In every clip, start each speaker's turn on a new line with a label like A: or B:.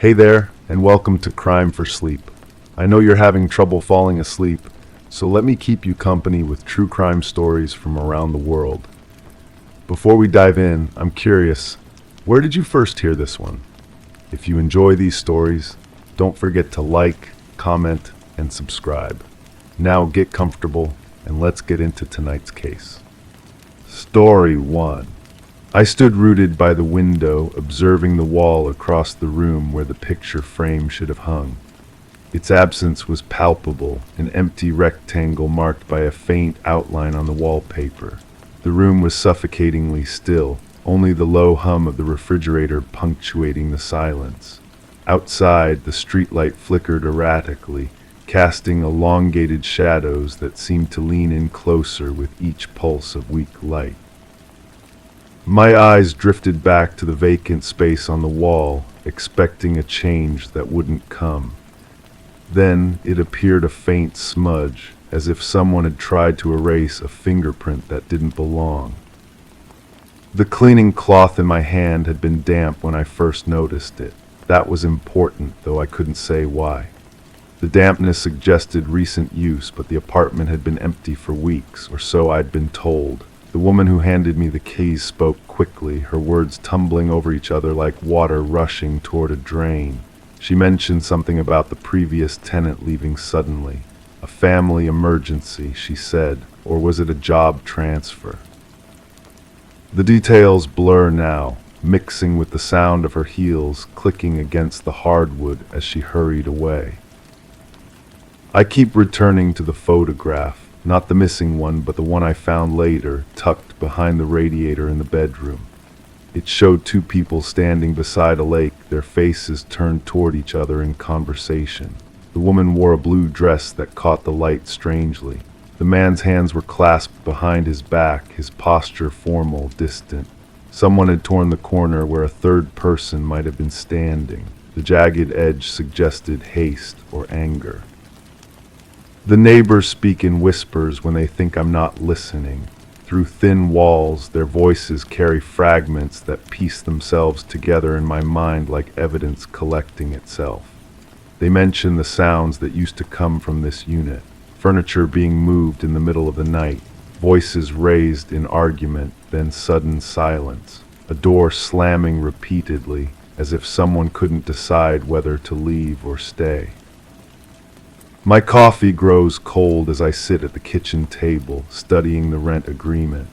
A: Hey there, and welcome to Crime for Sleep. I know you're having trouble falling asleep, so let me keep you company with true crime stories from around the world. Before we dive in, I'm curious, where did you first hear this one? If you enjoy these stories, don't forget to like, comment, and subscribe. Now get comfortable, and let's get into tonight's case. Story 1. I stood rooted by the window, observing the wall across the room where the picture frame should have hung. Its absence was palpable, an empty rectangle marked by a faint outline on the wallpaper. The room was suffocatingly still, only the low hum of the refrigerator punctuating the silence. Outside, the streetlight flickered erratically, casting elongated shadows that seemed to lean in closer with each pulse of weak light. My eyes drifted back to the vacant space on the wall, expecting a change that wouldn't come. Then it appeared a faint smudge, as if someone had tried to erase a fingerprint that didn't belong. The cleaning cloth in my hand had been damp when I first noticed it. That was important, though I couldn't say why. The dampness suggested recent use, but the apartment had been empty for weeks, or so I'd been told. The woman who handed me the keys spoke quickly, her words tumbling over each other like water rushing toward a drain. She mentioned something about the previous tenant leaving suddenly. A family emergency, she said, or was it a job transfer? The details blur now, mixing with the sound of her heels clicking against the hardwood as she hurried away. I keep returning to the photograph. Not the missing one, but the one I found later, tucked behind the radiator in the bedroom. It showed two people standing beside a lake, their faces turned toward each other in conversation. The woman wore a blue dress that caught the light strangely. The man's hands were clasped behind his back, his posture formal, distant. Someone had torn the corner where a third person might have been standing. The jagged edge suggested haste or anger. The neighbors speak in whispers when they think I'm not listening. Through thin walls, their voices carry fragments that piece themselves together in my mind like evidence collecting itself. They mention the sounds that used to come from this unit, furniture being moved in the middle of the night, voices raised in argument, then sudden silence, a door slamming repeatedly as if someone couldn't decide whether to leave or stay. My coffee grows cold as I sit at the kitchen table, studying the rent agreement.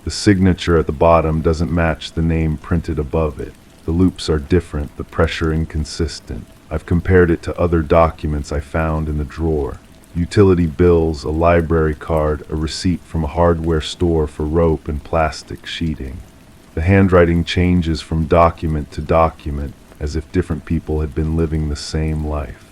A: The signature at the bottom doesn't match the name printed above it. The loops are different, the pressure inconsistent. I've compared it to other documents I found in the drawer. Utility bills, a library card, a receipt from a hardware store for rope and plastic sheeting. The handwriting changes from document to document, as if different people had been living the same life.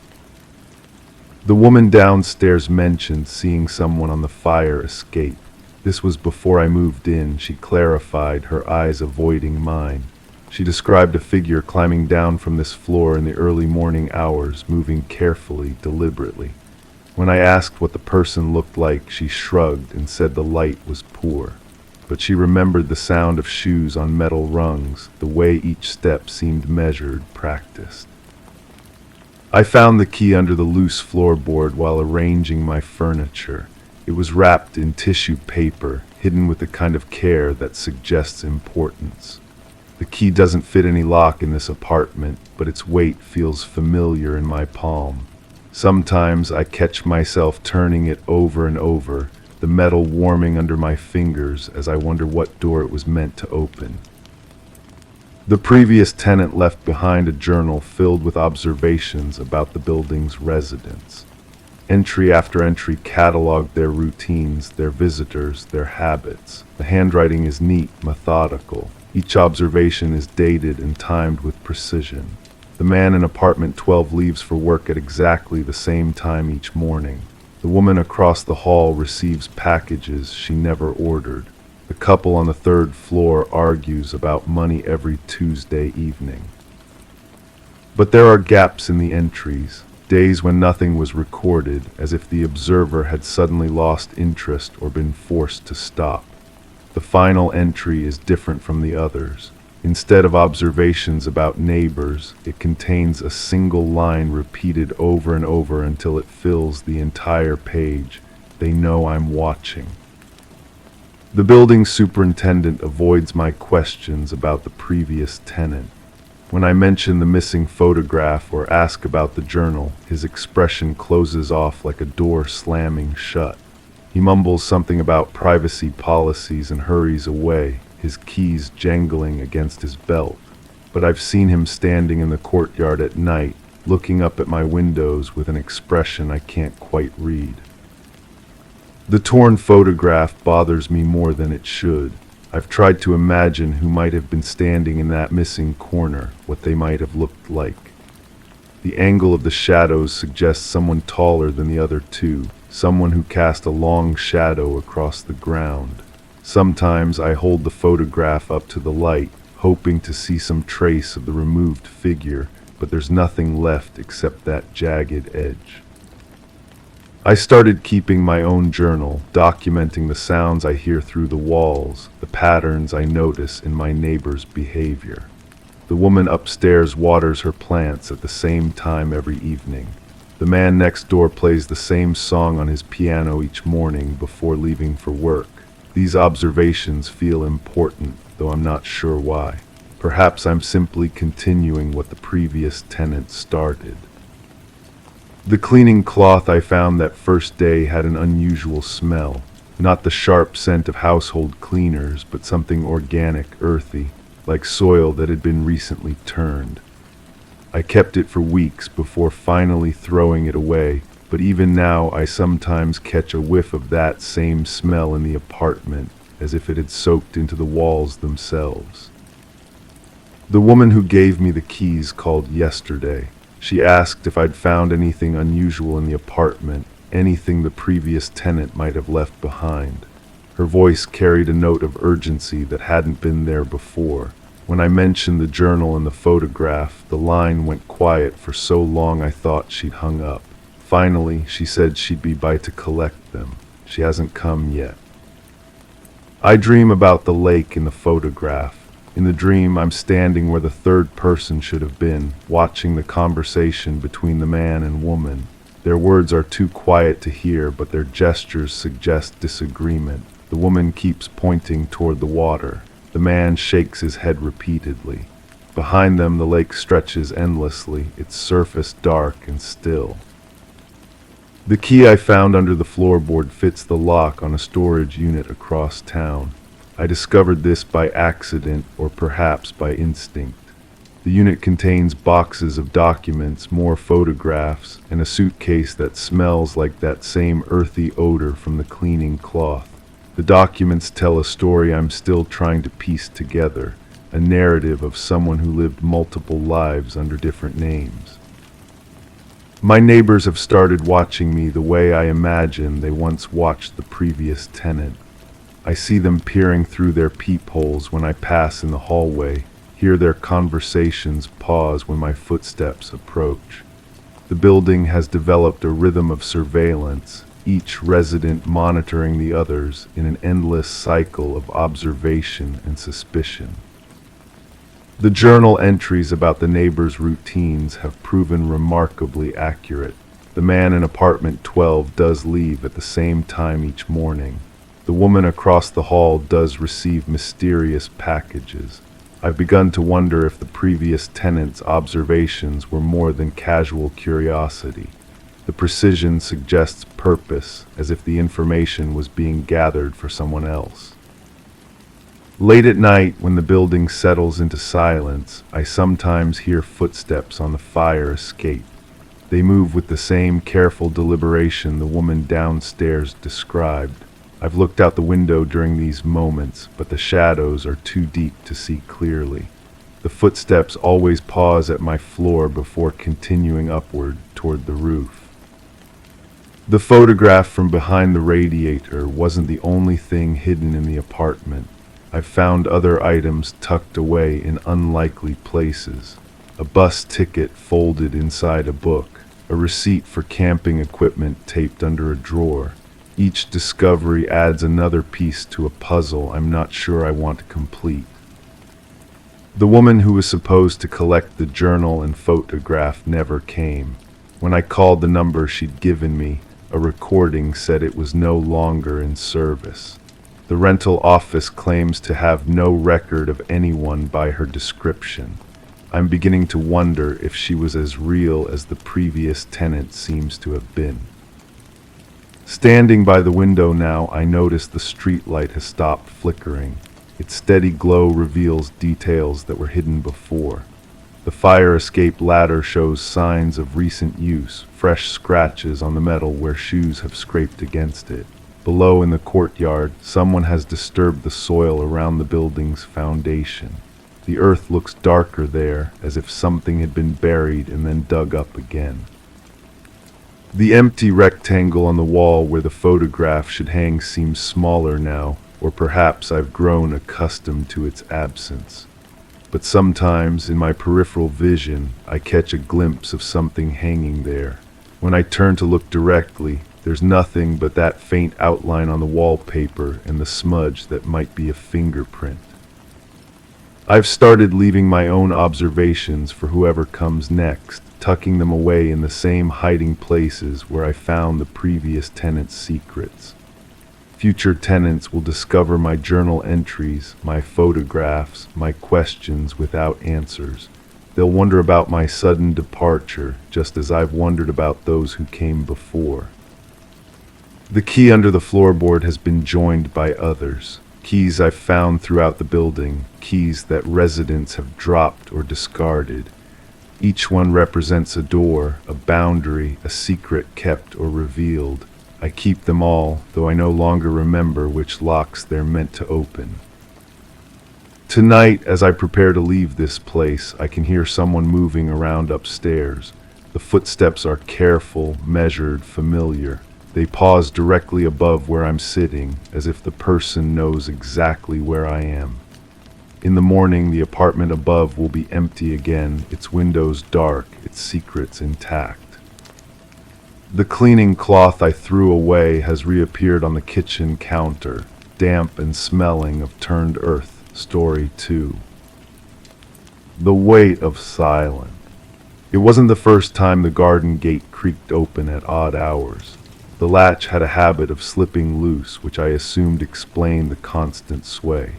A: The woman downstairs mentioned seeing someone on the fire escape. This was before I moved in, she clarified, her eyes avoiding mine. She described a figure climbing down from this floor in the early morning hours, moving carefully, deliberately. When I asked what the person looked like, she shrugged and said the light was poor. But she remembered the sound of shoes on metal rungs, the way each step seemed measured, practiced. I found the key under the loose floorboard while arranging my furniture. It was wrapped in tissue paper, hidden with the kind of care that suggests importance. The key doesn't fit any lock in this apartment, but its weight feels familiar in my palm. Sometimes I catch myself turning it over and over, the metal warming under my fingers as I wonder what door it was meant to open. The previous tenant left behind a journal filled with observations about the building's residents. Entry after entry cataloged their routines, their visitors, their habits. The handwriting is neat, methodical. Each observation is dated and timed with precision. The man in apartment 12 leaves for work at exactly the same time each morning. The woman across the hall receives packages she never ordered. The couple on the third floor argues about money every Tuesday evening. But there are gaps in the entries, days when nothing was recorded, as if the observer had suddenly lost interest or been forced to stop. The final entry is different from the others. Instead of observations about neighbors, it contains a single line repeated over and over until it fills the entire page. They know I'm watching. The building superintendent avoids my questions about the previous tenant. When I mention the missing photograph or ask about the journal, his expression closes off like a door slamming shut. He mumbles something about privacy policies and hurries away, his keys jangling against his belt. But I've seen him standing in the courtyard at night, looking up at my windows with an expression I can't quite read. The torn photograph bothers me more than it should. I've tried to imagine who might have been standing in that missing corner, what they might have looked like. The angle of the shadows suggests someone taller than the other two, someone who cast a long shadow across the ground. Sometimes I hold the photograph up to the light, hoping to see some trace of the removed figure, but there's nothing left except that jagged edge. I started keeping my own journal, documenting the sounds I hear through the walls, the patterns I notice in my neighbor's behavior. The woman upstairs waters her plants at the same time every evening. The man next door plays the same song on his piano each morning before leaving for work. These observations feel important, though I'm not sure why. Perhaps I'm simply continuing what the previous tenant started. The cleaning cloth I found that first day had an unusual smell, not the sharp scent of household cleaners, but something organic, earthy, like soil that had been recently turned. I kept it for weeks before finally throwing it away, but even now I sometimes catch a whiff of that same smell in the apartment, as if it had soaked into the walls themselves. The woman who gave me the keys called yesterday. She asked if I'd found anything unusual in the apartment, anything the previous tenant might have left behind. Her voice carried a note of urgency that hadn't been there before. When I mentioned the journal and the photograph, the line went quiet for so long I thought she'd hung up. Finally, she said she'd be by to collect them. She hasn't come yet. I dream about the lake in the photograph. In the dream, I'm standing where the third person should have been, watching the conversation between the man and woman. Their words are too quiet to hear, but their gestures suggest disagreement. The woman keeps pointing toward the water. The man shakes his head repeatedly. Behind them, the lake stretches endlessly, its surface dark and still. The key I found under the floorboard fits the lock on a storage unit across town. I discovered this by accident or perhaps by instinct. The unit contains boxes of documents, more photographs, and a suitcase that smells like that same earthy odor from the cleaning cloth. The documents tell a story I'm still trying to piece together, a narrative of someone who lived multiple lives under different names. My neighbors have started watching me the way I imagine they once watched the previous tenant. I see them peering through their peepholes when I pass in the hallway, hear their conversations pause when my footsteps approach. The building has developed a rhythm of surveillance, each resident monitoring the others in an endless cycle of observation and suspicion. The journal entries about the neighbors' routines have proven remarkably accurate. The man in apartment 12 does leave at the same time each morning. The woman across the hall does receive mysterious packages. I've begun to wonder if the previous tenant's observations were more than casual curiosity. The precision suggests purpose, as if the information was being gathered for someone else. Late at night, when the building settles into silence, I sometimes hear footsteps on the fire escape. They move with the same careful deliberation the woman downstairs described. I've looked out the window during these moments, but the shadows are too deep to see clearly. The footsteps always pause at my floor before continuing upward toward the roof. The photograph from behind the radiator wasn't the only thing hidden in the apartment. I've found other items tucked away in unlikely places. A bus ticket folded inside a book, a receipt for camping equipment taped under a drawer. Each discovery adds another piece to a puzzle I'm not sure I want to complete. The woman who was supposed to collect the journal and photograph never came. When I called the number she'd given me, a recording said it was no longer in service. The rental office claims to have no record of anyone by her description. I'm beginning to wonder if she was as real as the previous tenant seems to have been. Standing by the window now, I notice the streetlight has stopped flickering. Its steady glow reveals details that were hidden before. The fire escape ladder shows signs of recent use, fresh scratches on the metal where shoes have scraped against it. Below in the courtyard, someone has disturbed the soil around the building's foundation. The earth looks darker there, as if something had been buried and then dug up again. The empty rectangle on the wall where the photograph should hang seems smaller now, or perhaps I've grown accustomed to its absence. But sometimes, in my peripheral vision, I catch a glimpse of something hanging there. When I turn to look directly, there's nothing but that faint outline on the wallpaper and the smudge that might be a fingerprint. I've started leaving my own observations for whoever comes next, tucking them away in the same hiding places where I found the previous tenant's secrets. Future tenants will discover my journal entries, my photographs, my questions without answers. They'll wonder about my sudden departure, just as I've wondered about those who came before. The key under the floorboard has been joined by others. Keys I've found throughout the building, keys that residents have dropped or discarded. Each one represents a door, a boundary, a secret kept or revealed. I keep them all, though I no longer remember which locks they're meant to open. Tonight, as I prepare to leave this place, I can hear someone moving around upstairs. The footsteps are careful, measured, familiar. They pause directly above where I'm sitting, as if the person knows exactly where I am. In the morning, the apartment above will be empty again, its windows dark, its secrets intact. The cleaning cloth I threw away has reappeared on the kitchen counter, damp and smelling of turned earth. Story 2. The weight of silence. It wasn't the first time the garden gate creaked open at odd hours. The latch had a habit of slipping loose, which I assumed explained the constant sway.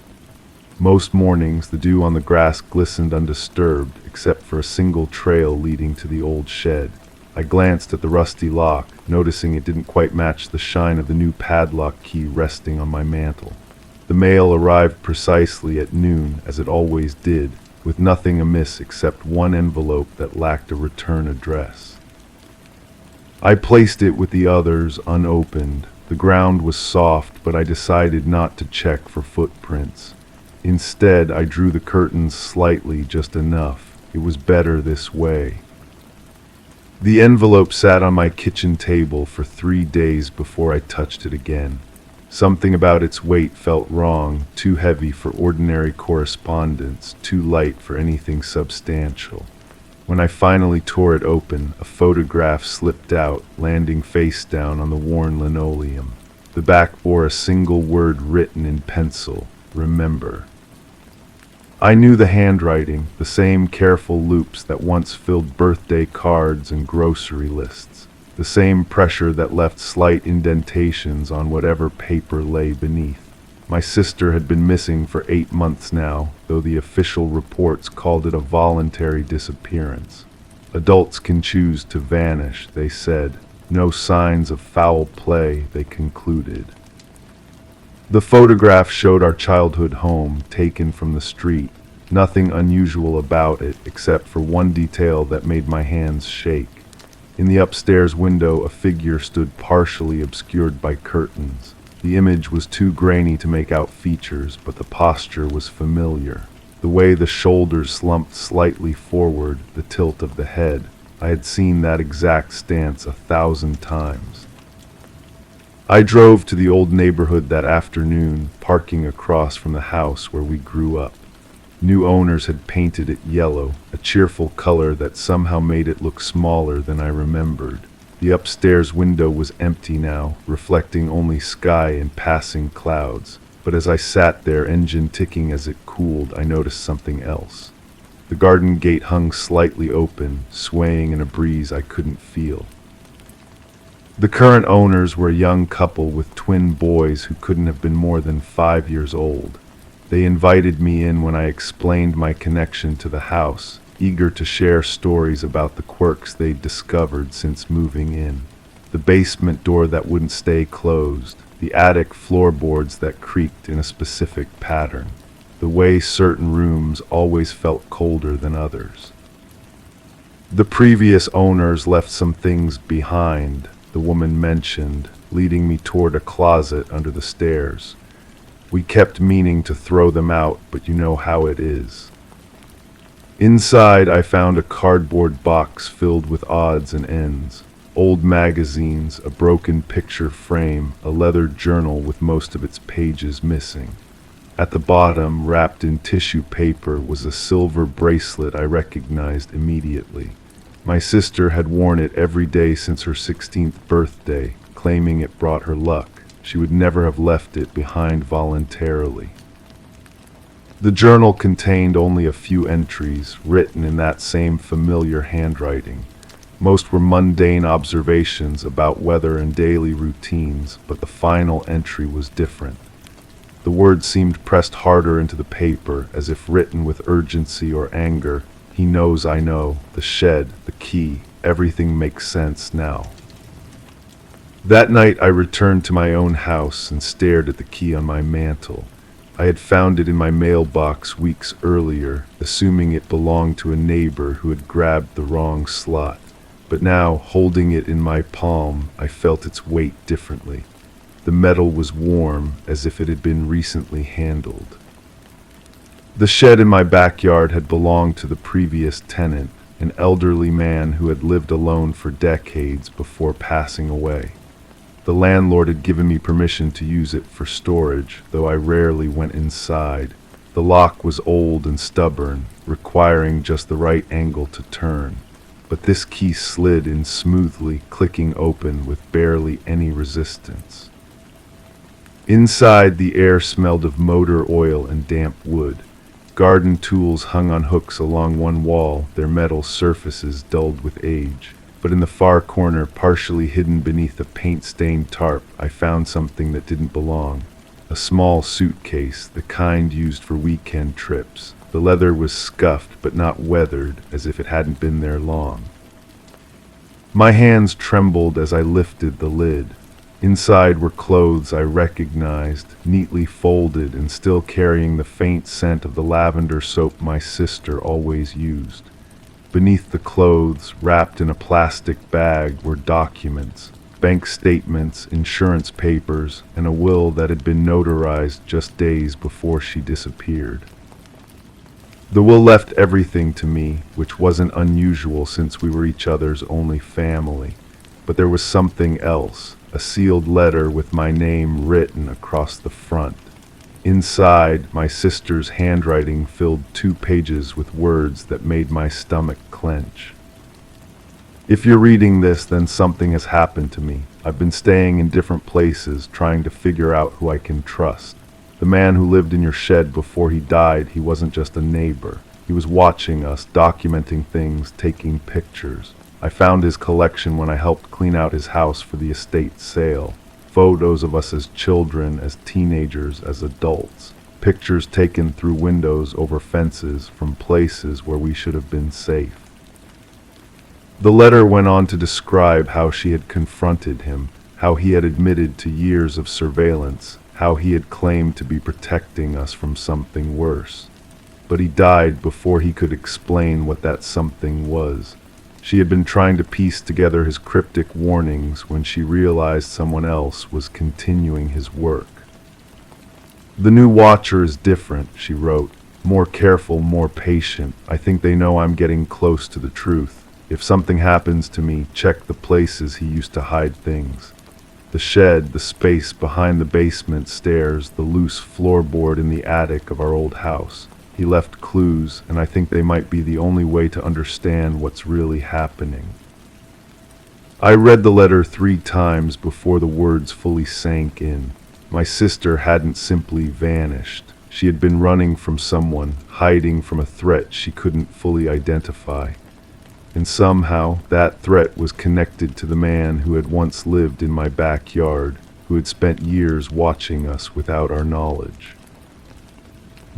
A: Most mornings, the dew on the grass glistened undisturbed, except for a single trail leading to the old shed. I glanced at the rusty lock, noticing it didn't quite match the shine of the new padlock key resting on my mantel. The mail arrived precisely at noon, as it always did, with nothing amiss except one envelope that lacked a return address. I placed it with the others unopened. The ground was soft, but I decided not to check for footprints. Instead, I drew the curtains slightly, just enough. It was better this way. The envelope sat on my kitchen table for 3 days before I touched it again. Something about its weight felt wrong, too heavy for ordinary correspondence, too light for anything substantial. When I finally tore it open, a photograph slipped out, landing face down on the worn linoleum. The back bore a single word written in pencil: remember. I knew the handwriting, the same careful loops that once filled birthday cards and grocery lists, the same pressure that left slight indentations on whatever paper lay beneath. My sister had been missing for 8 months now, though the official reports called it a voluntary disappearance. Adults can choose to vanish, they said. No signs of foul play, they concluded. The photograph showed our childhood home, taken from the street. Nothing unusual about it, except for one detail that made my hands shake. In the upstairs window, a figure stood partially obscured by curtains. The image was too grainy to make out features, but the posture was familiar. The way the shoulders slumped slightly forward, the tilt of the head. I had seen that exact stance 1,000 times. I drove to the old neighborhood that afternoon, parking across from the house where we grew up. New owners had painted it yellow, a cheerful color that somehow made it look smaller than I remembered. The upstairs window was empty now, reflecting only sky and passing clouds. But as I sat there, engine ticking as it cooled, I noticed something else. The garden gate hung slightly open, swaying in a breeze I couldn't feel. The current owners were a young couple with twin boys who couldn't have been more than 5 years old. They invited me in when I explained my connection to the house, eager to share stories about the quirks they'd discovered since moving in. The basement door that wouldn't stay closed, the attic floorboards that creaked in a specific pattern, the way certain rooms always felt colder than others. The previous owners left some things behind, the woman mentioned, leading me toward a closet under the stairs. We kept meaning to throw them out, but you know how it is. Inside, I found a cardboard box filled with odds and ends. Old magazines, a broken picture frame, a leather journal with most of its pages missing. At the bottom, wrapped in tissue paper, was a silver bracelet I recognized immediately. My sister had worn it every day since her 16th birthday, claiming it brought her luck. She would never have left it behind voluntarily. The journal contained only a few entries, written in that same familiar handwriting. Most were mundane observations about weather and daily routines, but the final entry was different. The words seemed pressed harder into the paper, as if written with urgency or anger. He knows I know, the shed, the key, everything makes sense now. That night I returned to my own house and stared at the key on my mantel. I had found it in my mailbox weeks earlier, assuming it belonged to a neighbor who had grabbed the wrong slot. But now, holding it in my palm, I felt its weight differently. The metal was warm, as if it had been recently handled. The shed in my backyard had belonged to the previous tenant, an elderly man who had lived alone for decades before passing away. The landlord had given me permission to use it for storage, though I rarely went inside. The lock was old and stubborn, requiring just the right angle to turn. But this key slid in smoothly, clicking open with barely any resistance. Inside, the air smelled of motor oil and damp wood. Garden tools hung on hooks along one wall, their metal surfaces dulled with age. But in the far corner, partially hidden beneath a paint-stained tarp, I found something that didn't belong. A small suitcase, the kind used for weekend trips. The leather was scuffed but not weathered, as if it hadn't been there long. My hands trembled as I lifted the lid. Inside were clothes I recognized, neatly folded and still carrying the faint scent of the lavender soap my sister always used. Beneath the clothes, wrapped in a plastic bag, were documents, bank statements, insurance papers, and a will that had been notarized just days before she disappeared. The will left everything to me, which wasn't unusual since we were each other's only family. But there was something else, a sealed letter with my name written across the front. Inside, my sister's handwriting filled 2 pages with words that made my stomach clench. If you're reading this, then something has happened to me. I've been staying in different places, trying to figure out who I can trust. The man who lived in your shed before he died, he wasn't just a neighbor. He was watching us, documenting things, taking pictures. I found his collection when I helped clean out his house for the estate sale. Photos of us as children, as teenagers, as adults. Pictures taken through windows, over fences, from places where we should have been safe. The letter went on to describe how she had confronted him, how he had admitted to years of surveillance, how he had claimed to be protecting us from something worse. But he died before he could explain what that something was. She had been trying to piece together his cryptic warnings when she realized someone else was continuing his work. "The new watcher is different," she wrote. "More careful, more patient. I think they know I'm getting close to the truth. If something happens to me, check the places he used to hide things. The shed, the space behind the basement stairs, the loose floorboard in the attic of our old house. He left clues, and I think they might be the only way to understand what's really happening." I read the letter 3 times before the words fully sank in. My sister hadn't simply vanished. She had been running from someone, hiding from a threat she couldn't fully identify. And somehow, that threat was connected to the man who had once lived in my backyard, who had spent years watching us without our knowledge.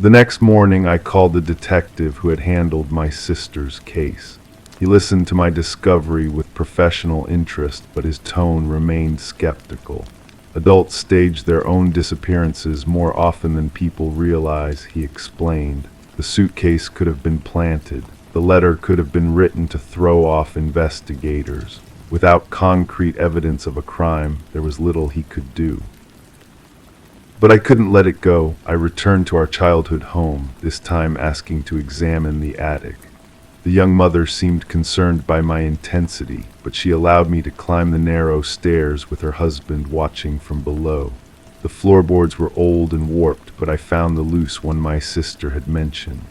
A: The next morning, I called the detective who had handled my sister's case. He listened to my discovery with professional interest, but his tone remained skeptical. Adults stage their own disappearances more often than people realize, he explained. The suitcase could have been planted. The letter could have been written to throw off investigators. Without concrete evidence of a crime, there was little he could do. But I couldn't let it go. I returned to our childhood home, this time asking to examine the attic. The young mother seemed concerned by my intensity, but she allowed me to climb the narrow stairs with her husband watching from below. The floorboards were old and warped, but I found the loose one my sister had mentioned.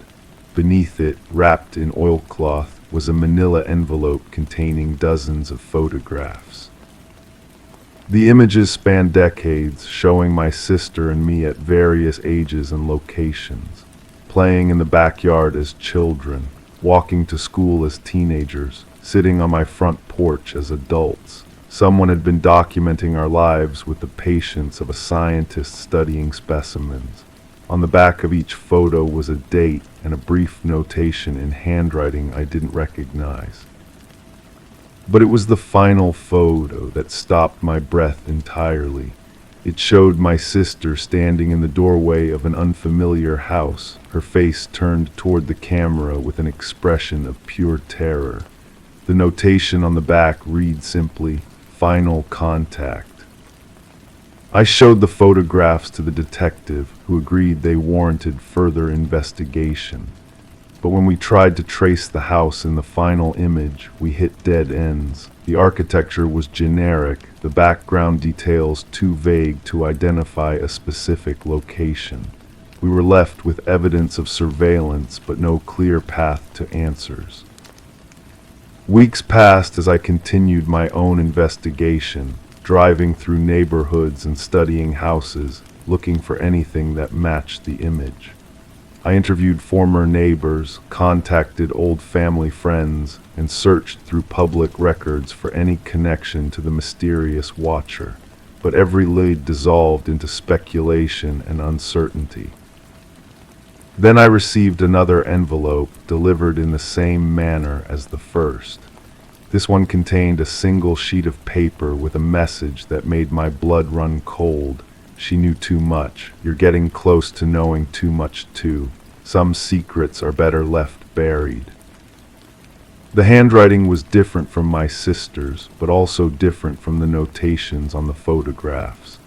A: Beneath it, wrapped in oilcloth, was a manila envelope containing dozens of photographs. The images spanned decades, showing my sister and me at various ages and locations, playing in the backyard as children, walking to school as teenagers, sitting on my front porch as adults. Someone had been documenting our lives with the patience of a scientist studying specimens. On the back of each photo was a date and a brief notation in handwriting I didn't recognize. But it was the final photo that stopped my breath entirely. It showed my sister standing in the doorway of an unfamiliar house, her face turned toward the camera with an expression of pure terror. The notation on the back read simply, "Final contact." I showed the photographs to the detective, who agreed they warranted further investigation. But when we tried to trace the house in the final image, we hit dead ends. The architecture was generic, the background details too vague to identify a specific location. We were left with evidence of surveillance, but no clear path to answers. Weeks passed as I continued my own investigation, driving through neighborhoods and studying houses, looking for anything that matched the image. I interviewed former neighbors, contacted old family friends, and searched through public records for any connection to the mysterious watcher. But every lead dissolved into speculation and uncertainty. Then I received another envelope, delivered in the same manner as the first. This one contained a single sheet of paper with a message that made my blood run cold. She knew too much. You're getting close to knowing too much too. Some secrets are better left buried. The handwriting was different from my sister's, but also different from the notations on the photographs.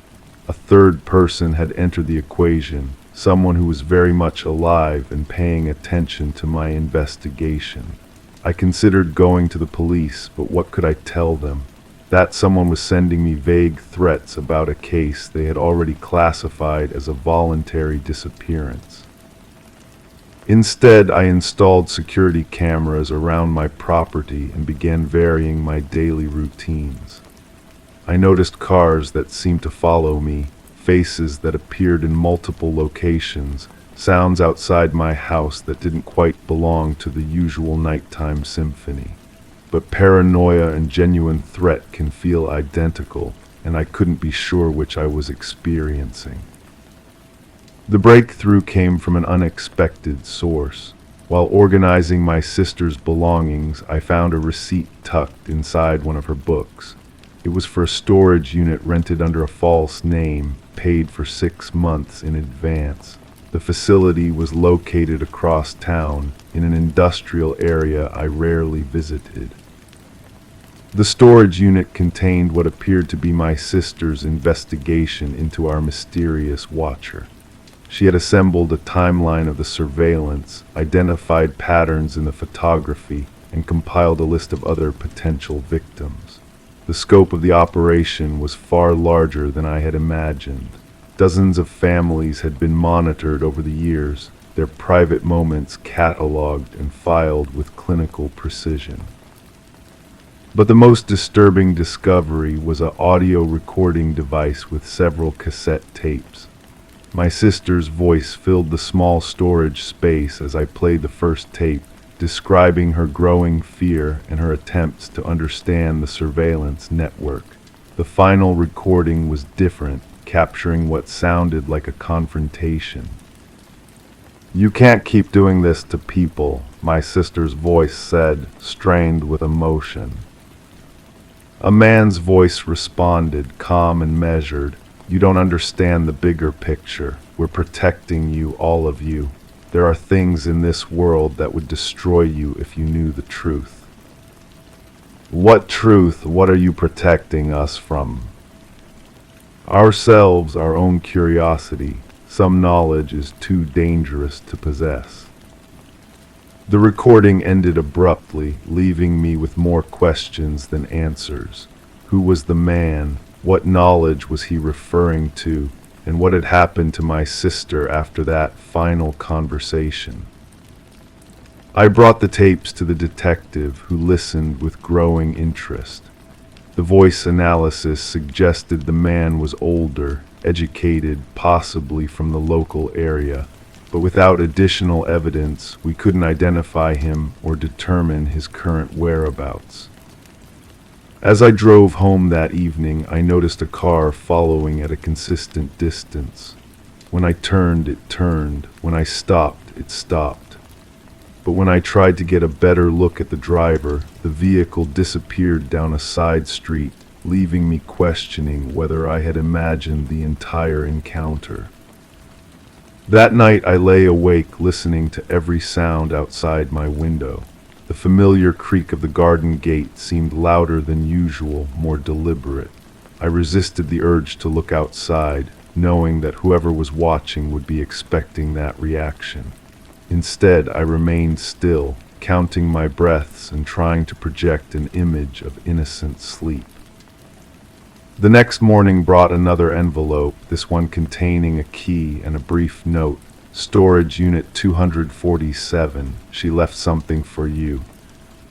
A: A third person had entered the equation, someone who was very much alive and paying attention to my investigation. I considered going to the police, but what could I tell them? That someone was sending me vague threats about a case they had already classified as a voluntary disappearance. Instead, I installed security cameras around my property and began varying my daily routines. I noticed cars that seemed to follow me, faces that appeared in multiple locations, sounds outside my house that didn't quite belong to the usual nighttime symphony. But paranoia and genuine threat can feel identical, and I couldn't be sure which I was experiencing. The breakthrough came from an unexpected source. While organizing my sister's belongings, I found a receipt tucked inside one of her books. It was for a storage unit rented under a false name, paid for 6 months in advance. The facility was located across town, in an industrial area I rarely visited. The storage unit contained what appeared to be my sister's investigation into our mysterious watcher. She had assembled a timeline of the surveillance, identified patterns in the photography, and compiled a list of other potential victims. The scope of the operation was far larger than I had imagined. Dozens of families had been monitored over the years, their private moments catalogued and filed with clinical precision. But the most disturbing discovery was an audio recording device with several cassette tapes. My sister's voice filled the small storage space as I played the first tape, describing her growing fear and her attempts to understand the surveillance network. The final recording was different, capturing what sounded like a confrontation. "You can't keep doing this to people," my sister's voice said, strained with emotion. A man's voice responded, calm and measured. "You don't understand the bigger picture. We're protecting you, all of you. There are things in this world that would destroy you if you knew the truth." "What truth? What are you protecting us from?" "Ourselves, our own curiosity. Some knowledge is too dangerous to possess." The recording ended abruptly, leaving me with more questions than answers. Who was the man? What knowledge was he referring to? And what had happened to my sister after that final conversation? I brought the tapes to the detective, who listened with growing interest. The voice analysis suggested the man was older, educated, possibly from the local area, but without additional evidence, we couldn't identify him or determine his current whereabouts. As I drove home that evening, I noticed a car following at a consistent distance. When I turned, it turned. When I stopped, it stopped. But when I tried to get a better look at the driver, the vehicle disappeared down a side street, leaving me questioning whether I had imagined the entire encounter. That night I lay awake listening to every sound outside my window. The familiar creak of the garden gate seemed louder than usual, more deliberate. I resisted the urge to look outside, knowing that whoever was watching would be expecting that reaction. Instead, I remained still, counting my breaths and trying to project an image of innocent sleep. The next morning brought another envelope, this one containing a key and a brief note. "Storage Unit 247. She left something for you."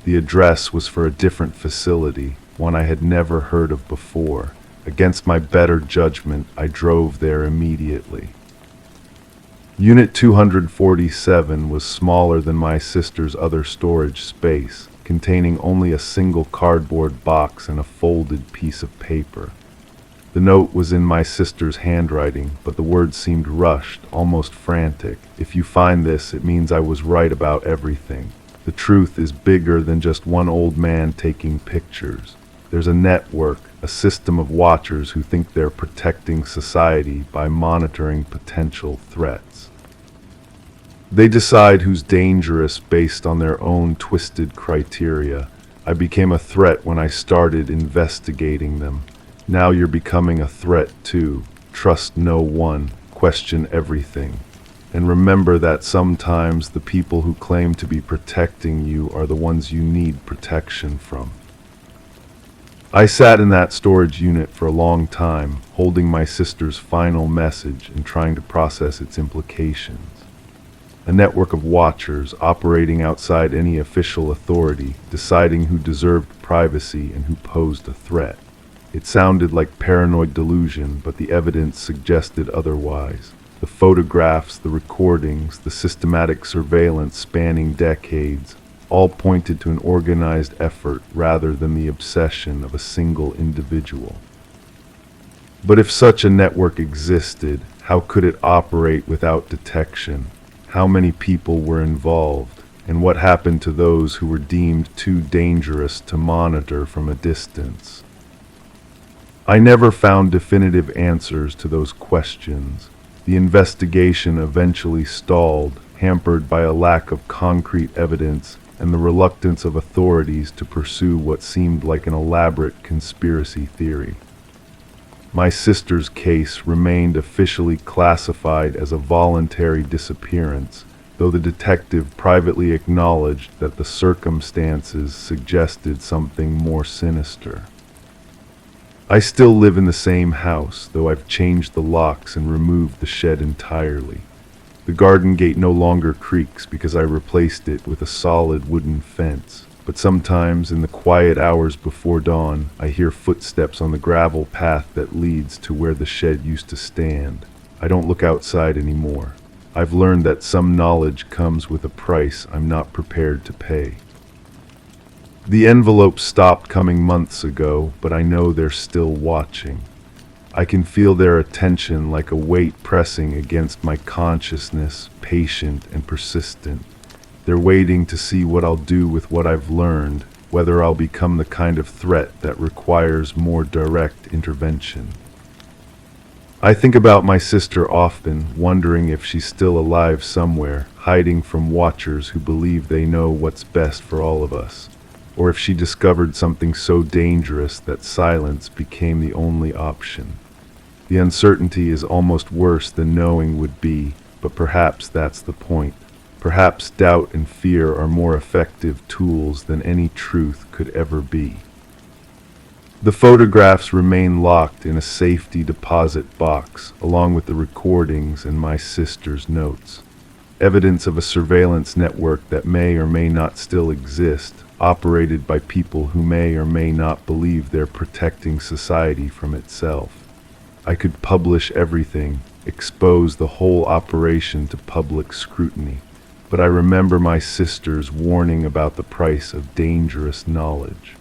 A: The address was for a different facility, one I had never heard of before. Against my better judgment, I drove there immediately. Unit 247 was smaller than my sister's other storage space, containing only a single cardboard box and a folded piece of paper. The note was in my sister's handwriting, but the words seemed rushed, almost frantic. "If you find this, it means I was right about everything. The truth is bigger than just one old man taking pictures. There's a network, a system of watchers who think they're protecting society by monitoring potential threats. They decide who's dangerous based on their own twisted criteria. I became a threat when I started investigating them. Now you're becoming a threat too. Trust no one, question everything. And remember that sometimes the people who claim to be protecting you are the ones you need protection from." I sat in that storage unit for a long time, holding my sister's final message and trying to process its implications. A network of watchers operating outside any official authority, deciding who deserved privacy and who posed a threat. It sounded like paranoid delusion, but the evidence suggested otherwise. The photographs, the recordings, the systematic surveillance spanning decades, all pointed to an organized effort rather than the obsession of a single individual. But if such a network existed, how could it operate without detection? How many people were involved? And what happened to those who were deemed too dangerous to monitor from a distance? I never found definitive answers to those questions. The investigation eventually stalled, hampered by a lack of concrete evidence and the reluctance of authorities to pursue what seemed like an elaborate conspiracy theory. My sister's case remained officially classified as a voluntary disappearance, though the detective privately acknowledged that the circumstances suggested something more sinister. I still live in the same house, though I've changed the locks and removed the shed entirely. The garden gate no longer creaks because I replaced it with a solid wooden fence. but sometimes in the quiet hours before dawn, I hear footsteps on the gravel path that leads to where the shed used to stand. I don't look outside anymore. I've learned that some knowledge comes with a price I'm not prepared to pay. The envelopes stopped coming months ago, but I know they're still watching. I can feel their attention like a weight pressing against my consciousness, patient and persistent. They're waiting to see what I'll do with what I've learned, whether I'll become the kind of threat that requires more direct intervention. I think about my sister often, wondering if she's still alive somewhere, hiding from watchers who believe they know what's best for all of us, or if she discovered something so dangerous that silence became the only option. The uncertainty is almost worse than knowing would be, but perhaps that's the point. Perhaps doubt and fear are more effective tools than any truth could ever be. The photographs remain locked in a safety deposit box, along with the recordings and my sister's notes. Evidence of a surveillance network that may or may not still exist, operated by people who may or may not believe they're protecting society from itself. I could publish everything, expose the whole operation to public scrutiny. But I remember my sister's warning about the price of dangerous knowledge.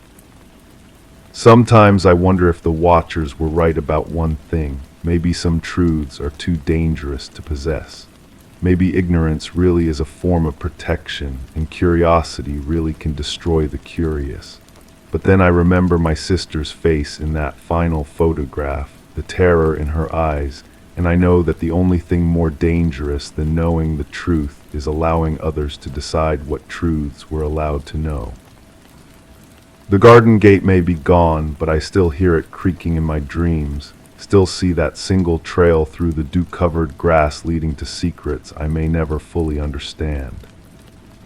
A: Sometimes I wonder if the watchers were right about one thing. Maybe some truths are too dangerous to possess. Maybe ignorance really is a form of protection, and curiosity really can destroy the curious. But then I remember my sister's face in that final photograph, the terror in her eyes, and I know that the only thing more dangerous than knowing the truth is allowing others to decide what truths we're allowed to know. The garden gate may be gone, but I still hear it creaking in my dreams, still see that single trail through the dew-covered grass leading to secrets I may never fully understand.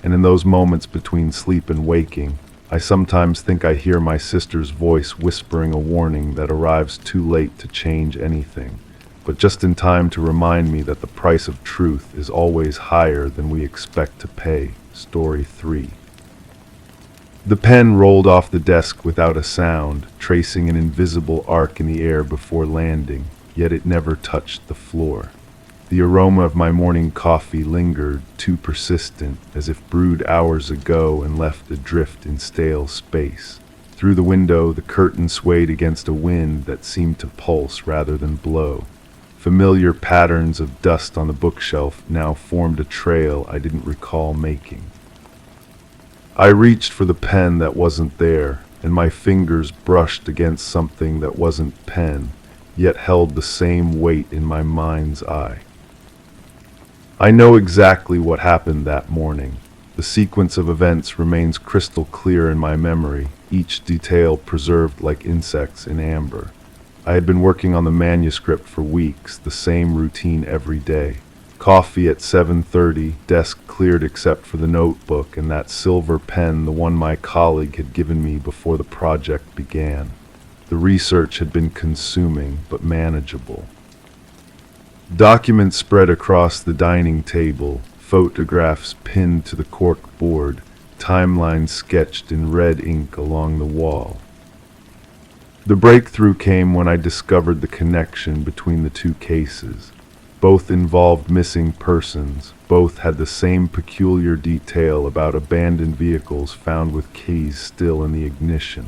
A: And in those moments between sleep and waking, I sometimes think I hear my sister's voice whispering a warning that arrives too late to change anything, but just in time to remind me that the price of truth is always higher than we expect to pay. Story 3. The pen rolled off the desk without a sound, tracing an invisible arc in the air before landing, yet it never touched the floor. The aroma of my morning coffee lingered, too persistent, as if brewed hours ago and left adrift in stale space. Through the window, the curtain swayed against a wind that seemed to pulse rather than blow. Familiar patterns of dust on the bookshelf now formed a trail I didn't recall making. I reached for the pen that wasn't there, and my fingers brushed against something that wasn't pen, yet held the same weight in my mind's eye. I know exactly what happened that morning. The sequence of events remains crystal clear in my memory, each detail preserved like insects in amber. I had been working on the manuscript for weeks, the same routine every day. Coffee at 7:30, desk cleared except for the notebook and that silver pen, the one my colleague had given me before the project began. The research had been consuming, but manageable. Documents spread across the dining table, photographs pinned to the cork board, timelines sketched in red ink along the wall. The breakthrough came when I discovered the connection between the two cases. Both involved missing persons, both had the same peculiar detail about abandoned vehicles found with keys still in the ignition.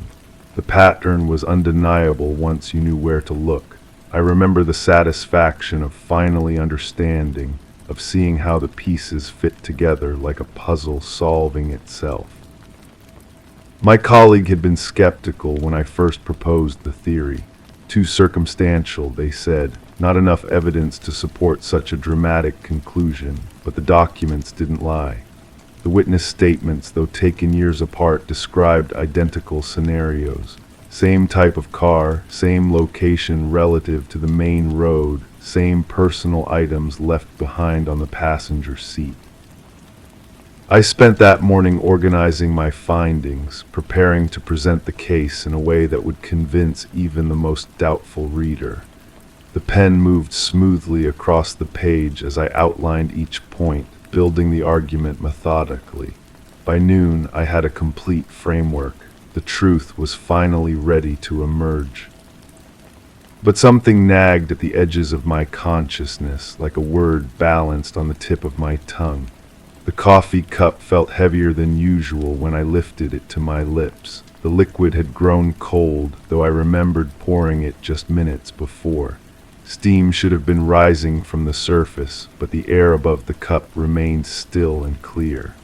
A: The pattern was undeniable once you knew where to look. I remember the satisfaction of finally understanding, of seeing how the pieces fit together like a puzzle solving itself. My colleague had been skeptical when I first proposed the theory. Too circumstantial, they said, not enough evidence to support such a dramatic conclusion, but the documents didn't lie. The witness statements, though taken years apart, described identical scenarios. Same type of car, same location relative to the main road, same personal items left behind on the passenger seat. I spent that morning organizing my findings, preparing to present the case in a way that would convince even the most doubtful reader. The pen moved smoothly across the page as I outlined each point, building the argument methodically. By noon, I had a complete framework. The truth was finally ready to emerge. But something nagged at the edges of my consciousness, like a word balanced on the tip of my tongue. The coffee cup felt heavier than usual when I lifted it to my lips. The liquid had grown cold, though I remembered pouring it just minutes before. Steam should have been rising from the surface, but the air above the cup remained still and clear.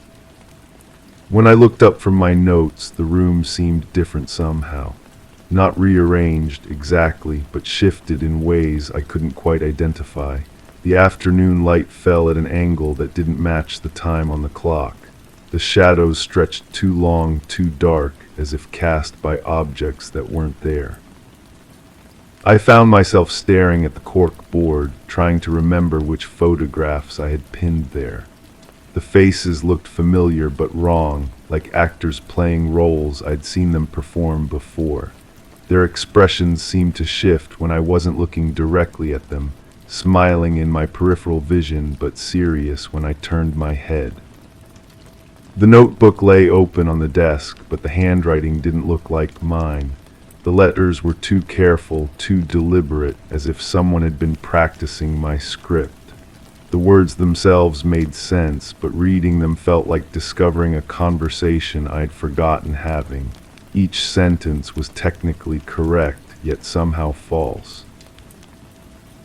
A: When I looked up from my notes, the room seemed different somehow. Not rearranged exactly, but shifted in ways I couldn't quite identify. The afternoon light fell at an angle that didn't match the time on the clock. The shadows stretched too long, too dark, as if cast by objects that weren't there. I found myself staring at the cork board, trying to remember which photographs I had pinned there. The faces looked familiar but wrong, like actors playing roles I'd seen them perform before. Their expressions seemed to shift when I wasn't looking directly at them, smiling in my peripheral vision but serious when I turned my head. The notebook lay open on the desk, but the handwriting didn't look like mine. The letters were too careful, too deliberate, as if someone had been practicing my script. The words themselves made sense, but reading them felt like discovering a conversation I'd forgotten having. Each sentence was technically correct, yet somehow false.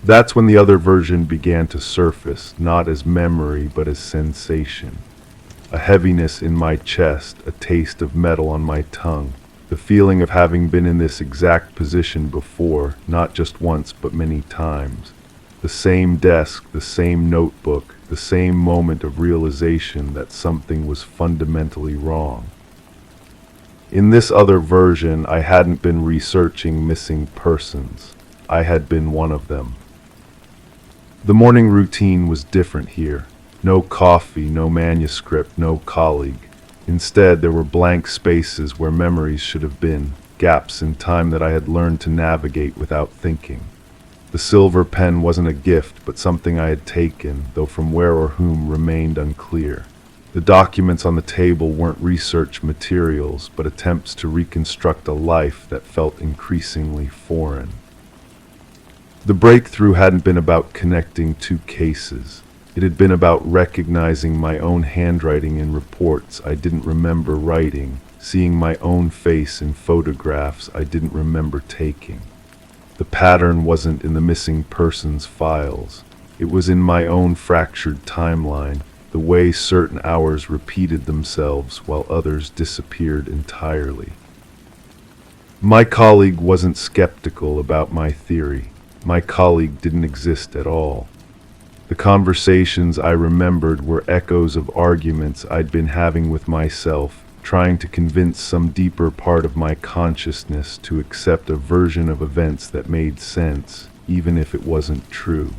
A: That's when the other version began to surface, not as memory, but as sensation. A heaviness in my chest, a taste of metal on my tongue, the feeling of having been in this exact position before, not just once, but many times. The same desk, the same notebook, the same moment of realization that something was fundamentally wrong. In this other version, I hadn't been researching missing persons. I had been one of them. The morning routine was different here. No coffee, no manuscript, no colleague. Instead, there were blank spaces where memories should have been, gaps in time that I had learned to navigate without thinking. The silver pen wasn't a gift, but something I had taken, though from where or whom remained unclear. The documents on the table weren't research materials, but attempts to reconstruct a life that felt increasingly foreign. The breakthrough hadn't been about connecting two cases. It had been about recognizing my own handwriting in reports I didn't remember writing, seeing my own face in photographs I didn't remember taking. The pattern wasn't in the missing persons files. It was in my own fractured timeline, the way certain hours repeated themselves while others disappeared entirely. My colleague wasn't skeptical about my theory. My colleague didn't exist at all. The conversations I remembered were echoes of arguments I'd been having with myself, trying to convince some deeper part of my consciousness to accept a version of events that made sense, even if it wasn't true.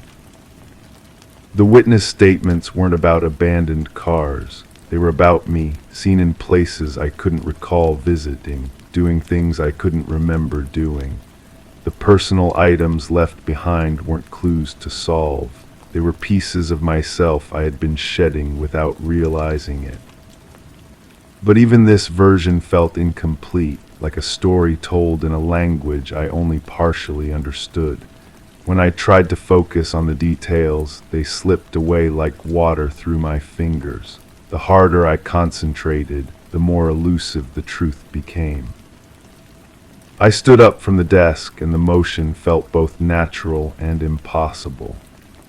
A: The witness statements weren't about abandoned cars. They were about me, seen in places I couldn't recall visiting, doing things I couldn't remember doing. The personal items left behind weren't clues to solve. They were pieces of myself I had been shedding without realizing it. But even this version felt incomplete, like a story told in a language I only partially understood. When I tried to focus on the details, they slipped away like water through my fingers. The harder I concentrated, the more elusive the truth became. I stood up from the desk, and the motion felt both natural and impossible.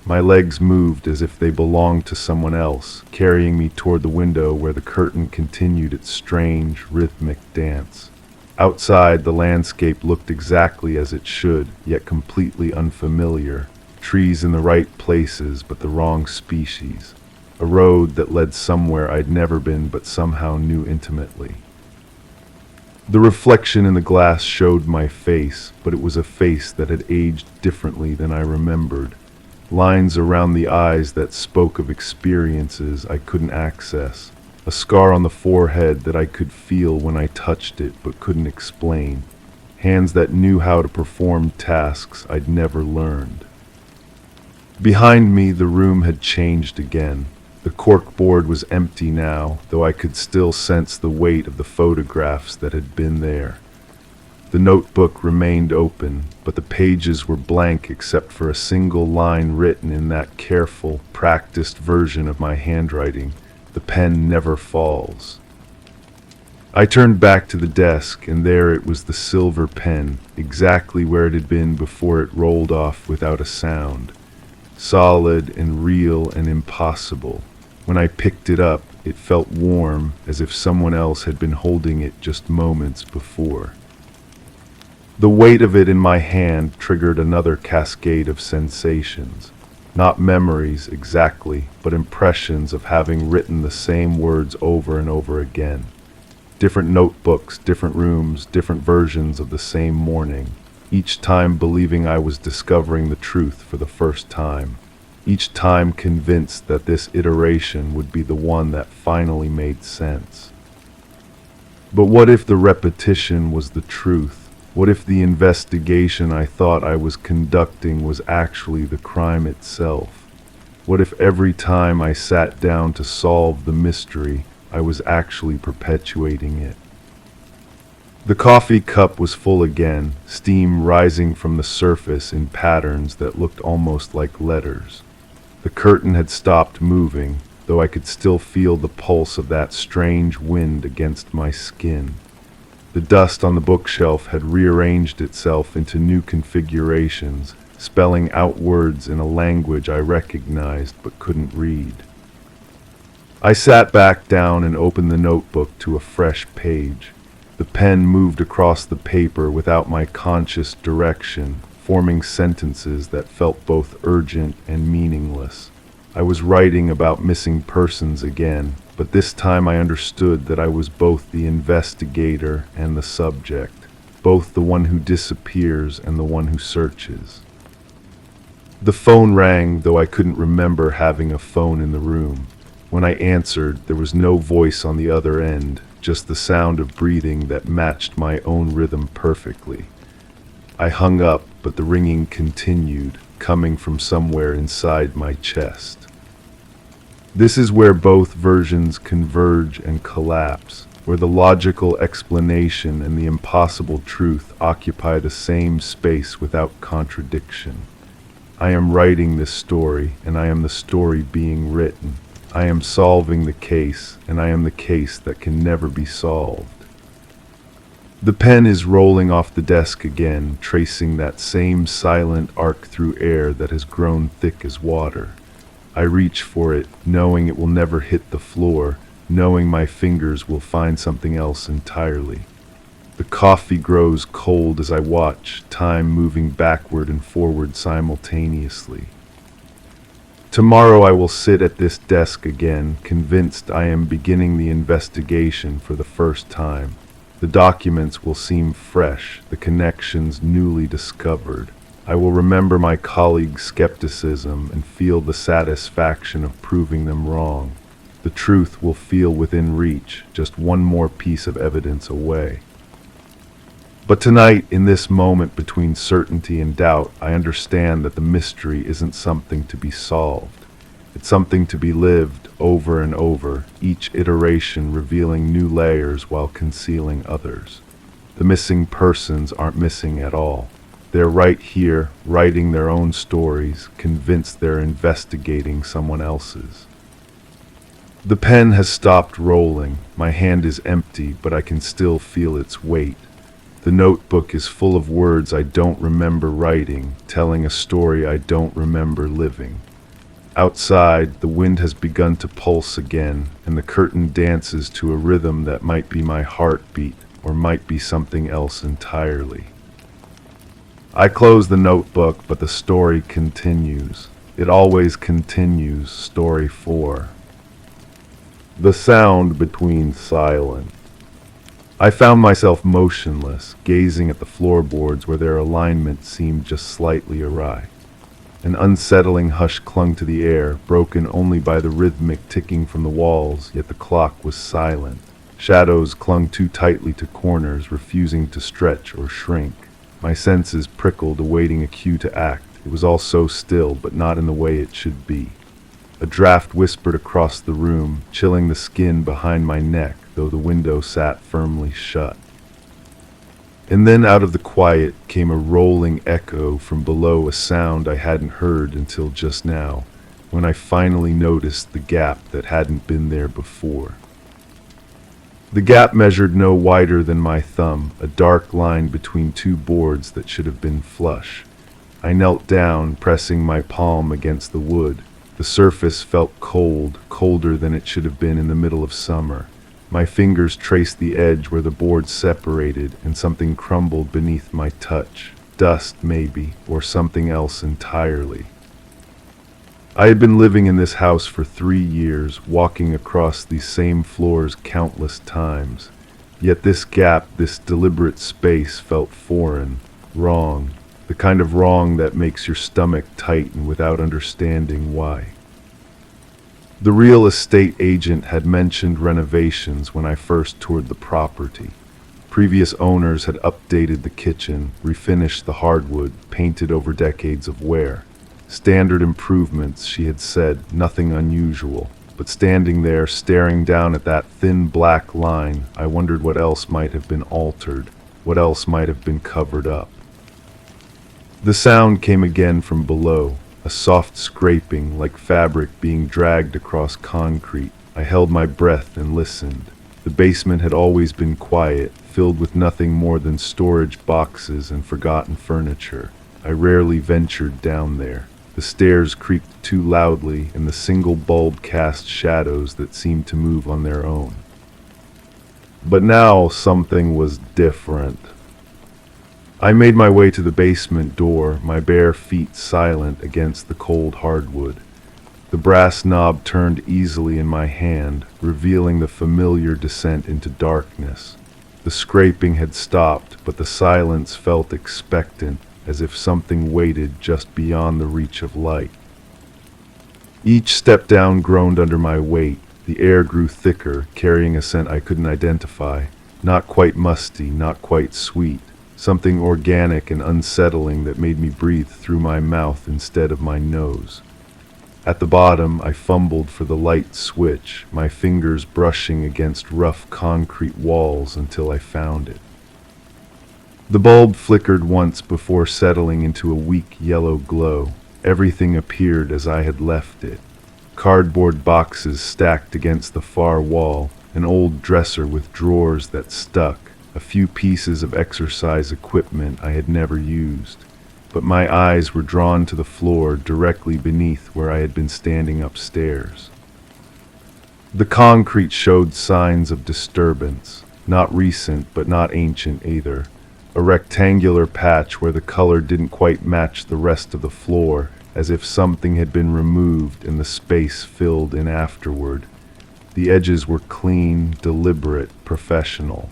A: My legs moved as if they belonged to someone else, carrying me toward the window where the curtain continued its strange, rhythmic dance. Outside, the landscape looked exactly as it should, yet completely unfamiliar. Trees in the right places, but the wrong species. A road that led somewhere I'd never been, but somehow knew intimately. The reflection in the glass showed my face, but it was a face that had aged differently than I remembered. Lines around the eyes that spoke of experiences I couldn't access. A scar on the forehead that I could feel when I touched it but couldn't explain. Hands that knew how to perform tasks I'd never learned. Behind me, the room had changed again. The cork board was empty now, though I could still sense the weight of the photographs that had been there. The notebook remained open, but the pages were blank except for a single line written in that careful, practiced version of my handwriting. The pen never falls. I turned back to the desk, and there it was, the silver pen, exactly where it had been before it rolled off without a sound. Solid and real and impossible. When I picked it up, it felt warm, as if someone else had been holding it just moments before. The weight of it in my hand triggered another cascade of sensations. Not memories exactly, but impressions of having written the same words over and over again. Different notebooks, different rooms, different versions of the same morning. Each time believing I was discovering the truth for the first time. Each time convinced that this iteration would be the one that finally made sense. But what if the repetition was the truth? What if the investigation I thought I was conducting was actually the crime itself? What if every time I sat down to solve the mystery, I was actually perpetuating it? The coffee cup was full again, steam rising from the surface in patterns that looked almost like letters. The curtain had stopped moving, though I could still feel the pulse of that strange wind against my skin. The dust on the bookshelf had rearranged itself into new configurations, spelling out words in a language I recognized but couldn't read. I sat back down and opened the notebook to a fresh page. The pen moved across the paper without my conscious direction, forming sentences that felt both urgent and meaningless. I was writing about missing persons again, but this time I understood that I was both the investigator and the subject, both the one who disappears and the one who searches. The phone rang, though I couldn't remember having a phone in the room. When I answered, there was no voice on the other end, just the sound of breathing that matched my own rhythm perfectly. I hung up, but the ringing continued, coming from somewhere inside my chest. This is where both versions converge and collapse, where the logical explanation and the impossible truth occupy the same space without contradiction. I am writing this story, and I am the story being written. I am solving the case, and I am the case that can never be solved. The pen is rolling off the desk again, tracing that same silent arc through air that has grown thick as water. I reach for it, knowing it will never hit the floor, knowing my fingers will find something else entirely. The coffee grows cold as I watch, time moving backward and forward simultaneously. Tomorrow I will sit at this desk again, convinced I am beginning the investigation for the first time. The documents will seem fresh, the connections newly discovered. I will remember my colleagues' skepticism and feel the satisfaction of proving them wrong. The truth will feel within reach, just one more piece of evidence away. But tonight, in this moment between certainty and doubt, I understand that the mystery isn't something to be solved. It's something to be lived over and over, each iteration revealing new layers while concealing others. The missing persons aren't missing at all. They're right here, writing their own stories, convinced they're investigating someone else's. The pen has stopped rolling. My hand is empty, but I can still feel its weight. The notebook is full of words I don't remember writing, telling a story I don't remember living. Outside, the wind has begun to pulse again, and the curtain dances to a rhythm that might be my heartbeat, or might be something else entirely. I close the notebook, but the story continues. It always continues, story 4. The sound between silence. I found myself motionless, gazing at the floorboards where their alignment seemed just slightly awry. An unsettling hush clung to the air, broken only by the rhythmic ticking from the walls, yet the clock was silent. Shadows clung too tightly to corners, refusing to stretch or shrink. My senses prickled, awaiting a cue to act. It was all so still, but not in the way it should be. A draft whispered across the room, chilling the skin behind my neck, though the window sat firmly shut. And then out of the quiet came a rolling echo from below, a sound I hadn't heard until just now, when I finally noticed the gap that hadn't been there before. The gap measured no wider than my thumb, a dark line between two boards that should have been flush. I knelt down, pressing my palm against the wood. The surface felt cold, colder than it should have been in the middle of summer. My fingers traced the edge where the boards separated, and something crumbled beneath my touch. Dust, maybe, or something else entirely. I had been living in this house for 3 years, walking across these same floors countless times. Yet this gap, this deliberate space, felt foreign, wrong, the kind of wrong that makes your stomach tighten without understanding why. The real estate agent had mentioned renovations when I first toured the property. Previous owners had updated the kitchen, refinished the hardwood, painted over decades of wear. Standard improvements, she had said, nothing unusual. But standing there, staring down at that thin black line, I wondered what else might have been altered, what else might have been covered up. The sound came again from below, a soft scraping like fabric being dragged across concrete. I held my breath and listened. The basement had always been quiet, filled with nothing more than storage boxes and forgotten furniture. I rarely ventured down there. The stairs creaked too loudly, and the single bulb cast shadows that seemed to move on their own. But now something was different. I made my way to the basement door, my bare feet silent against the cold hardwood. The brass knob turned easily in my hand, revealing the familiar descent into darkness. The scraping had stopped, but the silence felt expectant, as if something waited just beyond the reach of light. Each step down groaned under my weight. The air grew thicker, carrying a scent I couldn't identify. Not quite musty, not quite sweet. Something organic and unsettling that made me breathe through my mouth instead of my nose. At the bottom, I fumbled for the light switch, my fingers brushing against rough concrete walls until I found it. The bulb flickered once before settling into a weak yellow glow. Everything appeared as I had left it. Cardboard boxes stacked against the far wall, an old dresser with drawers that stuck, a few pieces of exercise equipment I had never used. But my eyes were drawn to the floor directly beneath where I had been standing upstairs. The concrete showed signs of disturbance, not recent but not ancient either. A rectangular patch where the color didn't quite match the rest of the floor, as if something had been removed and the space filled in afterward. The edges were clean, deliberate, professional.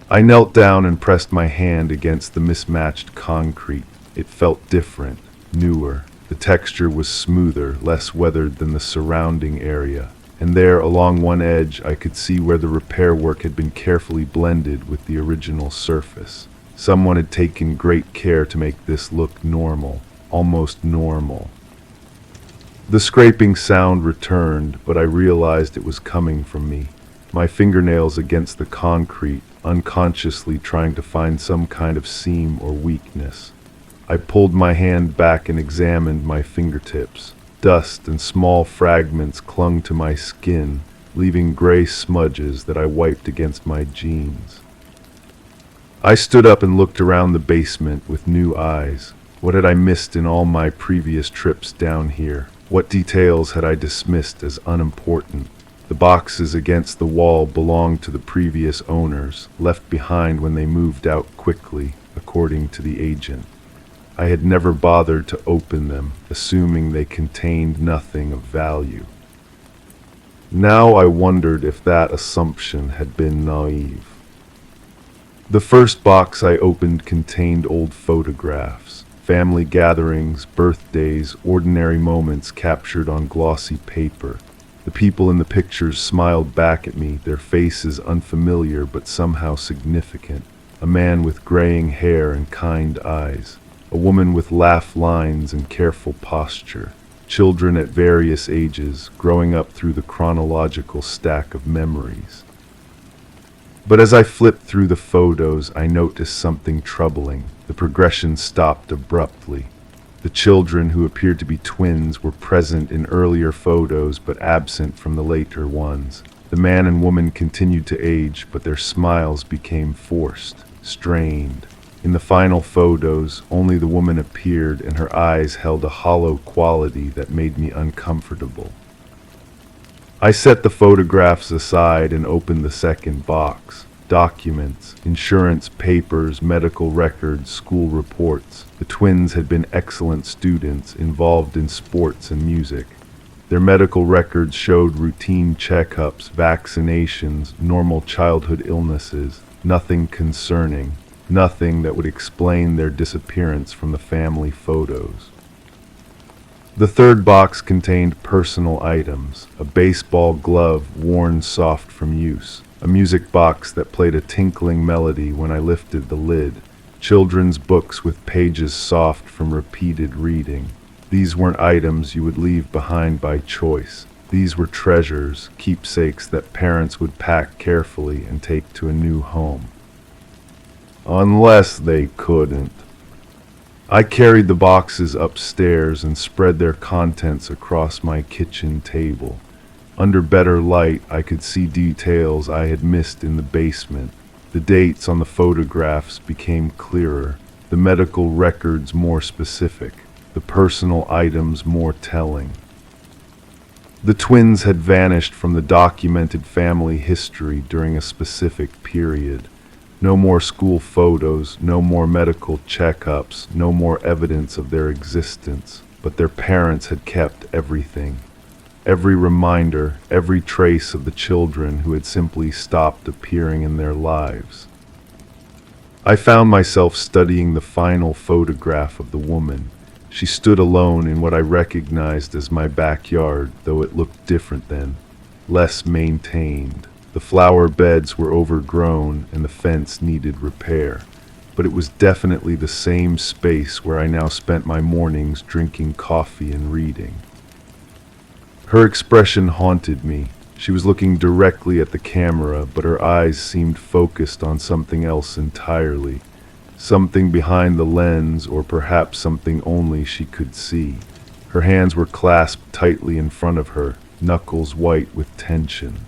A: I knelt down and pressed my hand against the mismatched concrete. It felt different, newer. The texture was smoother, less weathered than the surrounding area. And there, along one edge, I could see where the repair work had been carefully blended with the original surface. Someone had taken great care to make this look normal, almost normal. The scraping sound returned, but I realized it was coming from me. My fingernails against the concrete, unconsciously trying to find some kind of seam or weakness. I pulled my hand back and examined my fingertips. Dust and small fragments clung to my skin, leaving gray smudges that I wiped against my jeans. I stood up and looked around the basement with new eyes. What had I missed in all my previous trips down here? What details had I dismissed as unimportant? The boxes against the wall belonged to the previous owners, left behind when they moved out quickly, according to the agent. I had never bothered to open them, assuming they contained nothing of value. Now I wondered if that assumption had been naive. The first box I opened contained old photographs, family gatherings, birthdays, ordinary moments captured on glossy paper. The people in the pictures smiled back at me, their faces unfamiliar but somehow significant. A man with graying hair and kind eyes. A woman with laugh lines and careful posture. children at various ages, growing up through the chronological stack of memories. But as I flipped through the photos, I noticed something troubling. The progression stopped abruptly. The children, who appeared to be twins, were present in earlier photos but absent from the later ones. The man and woman continued to age, but their smiles became forced, strained. In the final photos, only the woman appeared, and her eyes held a hollow quality that made me uncomfortable. I set the photographs aside and opened the second box. Documents, insurance papers, medical records, school reports. The twins had been excellent students, involved in sports and music. Their medical records showed routine checkups, vaccinations, normal childhood illnesses, nothing concerning, nothing that would explain their disappearance from the family photos. The third box contained personal items: a baseball glove worn soft from use, a music box that played a tinkling melody when I lifted the lid, children's books with pages soft from repeated reading. These weren't items you would leave behind by choice. These were treasures, keepsakes that parents would pack carefully and take to a new home. Unless they couldn't. I carried the boxes upstairs and spread their contents across my kitchen table. Under better light, I could see details I had missed in the basement. The dates on the photographs became clearer, the medical records more specific, the personal items more telling. The twins had vanished from the documented family history during a specific period. No more school photos, no more medical checkups, no more evidence of their existence, but their parents had kept everything. Every reminder, every trace of the children who had simply stopped appearing in their lives. I found myself studying the final photograph of the woman. She stood alone in what I recognized as my backyard, though it looked different then, less maintained. The flower beds were overgrown and the fence needed repair, but it was definitely the same space where I now spent my mornings drinking coffee and reading. Her expression haunted me. She was looking directly at the camera, but her eyes seemed focused on something else entirely, something behind the lens, or perhaps something only she could see. Her hands were clasped tightly in front of her, knuckles white with tension.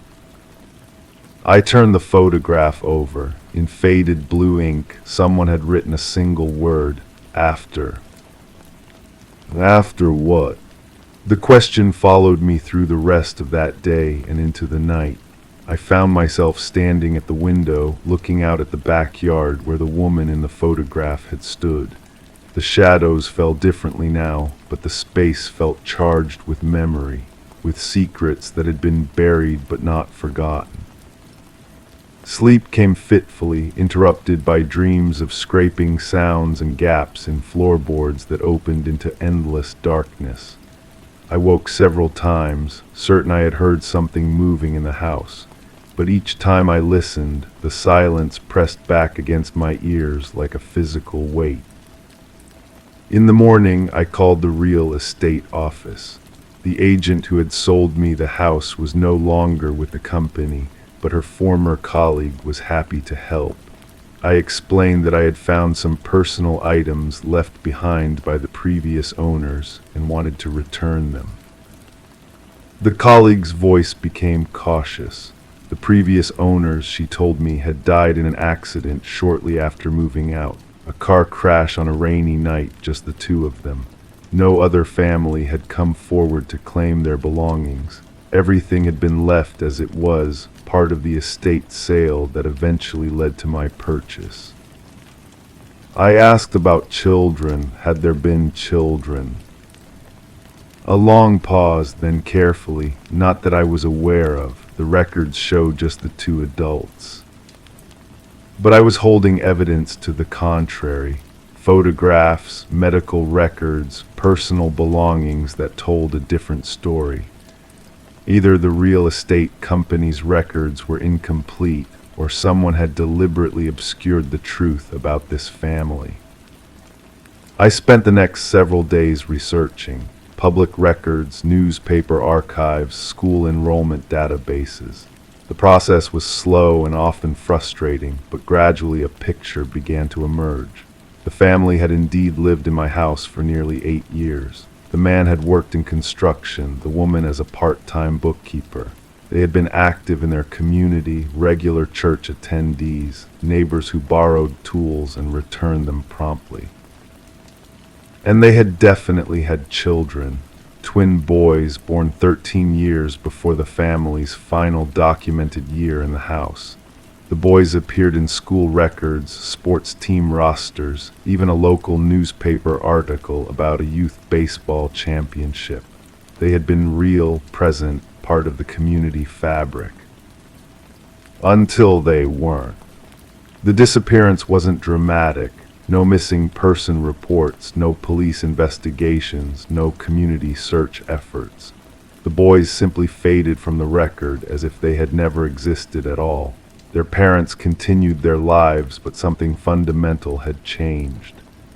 A: I turned the photograph over. In faded blue ink, someone had written a single word: after. After what? The question followed me through the rest of that day and into the night. I found myself standing at the window, looking out at the backyard where the woman in the photograph had stood. The shadows fell differently now, but the space felt charged with memory, with secrets that had been buried but not forgotten. Sleep came fitfully, interrupted by dreams of scraping sounds and gaps in floorboards that opened into endless darkness. I woke several times, certain I had heard something moving in the house, but each time I listened, the silence pressed back against my ears like a physical weight. In the morning, I called the real estate office. The agent who had sold me the house was no longer with the company, but her former colleague was happy to help. I explained that I had found some personal items left behind by the previous owners and wanted to return them. The colleague's voice became cautious. The previous owners, she told me, had died in an accident shortly after moving out. A car crash on a rainy night, just the two of them. No other family had come forward to claim their belongings. Everything had been left as it was, part of the estate sale that eventually led to my purchase. I asked about children. Had there been children? A long pause, then carefully, not that I was aware of. The records showed just the two adults. But I was holding evidence to the contrary. Photographs, medical records, personal belongings that told a different story. Either the real estate company's records were incomplete, or someone had deliberately obscured the truth about this family. I spent the next several days researching. public records, newspaper archives, school enrollment databases. The process was slow and often frustrating, but gradually a picture began to emerge. The family had indeed lived in my house for nearly 8 years. The man had worked in construction, the woman as a part-time bookkeeper. They had been active in their community, regular church attendees, neighbors who borrowed tools and returned them promptly. And they had definitely had children, twin boys born 13 years before the family's final documented year in the house. The boys appeared in school records, sports team rosters, even a local newspaper article about a youth baseball championship. They had been real, present, part of the community fabric. Until they weren't. The disappearance wasn't dramatic. No missing person reports, no police investigations, no community search efforts. The boys simply faded from the record as if they had never existed at all. Their parents continued their lives, but something fundamental had changed.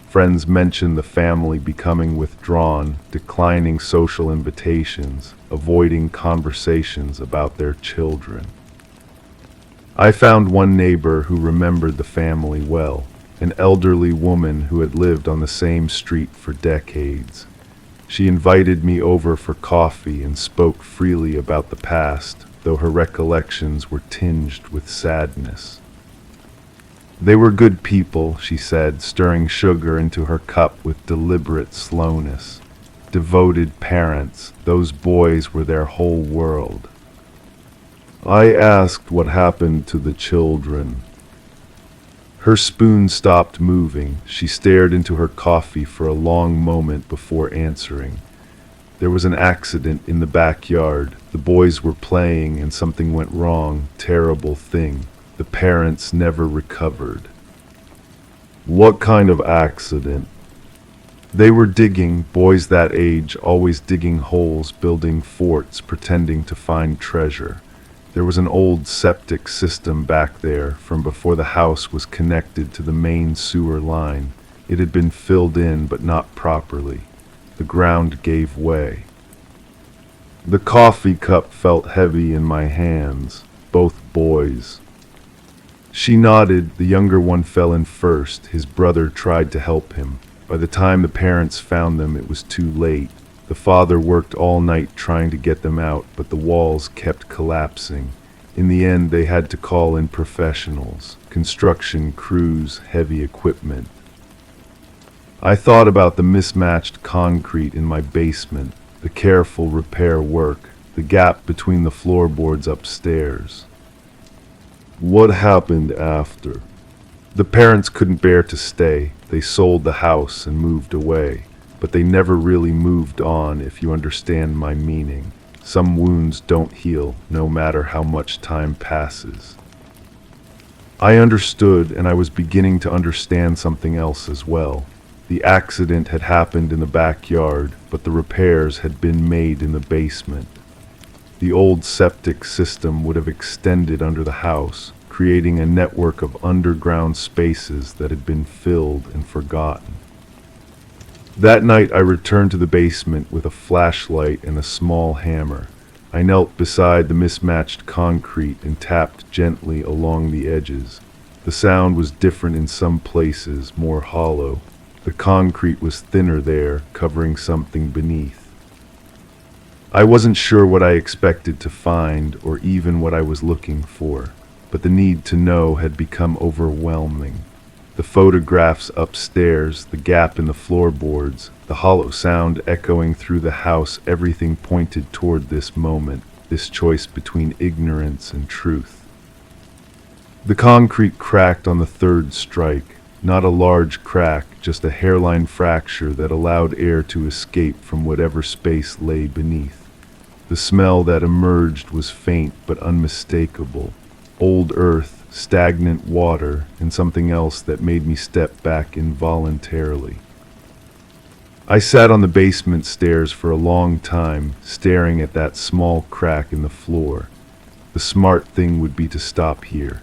A: Friends mentioned the family becoming withdrawn, declining social invitations, avoiding conversations about their children. I found one neighbor who remembered the family well, an elderly woman who had lived on the same street for decades. She invited me over for coffee and spoke freely about the past, though her recollections were tinged with sadness. They were good people, she said, stirring sugar into her cup with deliberate slowness. Devoted parents, those boys were their whole world. I asked what happened to the children. Her spoon stopped moving. She stared into her coffee for a long moment before answering. There was an accident in the backyard. The boys were playing and something went wrong. Terrible thing. The parents never recovered. What kind of accident? They were digging, boys that age, always digging holes, building forts, pretending to find treasure. There was an old septic system back there from before the house was connected to the main sewer line. It had been filled in, but not properly. The ground gave way. The coffee cup felt heavy in my hands. Both boys. She nodded. The younger one fell in first. His brother tried to help him. By the time the parents found them, it was too late. The father worked all night trying to get them out, but the walls kept collapsing. In the end, they had to call in professionals, construction crews, heavy equipment. I thought about the mismatched concrete in my basement, the careful repair work, the gap between the floorboards upstairs. What happened after? The parents couldn't bear to stay. They sold the house and moved away. But they never really moved on, if you understand my meaning. Some wounds don't heal, no matter how much time passes. I understood, and I was beginning to understand something else as well. The accident had happened in the backyard, but the repairs had been made in the basement. The old septic system would have extended under the house, creating a network of underground spaces that had been filled and forgotten. That night I returned to the basement with a flashlight and a small hammer. I knelt beside the mismatched concrete and tapped gently along the edges. The sound was different in some places, more hollow. The concrete was thinner there, covering something beneath. I wasn't sure what I expected to find, or even what I was looking for, but the need to know had become overwhelming. The photographs upstairs, the gap in the floorboards, the hollow sound echoing through the house, everything pointed toward this moment, this choice between ignorance and truth. The concrete cracked on the third strike. Not a large crack, just a hairline fracture that allowed air to escape from whatever space lay beneath. The smell that emerged was faint but unmistakable. Old earth, stagnant water, and something else that made me step back involuntarily. I sat on the basement stairs for a long time, staring at that small crack in the floor. The smart thing would be to stop here,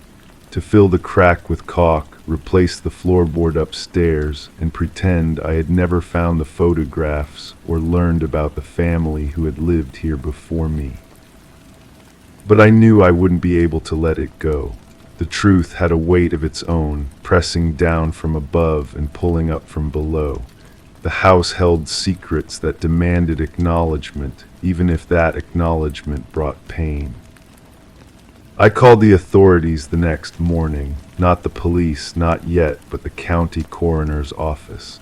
A: to fill the crack with caulk, replace the floorboard upstairs, and pretend I had never found the photographs or learned about the family who had lived here before me. But I knew I wouldn't be able to let it go. The truth had a weight of its own, pressing down from above and pulling up from below. The house held secrets that demanded acknowledgement, even if that acknowledgement brought pain. I called the authorities the next morning, not the police, not yet, but the county coroner's office.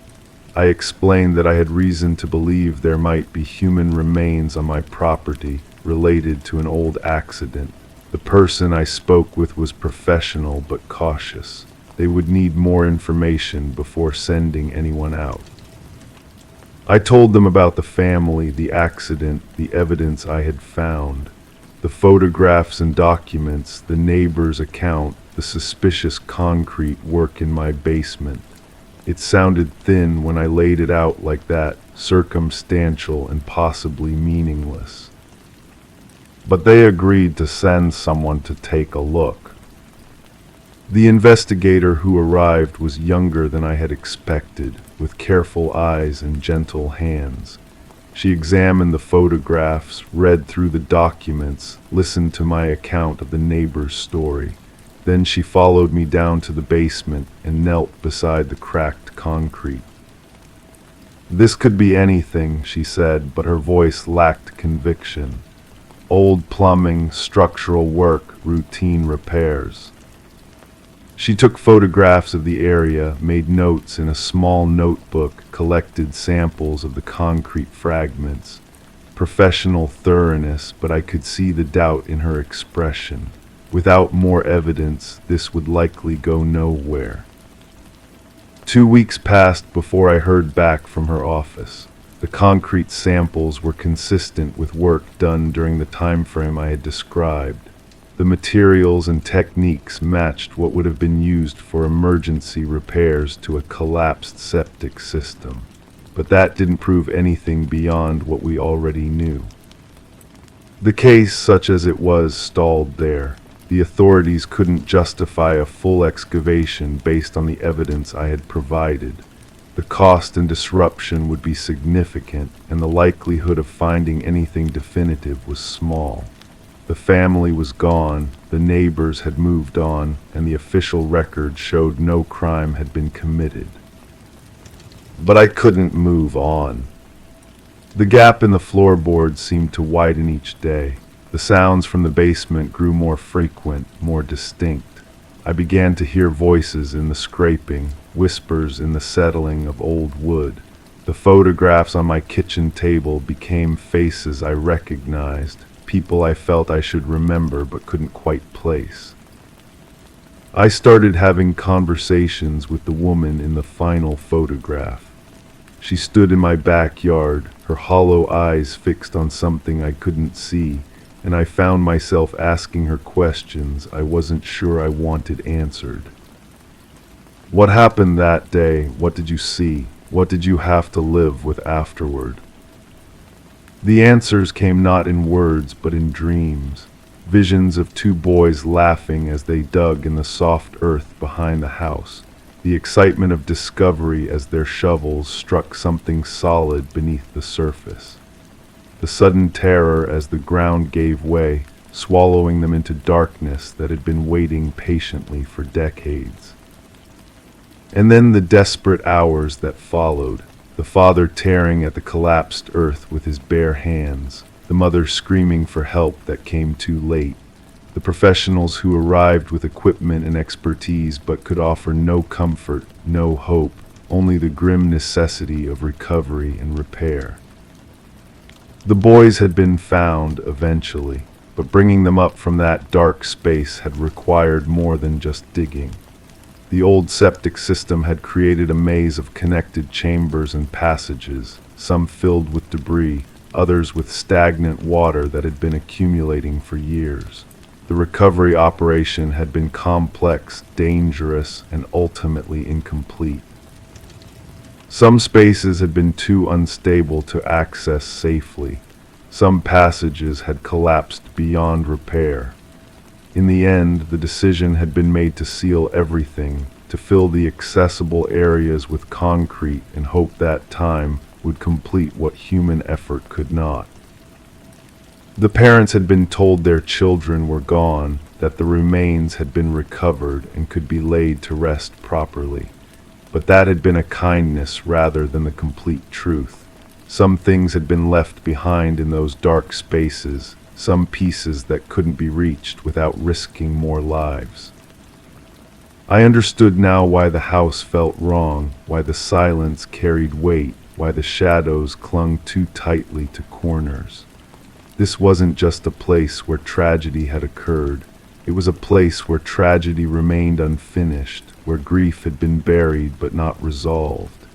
A: I explained that I had reason to believe there might be human remains on my property related to an old accident. The person I spoke with was professional but cautious. They would need more information before sending anyone out. I told them about the family, the accident, the evidence I had found. The photographs and documents, the neighbor's account, the suspicious concrete work in my basement. It sounded thin when I laid it out like that, circumstantial and possibly meaningless. But they agreed to send someone to take a look. The investigator who arrived was younger than I had expected, with careful eyes and gentle hands. She examined the photographs, read through the documents, listened to my account of the neighbor's story. Then she followed me down to the basement and knelt beside the cracked concrete. "This could be anything," she said, but her voice lacked conviction. "Old plumbing, structural work, routine repairs." She took photographs of the area, made notes in a small notebook, collected samples of the concrete fragments. Professional thoroughness, but I could see the doubt in her expression. Without more evidence, this would likely go nowhere. 2 weeks passed before I heard back from her office. The concrete samples were consistent with work done during the time frame I had described. The materials and techniques matched what would have been used for emergency repairs to a collapsed septic system. But that didn't prove anything beyond what we already knew. The case, such as it was, stalled there. The authorities couldn't justify a full excavation based on the evidence I had provided. The cost and disruption would be significant, and the likelihood of finding anything definitive was small. The family was gone, the neighbors had moved on, and the official record showed no crime had been committed. But I couldn't move on. The gap in the floorboard seemed to widen each day. The sounds from the basement grew more frequent, more distinct. I began to hear voices in the scraping, whispers in the settling of old wood. The photographs on my kitchen table became faces I recognized, people I felt I should remember but couldn't quite place. I started having conversations with the woman in the final photograph. She stood in my backyard, her hollow eyes fixed on something I couldn't see, and I found myself asking her questions I wasn't sure I wanted answered. What happened that day? What did you see? What did you have to live with afterward? The answers came not in words but in dreams, visions of 2 boys laughing as they dug in the soft earth behind the house, the excitement of discovery as their shovels struck something solid beneath the surface, the sudden terror as the ground gave way, swallowing them into darkness that had been waiting patiently for decades. And then the desperate hours that followed. The father tearing at the collapsed earth with his bare hands, the mother screaming for help that came too late, the professionals who arrived with equipment and expertise but could offer no comfort, no hope, only the grim necessity of recovery and repair. The boys had been found eventually, but bringing them up from that dark space had required more than just digging. The old septic system had created a maze of connected chambers and passages, some filled with debris, others with stagnant water that had been accumulating for years. The recovery operation had been complex, dangerous, and ultimately incomplete. Some spaces had been too unstable to access safely. Some passages had collapsed beyond repair. In the end, the decision had been made to seal everything, to fill the accessible areas with concrete and hope that time would complete what human effort could not. The parents had been told their children were gone, that the remains had been recovered and could be laid to rest properly. But that had been a kindness rather than the complete truth. Some things had been left behind in those dark spaces, some pieces that couldn't be reached without risking more lives. I understood now why the house felt wrong, why the silence carried weight, why the shadows clung too tightly to corners. This wasn't just a place where tragedy had occurred. It was a place where tragedy remained unfinished, where grief had been buried but not resolved.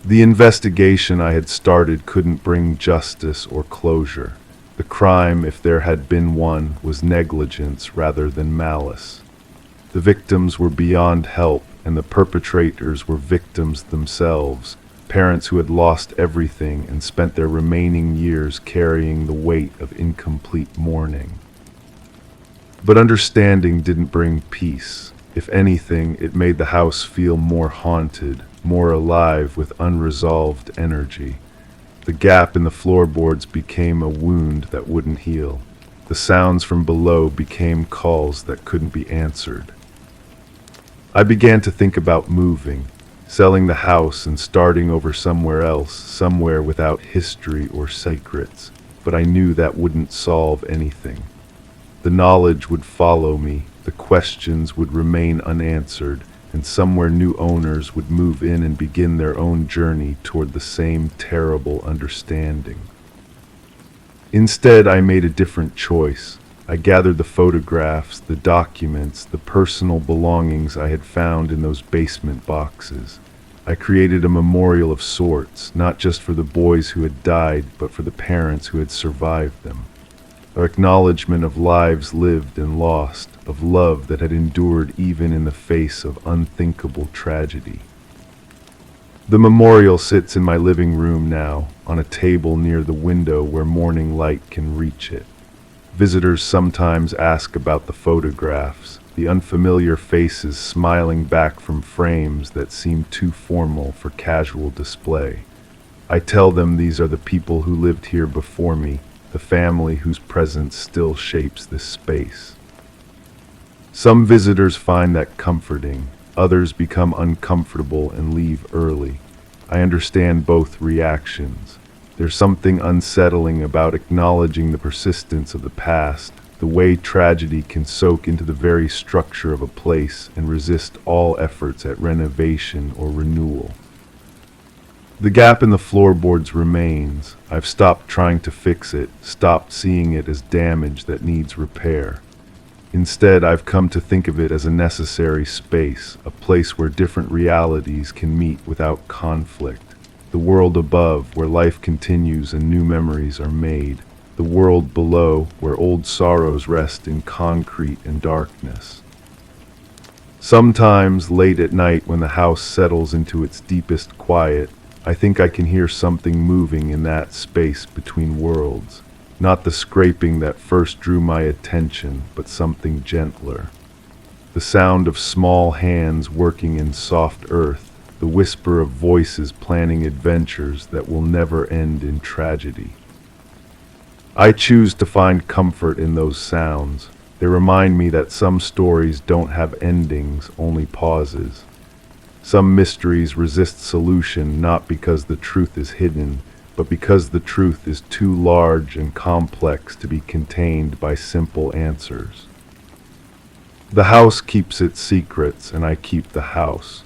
A: The investigation I had started couldn't bring justice or closure. The crime, if there had been one, was negligence rather than malice. The victims were beyond help, and the perpetrators were victims themselves, parents who had lost everything and spent their remaining years carrying the weight of incomplete mourning. But understanding didn't bring peace. If anything, it made the house feel more haunted, more alive with unresolved energy. The gap in the floorboards became a wound that wouldn't heal. The sounds from below became calls that couldn't be answered. I began to think about moving, selling the house and starting over somewhere else, somewhere without history or secrets, but I knew that wouldn't solve anything. The knowledge would follow me, the questions would remain unanswered, and somewhere new owners would move in and begin their own journey toward the same terrible understanding. Instead, I made a different choice. I gathered the photographs, the documents, the personal belongings I had found in those basement boxes. I created a memorial of sorts, not just for the boys who had died, but for the parents who had survived them. An acknowledgement of lives lived and lost, of love that had endured even in the face of unthinkable tragedy. The memorial sits in my living room now, on a table near the window where morning light can reach it. Visitors sometimes ask about the photographs, the unfamiliar faces smiling back from frames that seem too formal for casual display. I tell them these are the people who lived here before me, the family whose presence still shapes this space. Some visitors find that comforting, others become uncomfortable and leave early. I understand both reactions. There's something unsettling about acknowledging the persistence of the past, the way tragedy can soak into the very structure of a place and resist all efforts at renovation or renewal. The gap in the floorboards remains. I've stopped trying to fix it, stopped seeing it as damage that needs repair. Instead, I've come to think of it as a necessary space, a place where different realities can meet without conflict. The world above, where life continues and new memories are made. The world below, where old sorrows rest in concrete and darkness. Sometimes, late at night when the house settles into its deepest quiet, I think I can hear something moving in that space between worlds. Not the scraping that first drew my attention, but something gentler. The sound of small hands working in soft earth, the whisper of voices planning adventures that will never end in tragedy. I choose to find comfort in those sounds. They remind me that some stories don't have endings, only pauses. Some mysteries resist solution not because the truth is hidden, but because the truth is too large and complex to be contained by simple answers. The house keeps its secrets, and I keep the house.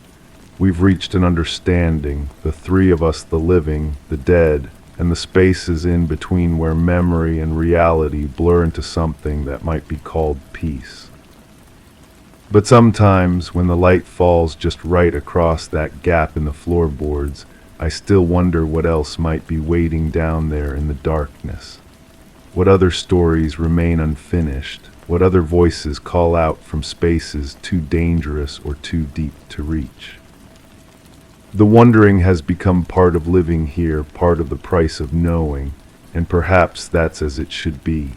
A: We've reached an understanding, the three of us, the living, the dead, and the spaces in between where memory and reality blur into something that might be called peace. But sometimes, when the light falls just right across that gap in the floorboards, I still wonder what else might be waiting down there in the darkness. What other stories remain unfinished? What other voices call out from spaces too dangerous or too deep to reach? The wondering has become part of living here, part of the price of knowing, and perhaps that's as it should be.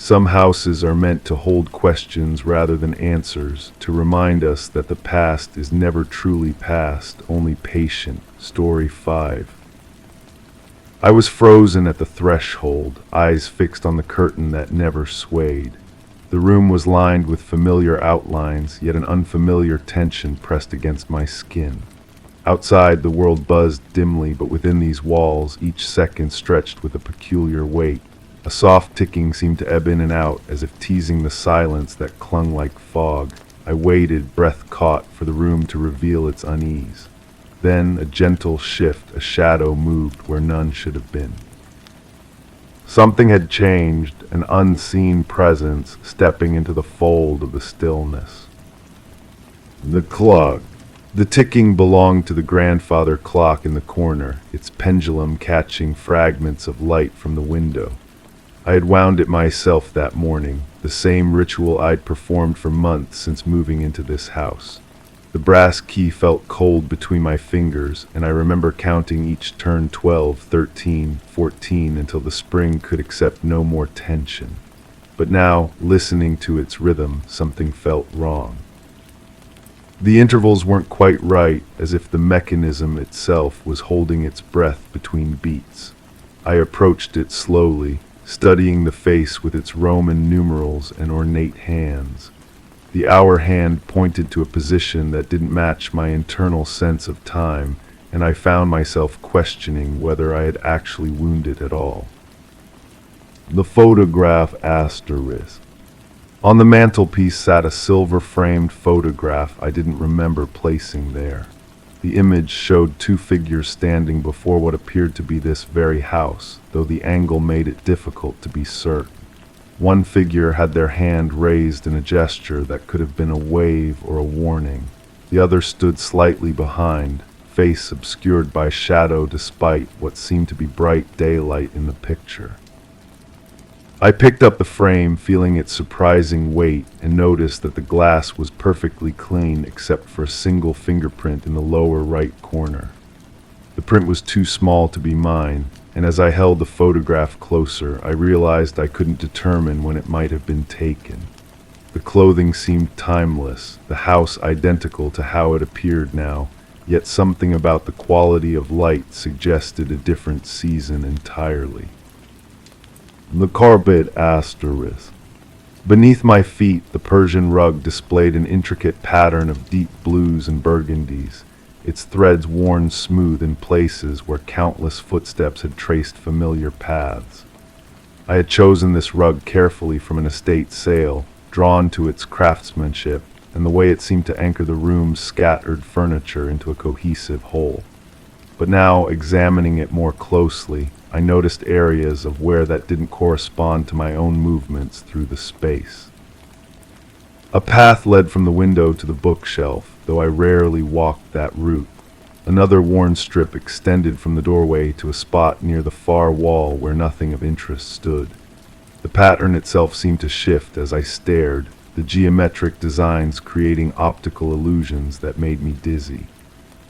A: Some houses are meant to hold questions rather than answers, to remind us that the past is never truly past, only patient. Story 5. I was frozen at the threshold, eyes fixed on the curtain that never swayed. The room was lined with familiar outlines, yet an unfamiliar tension pressed against my skin. Outside, the world buzzed dimly, but within these walls, each second stretched with a peculiar weight. A soft ticking seemed to ebb in and out, as if teasing the silence that clung like fog. I waited, breath caught, for the room to reveal its unease. Then, a gentle shift, a shadow moved where none should have been. Something had changed, an unseen presence stepping into the fold of the stillness. The clock. The ticking belonged to the grandfather clock in the corner, its pendulum catching fragments of light from the window. I had wound it myself that morning, the same ritual I'd performed for months since moving into this house. The brass key felt cold between my fingers, and I remember counting each turn 12, 13, 14 until the spring could accept no more tension. But now, listening to its rhythm, something felt wrong. The intervals weren't quite right, as if the mechanism itself was holding its breath between beats. I approached it slowly, studying the face with its Roman numerals and ornate hands. The hour hand pointed to a position that didn't match my internal sense of time, and I found myself questioning whether I had actually wounded at all. The photograph asterisk. On the mantelpiece sat a silver-framed photograph I didn't remember placing there. The image showed two figures standing before what appeared to be this very house, though the angle made it difficult to be certain. One figure had their hand raised in a gesture that could have been a wave or a warning. The other stood slightly behind, face obscured by shadow despite what seemed to be bright daylight in the picture. I picked up the frame, feeling its surprising weight, and noticed that the glass was perfectly clean except for a single fingerprint in the lower right corner. The print was too small to be mine, and as I held the photograph closer, I realized I couldn't determine when it might have been taken. The clothing seemed timeless, the house identical to how it appeared now, yet something about the quality of light suggested a different season entirely. The carpet asterisk. Beneath my feet, the Persian rug displayed an intricate pattern of deep blues and burgundies, its threads worn smooth in places where countless footsteps had traced familiar paths. I had chosen this rug carefully from an estate sale, drawn to its craftsmanship and the way it seemed to anchor the room's scattered furniture into a cohesive whole. But now, examining it more closely, I noticed areas of where that didn't correspond to my own movements through the space. A path led from the window to the bookshelf, though I rarely walked that route. Another worn strip extended from the doorway to a spot near the far wall where nothing of interest stood. The pattern itself seemed to shift as I stared, the geometric designs creating optical illusions that made me dizzy.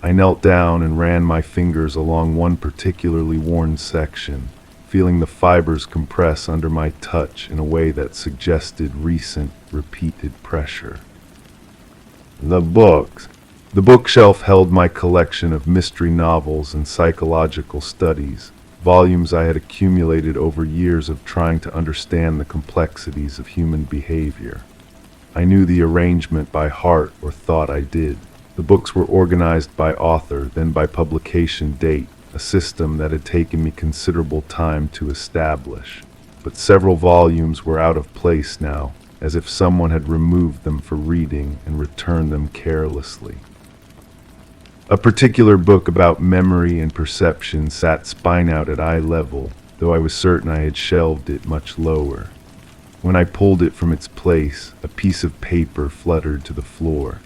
A: I knelt down and ran my fingers along one particularly worn section, feeling the fibers compress under my touch in a way that suggested recent, repeated pressure. The books. The bookshelf held my collection of mystery novels and psychological studies, volumes I had accumulated over years of trying to understand the complexities of human behavior. I knew the arrangement by heart, or thought I did. The books were organized by author, then by publication date, a system that had taken me considerable time to establish. But several volumes were out of place now, as if someone had removed them for reading and returned them carelessly. A particular book about memory and perception sat spine out at eye level, though I was certain I had shelved it much lower. When I pulled it from its place, a piece of paper fluttered to the floor.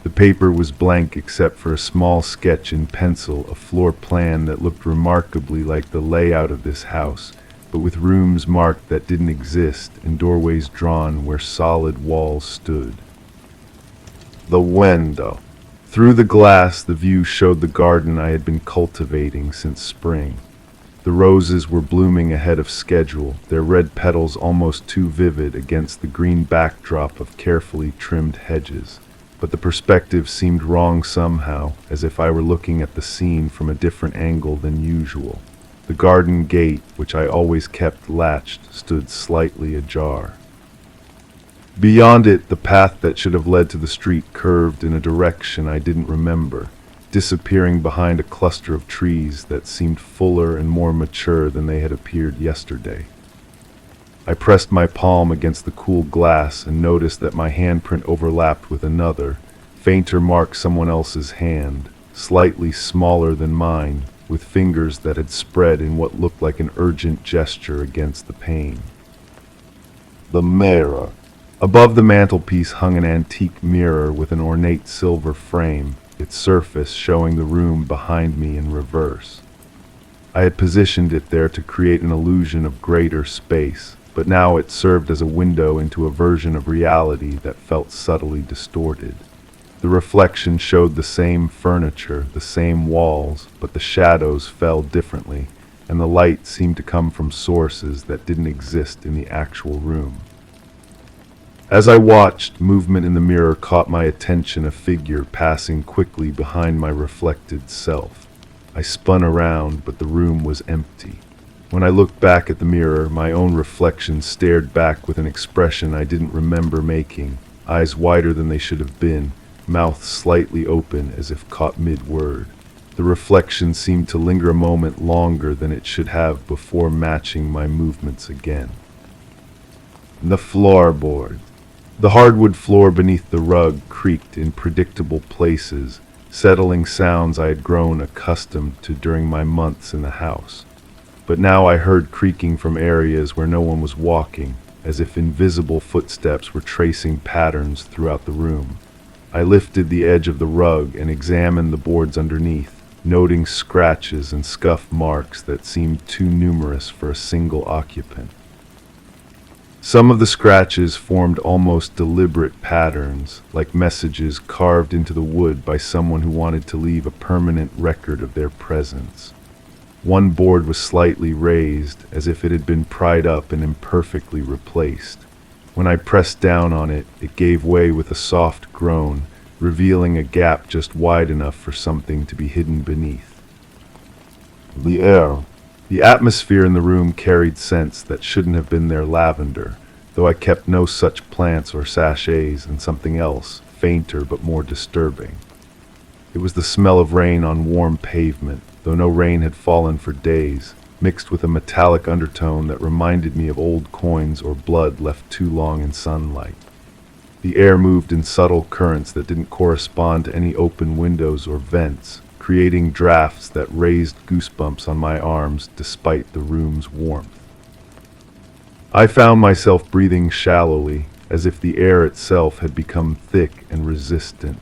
A: The paper was blank except for a small sketch in pencil, a floor plan that looked remarkably like the layout of this house, but with rooms marked that didn't exist and doorways drawn where solid walls stood. The window. Through the glass, the view showed the garden I had been cultivating since spring. The roses were blooming ahead of schedule, their red petals almost too vivid against the green backdrop of carefully trimmed hedges. But the perspective seemed wrong somehow, as if I were looking at the scene from a different angle than usual. The garden gate, which I always kept latched, stood slightly ajar. Beyond it, the path that should have led to the street curved in a direction I didn't remember, disappearing behind a cluster of trees that seemed fuller and more mature than they had appeared yesterday. I pressed my palm against the cool glass and noticed that my handprint overlapped with another, fainter mark someone else's hand, slightly smaller than mine, with fingers that had spread in what looked like an urgent gesture against the pain. The mirror. Above the mantelpiece hung an antique mirror with an ornate silver frame, its surface showing the room behind me in reverse. I had positioned it there to create an illusion of greater space, but now it served as a window into a version of reality that felt subtly distorted. The reflection showed the same furniture, the same walls, but the shadows fell differently, and the light seemed to come from sources that didn't exist in the actual room. As I watched, movement in the mirror caught my attention, a figure passing quickly behind my reflected self. I spun around, but the room was empty. When I looked back at the mirror, my own reflection stared back with an expression I didn't remember making, eyes wider than they should have been, mouth slightly open as if caught mid-word. The reflection seemed to linger a moment longer than it should have before matching my movements again. The floorboard. The hardwood floor beneath the rug creaked in predictable places, settling sounds I had grown accustomed to during my months in the house. But now I heard creaking from areas where no one was walking, as if invisible footsteps were tracing patterns throughout the room. I lifted the edge of the rug and examined the boards underneath, noting scratches and scuff marks that seemed too numerous for a single occupant. Some of the scratches formed almost deliberate patterns, like messages carved into the wood by someone who wanted to leave a permanent record of their presence. One board was slightly raised, as if it had been pried up and imperfectly replaced. When I pressed down on it, it gave way with a soft groan, revealing a gap just wide enough for something to be hidden beneath. The air. The atmosphere in the room carried scents that shouldn't have been there: lavender, though I kept no such plants or sachets, and something else, fainter but more disturbing. It was the smell of rain on warm pavement, though no rain had fallen for days, mixed with a metallic undertone that reminded me of old coins or blood left too long in sunlight. The air moved in subtle currents that didn't correspond to any open windows or vents, creating drafts that raised goosebumps on my arms despite the room's warmth. I found myself breathing shallowly, as if the air itself had become thick and resistant.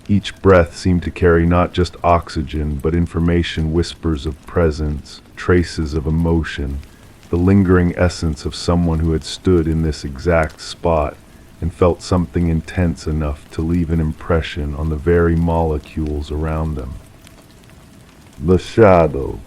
A: Each breath seemed to carry not just oxygen, but information, whispers of presence, traces of emotion, the lingering essence of someone who had stood in this exact spot and felt something intense enough to leave an impression on the very molecules around them. The shadow.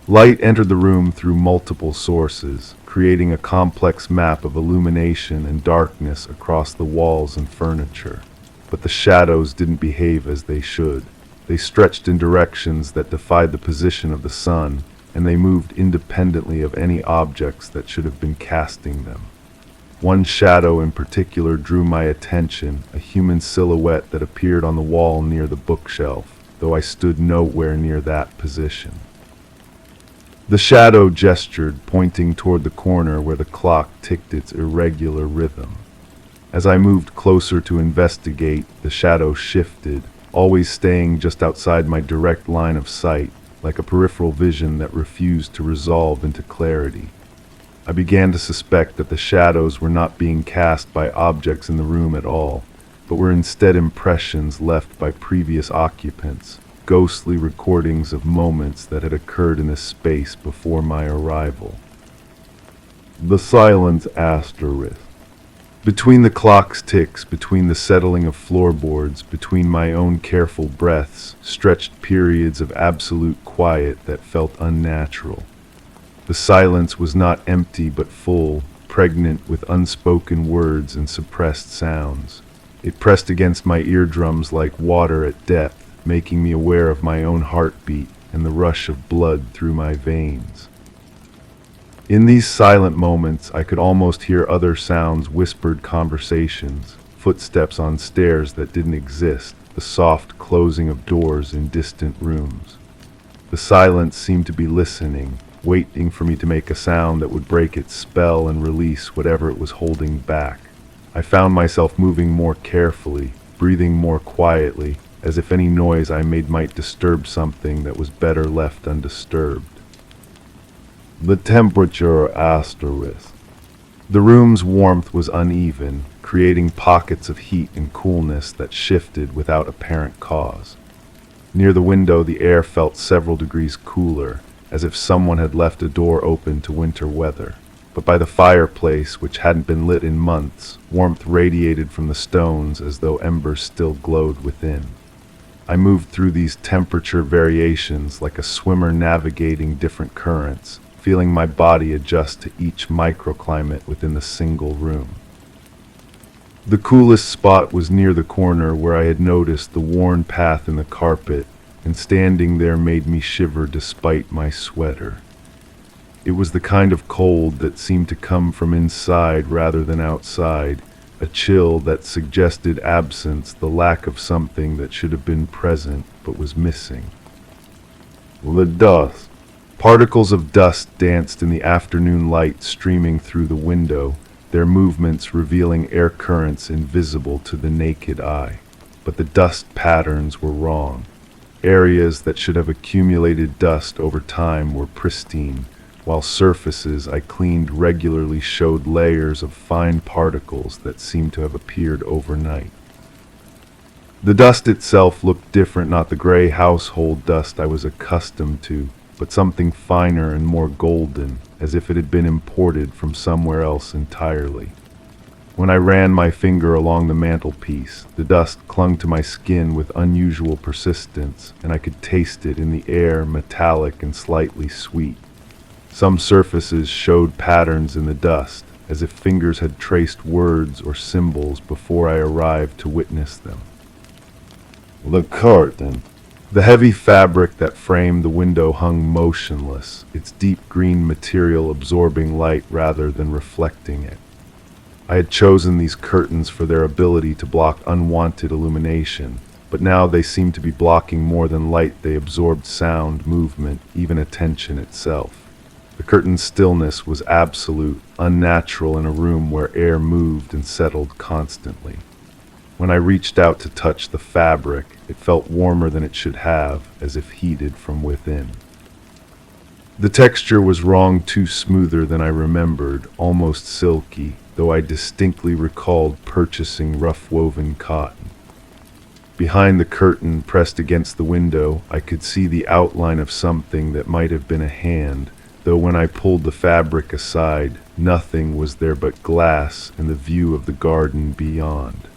A: Light entered the room through multiple sources, creating a complex map of illumination and darkness across the walls and furniture. But the shadows didn't behave as they should. They stretched in directions that defied the position of the sun, and they moved independently of any objects that should have been casting them. One shadow in particular drew my attention, a human silhouette that appeared on the wall near the bookshelf, though I stood nowhere near that position. The shadow gestured, pointing toward the corner where the clock ticked its irregular rhythm. As I moved closer to investigate, the shadow shifted, always staying just outside my direct line of sight, like a peripheral vision that refused to resolve into clarity. I began to suspect that the shadows were not being cast by objects in the room at all, but were instead impressions left by previous occupants, ghostly recordings of moments that had occurred in this space before my arrival. The silence asterisk. Between the clock's ticks, between the settling of floorboards, between my own careful breaths, stretched periods of absolute quiet that felt unnatural. The silence was not empty but full, pregnant with unspoken words and suppressed sounds. It pressed against my eardrums like water at depth, making me aware of my own heartbeat and the rush of blood through my veins. In these silent moments, I could almost hear other sounds, whispered conversations, footsteps on stairs that didn't exist, the soft closing of doors in distant rooms. The silence seemed to be listening, waiting for me to make a sound that would break its spell and release whatever it was holding back. I found myself moving more carefully, breathing more quietly, as if any noise I made might disturb something that was better left undisturbed. The temperature asterisk. The room's warmth was uneven, creating pockets of heat and coolness that shifted without apparent cause. Near the window, the air felt several degrees cooler, as if someone had left a door open to winter weather. But by the fireplace, which hadn't been lit in months, warmth radiated from the stones as though embers still glowed within. I moved through these temperature variations like a swimmer navigating different currents, feeling my body adjust to each microclimate within the single room. The coolest spot was near the corner where I had noticed the worn path in the carpet, and standing there made me shiver despite my sweater. It was the kind of cold that seemed to come from inside rather than outside, a chill that suggested absence, the lack of something that should have been present but was missing. The dust. Particles of dust danced in the afternoon light streaming through the window, their movements revealing air currents invisible to the naked eye. But the dust patterns were wrong. Areas that should have accumulated dust over time were pristine, while surfaces I cleaned regularly showed layers of fine particles that seemed to have appeared overnight. The dust itself looked different, not the gray household dust I was accustomed to, but something finer and more golden, as if it had been imported from somewhere else entirely. When I ran my finger along the mantelpiece, the dust clung to my skin with unusual persistence, and I could taste it in the air, metallic and slightly sweet. Some surfaces showed patterns in the dust, as if fingers had traced words or symbols before I arrived to witness them. The curtain. The heavy fabric that framed the window hung motionless, its deep green material absorbing light rather than reflecting it. I had chosen these curtains for their ability to block unwanted illumination, but now they seemed to be blocking more than light. They absorbed sound, movement, even attention itself. The curtain's stillness was absolute, unnatural in a room where air moved and settled constantly. When I reached out to touch the fabric, it felt warmer than it should have, as if heated from within. The texture was wrong, too smoother than I remembered, almost silky, though I distinctly recalled purchasing rough-woven cotton. Behind the curtain, pressed against the window, I could see the outline of something that might have been a hand, though when I pulled the fabric aside, nothing was there but glass and the view of the garden beyond.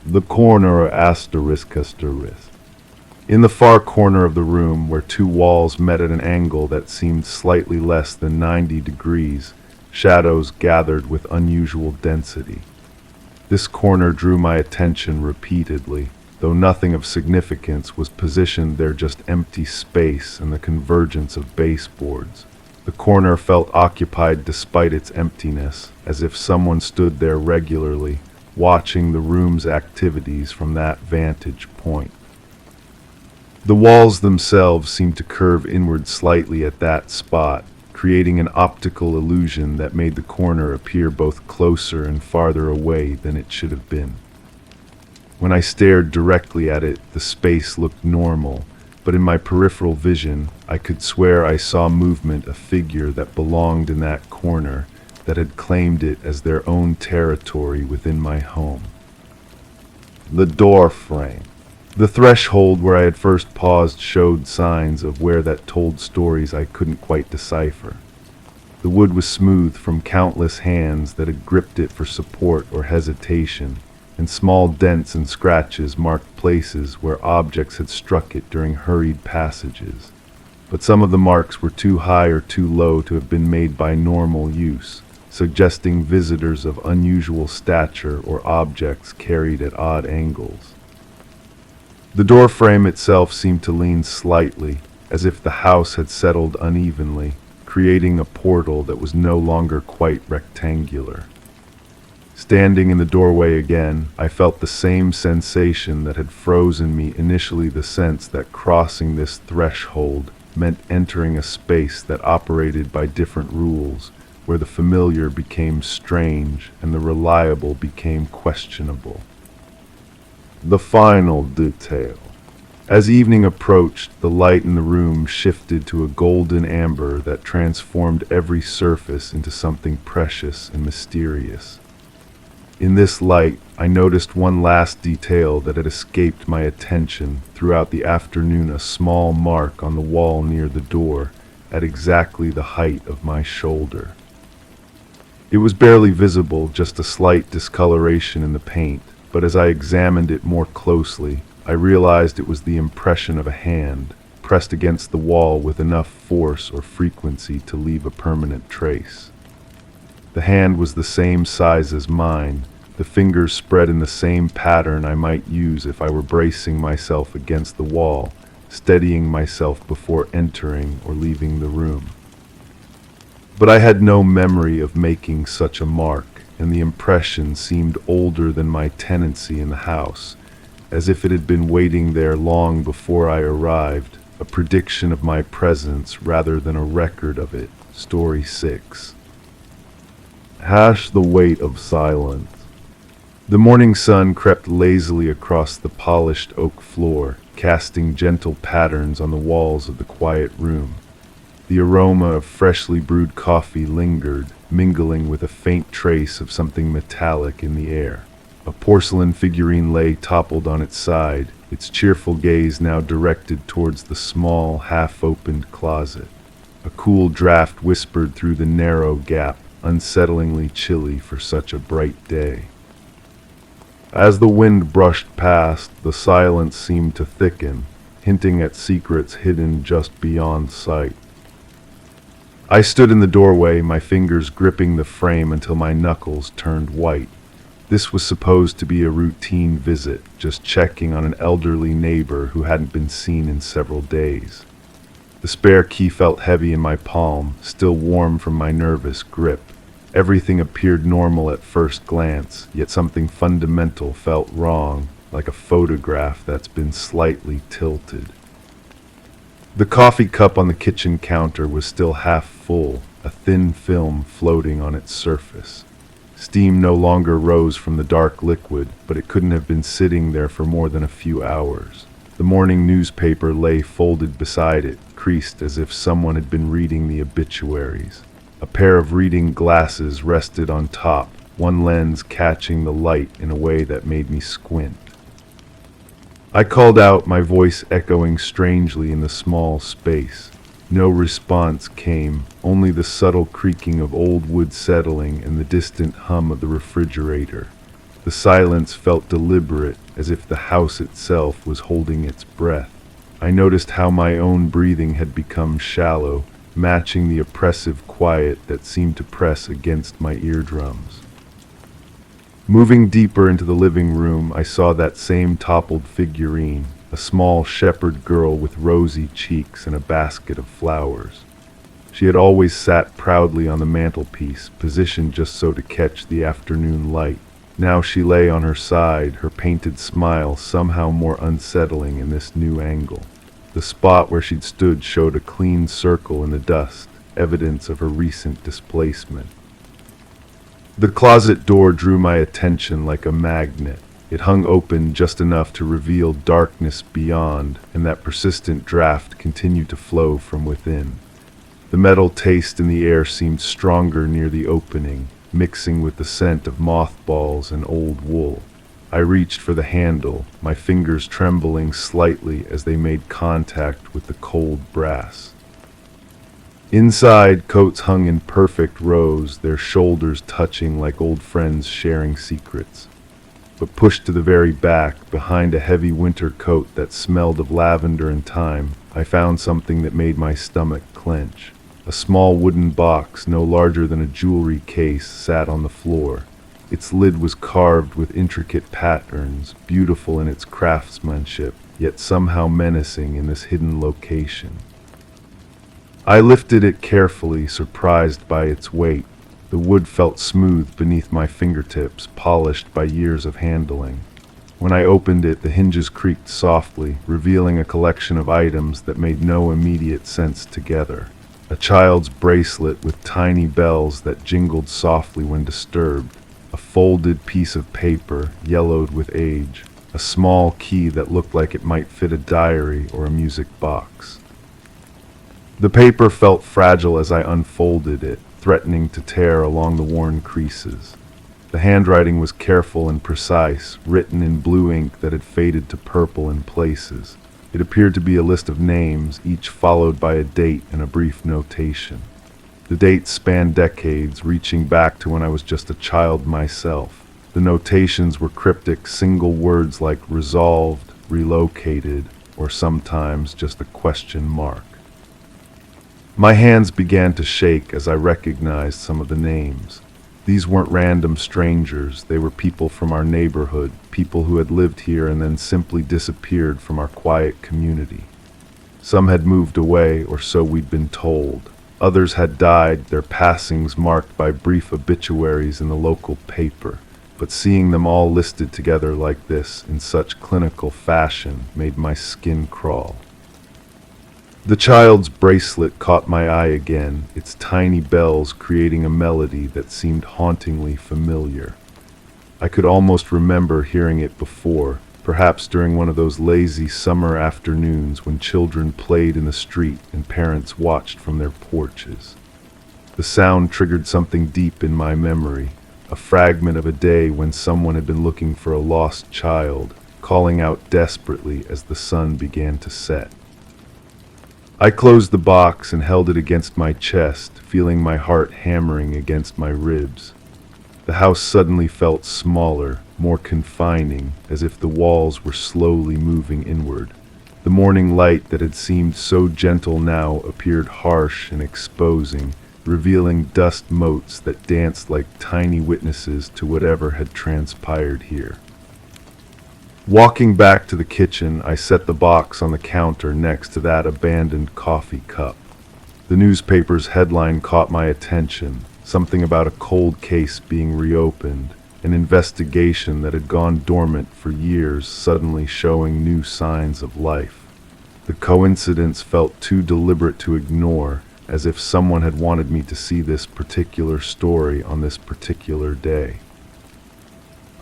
A: The corner asterisk. In the far corner of the room, where two walls met at an angle that seemed slightly less than 90 degrees, shadows gathered with unusual density. This corner drew my attention repeatedly, though nothing of significance was positioned there, just empty space and the convergence of baseboards. The corner felt occupied despite its emptiness, as if someone stood there regularly, watching the room's activities from that vantage point. The walls themselves seemed to curve inward slightly at that spot, creating an optical illusion that made the corner appear both closer and farther away than it should have been. When I stared directly at it, the space looked normal, but in my peripheral vision, I could swear I saw movement, a figure that belonged in that corner, that had claimed it as their own territory within my home. The door frame. The threshold where I had first paused showed signs of wear that told stories I couldn't quite decipher. The wood was smooth from countless hands that had gripped it for support or hesitation, and small dents and scratches marked places where objects had struck it during hurried passages. but some of the marks were too high or too low to have been made by normal use, suggesting visitors of unusual stature or objects carried at odd angles. The door frame itself seemed to lean slightly, as if the house had settled unevenly, creating a portal that was no longer quite rectangular. Standing in the doorway again, I felt the same sensation that had frozen me initially, the sense that crossing this threshold meant entering a space that operated by different rules, where the familiar became strange and the reliable became questionable. The final detail. As evening approached, the light in the room shifted to a golden amber that transformed every surface into something precious and mysterious. In this light, I noticed one last detail that had escaped my attention throughout the afternoon: a small mark on the wall near the door, at exactly the height of my shoulder. It was barely visible, just a slight discoloration in the paint, but as I examined it more closely, I realized it was the impression of a hand, pressed against the wall with enough force or frequency to leave a permanent trace. The hand was the same size as mine, the fingers spread in the same pattern I might use if I were bracing myself against the wall, steadying myself before entering or leaving the room. But I had no memory of making such a mark, and the impression seemed older than my tenancy in the house, as if it had been waiting there long before I arrived, a prediction of my presence rather than a record of it. Story 6. The weight of silence. The morning sun crept lazily across the polished oak floor, casting gentle patterns on the walls of the quiet room. The aroma of freshly brewed coffee lingered, mingling with a faint trace of something metallic in the air. A porcelain figurine lay toppled on its side, its cheerful gaze now directed towards the small, half-opened closet. A cool draft whispered through the narrow gap, unsettlingly chilly for such a bright day. As the wind brushed past, the silence seemed to thicken, hinting at secrets hidden just beyond sight. I stood in the doorway, my fingers gripping the frame until my knuckles turned white. This was supposed to be a routine visit, just checking on an elderly neighbor who hadn't been seen in several days. The spare key felt heavy in my palm, still warm from my nervous grip. Everything appeared normal at first glance, yet something fundamental felt wrong, like a photograph that's been slightly tilted. The coffee cup on the kitchen counter was still half full, a thin film floating on its surface. Steam no longer rose from the dark liquid, but it couldn't have been sitting there for more than a few hours. The morning newspaper lay folded beside it, creased as if someone had been reading the obituaries. A pair of reading glasses rested on top, one lens catching the light in a way that made me squint. I called out, my voice echoing strangely in the small space. No response came, only the subtle creaking of old wood settling and the distant hum of the refrigerator. The silence felt deliberate, as if the house itself was holding its breath. I noticed how my own breathing had become shallow, matching the oppressive quiet that seemed to press against my eardrums. Moving deeper into the living room, I saw that same toppled figurine, a small shepherd girl with rosy cheeks and a basket of flowers. She had always sat proudly on the mantelpiece, positioned just so to catch the afternoon light. Now she lay on her side, her painted smile somehow more unsettling in this new angle. The spot where she'd stood showed a clean circle in the dust, evidence of her recent displacement. The closet door drew my attention like a magnet. It hung open just enough to reveal darkness beyond, and that persistent draft continued to flow from within. The metal taste in the air seemed stronger near the opening, mixing with the scent of mothballs and old wool. I reached for the handle, my fingers trembling slightly as they made contact with the cold brass. Inside, coats hung in perfect rows, their shoulders touching like old friends sharing secrets. but pushed to the very back, behind a heavy winter coat that smelled of lavender and thyme, I found something that made my stomach clench. A small wooden box, no larger than a jewelry case, sat on the floor. Its lid was carved with intricate patterns, beautiful in its craftsmanship, yet somehow menacing in this hidden location. I lifted it carefully, surprised by its weight. The wood felt smooth beneath my fingertips, polished by years of handling. When I opened it, the hinges creaked softly, revealing a collection of items that made no immediate sense together. A child's bracelet with tiny bells that jingled softly when disturbed. A folded piece of paper, yellowed with age. A small key that looked like it might fit a diary or a music box. The paper felt fragile as I unfolded it, threatening to tear along the worn creases. The handwriting was careful and precise, written in blue ink that had faded to purple in places. It appeared to be a list of names, each followed by a date and a brief notation. The dates spanned decades, reaching back to when I was just a child myself. The notations were cryptic, single words like resolved, relocated, or sometimes just a question mark. My hands began to shake as I recognized some of the names. These weren't random strangers, they were people from our neighborhood, people who had lived here and then simply disappeared from our quiet community. Some had moved away, or so we'd been told. Others had died, their passings marked by brief obituaries in the local paper. But seeing them all listed together like this, in such clinical fashion, made my skin crawl. The child's bracelet caught my eye again, its tiny bells creating a melody that seemed hauntingly familiar. I could almost remember hearing it before, perhaps during one of those lazy summer afternoons when children played in the street and parents watched from their porches. The sound triggered something deep in my memory, a fragment of a day when someone had been looking for a lost child, calling out desperately as the sun began to set. I closed the box and held it against my chest, feeling my heart hammering against my ribs. The house suddenly felt smaller, more confining, as if the walls were slowly moving inward. The morning light that had seemed so gentle now appeared harsh and exposing, revealing dust motes that danced like tiny witnesses to whatever had transpired here. Walking back to the kitchen, I set the box on the counter next to that abandoned coffee cup. The newspaper's headline caught my attention, something about a cold case being reopened, an investigation that had gone dormant for years suddenly showing new signs of life. The coincidence felt too deliberate to ignore, as if someone had wanted me to see this particular story on this particular day.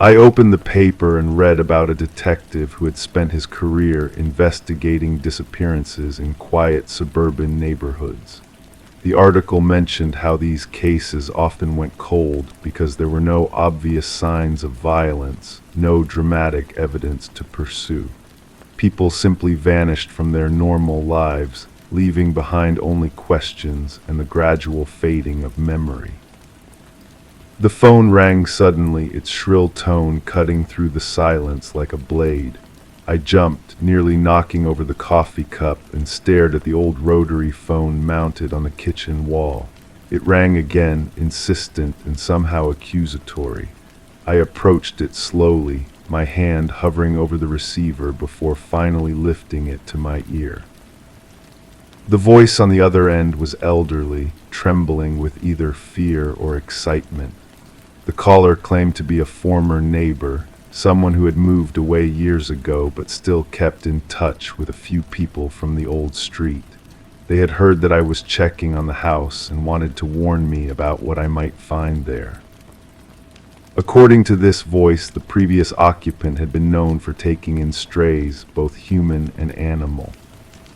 A: I opened the paper and read about a detective who had spent his career investigating disappearances in quiet suburban neighborhoods. The article mentioned how these cases often went cold because there were no obvious signs of violence, no dramatic evidence to pursue. People simply vanished from their normal lives, leaving behind only questions and the gradual fading of memory. The phone rang suddenly, its shrill tone cutting through the silence like a blade. I jumped, nearly knocking over the coffee cup, and stared at the old rotary phone mounted on the kitchen wall. It rang again, insistent and somehow accusatory. I approached it slowly, my hand hovering over the receiver before finally lifting it to my ear. The voice on the other end was elderly, trembling with either fear or excitement. The caller claimed to be a former neighbor, someone who had moved away years ago but still kept in touch with a few people from the old street. They had heard that I was checking on the house and wanted to warn me about what I might find there. According to this voice, the previous occupant had been known for taking in strays, both human and animal.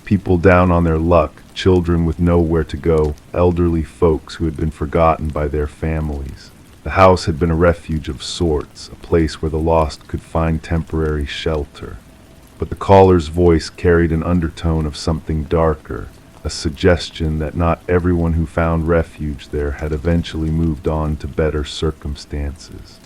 A: People down on their luck, children with nowhere to go, elderly folks who had been forgotten by their families. The house had been a refuge of sorts, a place where the lost could find temporary shelter. But the caller's voice carried an undertone of something darker, a suggestion that not everyone who found refuge there had eventually moved on to better circumstances.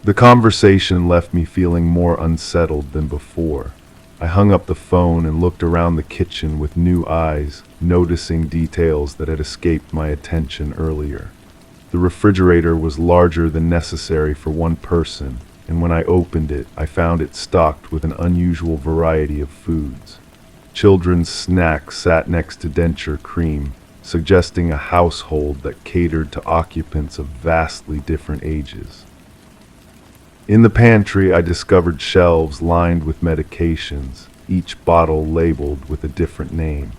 A: The conversation left me feeling more unsettled than before. I hung up the phone and looked around the kitchen with new eyes, noticing details that had escaped my attention earlier. The refrigerator was larger than necessary for one person, and when I opened it, I found it stocked with an unusual variety of foods. Children's snacks sat next to denture cream, suggesting a household that catered to occupants of vastly different ages. In the pantry, I discovered shelves lined with medications, each bottle labeled with a different name.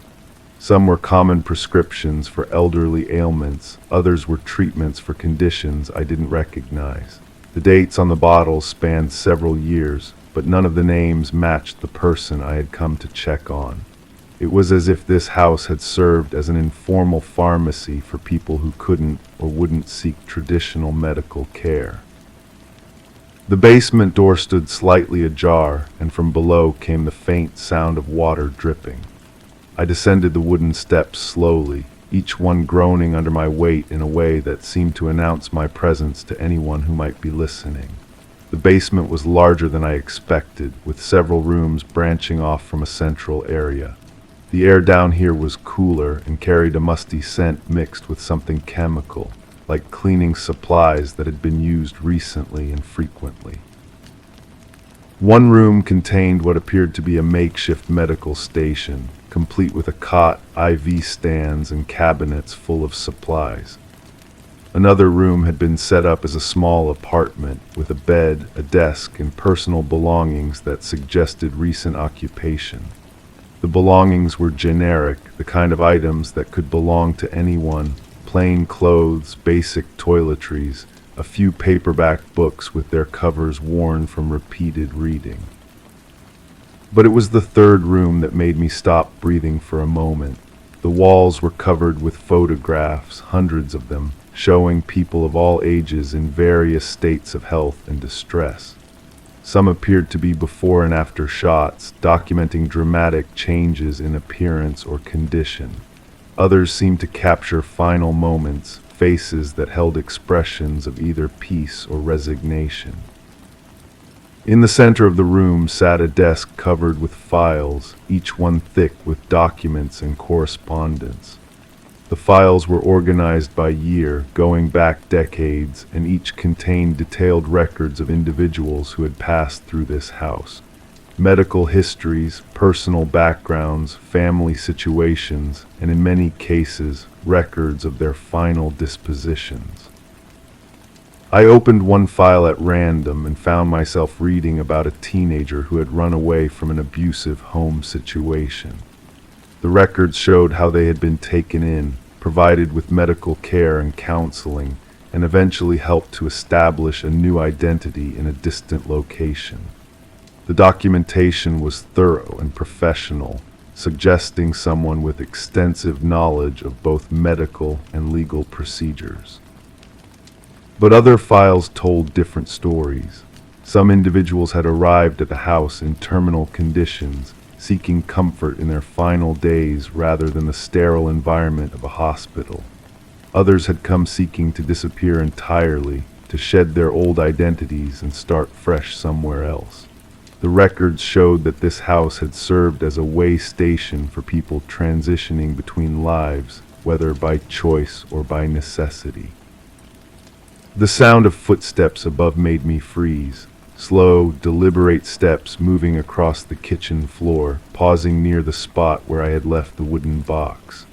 A: Some were common prescriptions for elderly ailments, others were treatments for conditions I didn't recognize. The dates on the bottles spanned several years, but none of the names matched the person I had come to check on. It was as if this house had served as an informal pharmacy for people who couldn't or wouldn't seek traditional medical care. The basement door stood slightly ajar, and from below came the faint sound of water dripping. I descended the wooden steps slowly, each one groaning under my weight in a way that seemed to announce my presence to anyone who might be listening. The basement was larger than I expected, with several rooms branching off from a central area. The air down here was cooler and carried a musty scent mixed with something chemical, like cleaning supplies that had been used recently and frequently. One room contained what appeared to be a makeshift medical station, complete with a cot, IV stands, and cabinets full of supplies. Another room had been set up as a small apartment, with a bed, a desk, and personal belongings that suggested recent occupation. The belongings were generic, the kind of items that could belong to anyone: plain clothes, basic toiletries, a few paperback books with their covers worn from repeated reading. But it was the third room that made me stop breathing for a moment. The walls were covered with photographs, hundreds of them, showing people of all ages in various states of health and distress. Some appeared to be before and after shots, documenting dramatic changes in appearance or condition. Others seemed to capture final moments, faces that held expressions of either peace or resignation. In the center of the room sat a desk covered with files, each one thick with documents and correspondence. The files were organized by year, going back decades, and each contained detailed records of individuals who had passed through this house. Medical histories, personal backgrounds, family situations, and in many cases, records of their final dispositions. I opened one file at random and found myself reading about a teenager who had run away from an abusive home situation. The records showed how they had been taken in, provided with medical care and counseling, and eventually helped to establish a new identity in a distant location. The documentation was thorough and professional, suggesting someone with extensive knowledge of both medical and legal procedures. But other files told different stories. Some individuals had arrived at the house in terminal conditions, seeking comfort in their final days rather than the sterile environment of a hospital. Others had come seeking to disappear entirely, to shed their old identities and start fresh somewhere else. The records showed that this house had served as a way station for people transitioning between lives, whether by choice or by necessity. The sound of footsteps above made me freeze. Slow, deliberate steps moving across the kitchen floor, pausing near the spot where I had left the wooden box.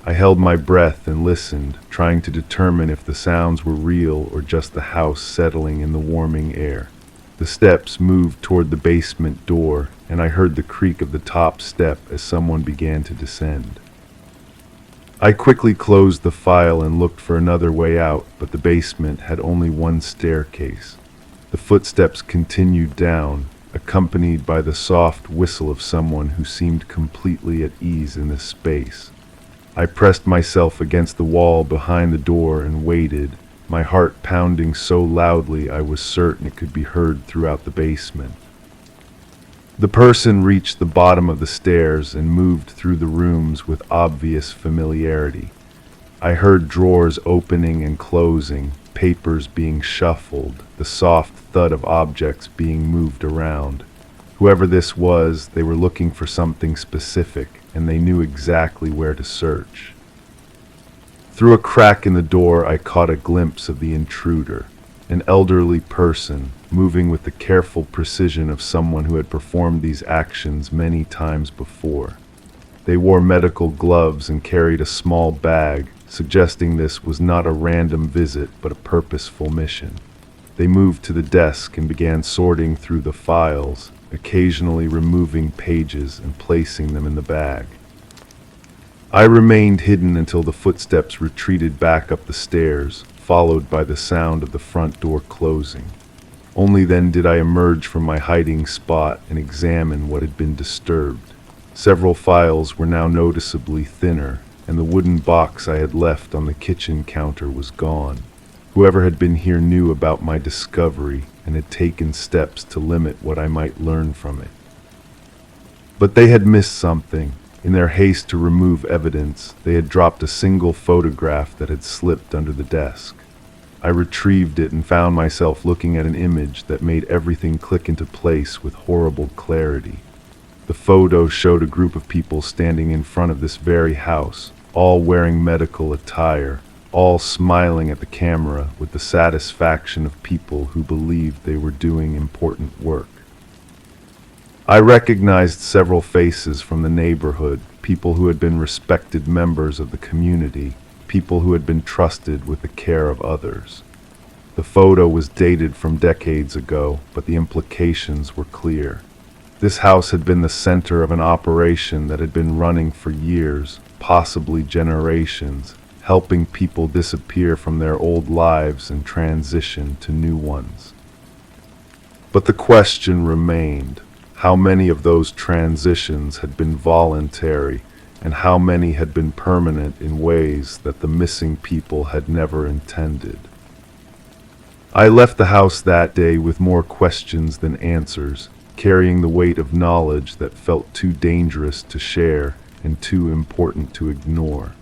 A: I held my breath and listened, trying to determine if the sounds were real or just the house settling in the warming air. The steps moved toward the basement door, and I heard the creak of the top step as someone began to descend. I quickly closed the file and looked for another way out, but the basement had only one staircase. The footsteps continued down, accompanied by the soft whistle of someone who seemed completely at ease in this space. I pressed myself against the wall behind the door and waited, my heart pounding so loudly I was certain it could be heard throughout the basement. The person reached the bottom of the stairs and moved through the rooms with obvious familiarity. I heard drawers opening and closing, papers being shuffled, the soft thud of objects being moved around. Whoever this was, they were looking for something specific, and they knew exactly where to search. Through a crack in the door, I caught a glimpse of the intruder, an elderly person, moving with the careful precision of someone who had performed these actions many times before. They wore medical gloves and carried a small bag, suggesting this was not a random visit but a purposeful mission. They moved to the desk and began sorting through the files, occasionally removing pages and placing them in the bag. I remained hidden until the footsteps retreated back up the stairs, followed by the sound of the front door closing. Only then did I emerge from my hiding spot and examine what had been disturbed. Several files were now noticeably thinner, and the wooden box I had left on the kitchen counter was gone. Whoever had been here knew about my discovery and had taken steps to limit what I might learn from it. But they had missed something. In their haste to remove evidence, they had dropped a single photograph that had slipped under the desk. I retrieved it and found myself looking at an image that made everything click into place with horrible clarity. The photo showed a group of people standing in front of this very house, all wearing medical attire, all smiling at the camera with the satisfaction of people who believed they were doing important work. I recognized several faces from the neighborhood, people who had been respected members of the community, people who had been trusted with the care of others. The photo was dated from decades ago, but the implications were clear. This house had been the center of an operation that had been running for years, possibly generations, helping people disappear from their old lives and transition to new ones. But the question remained: how many of those transitions had been voluntary, and how many had been permanent in ways that the missing people had never intended? I left the house that day with more questions than answers, carrying the weight of knowledge that felt too dangerous to share and too important to ignore.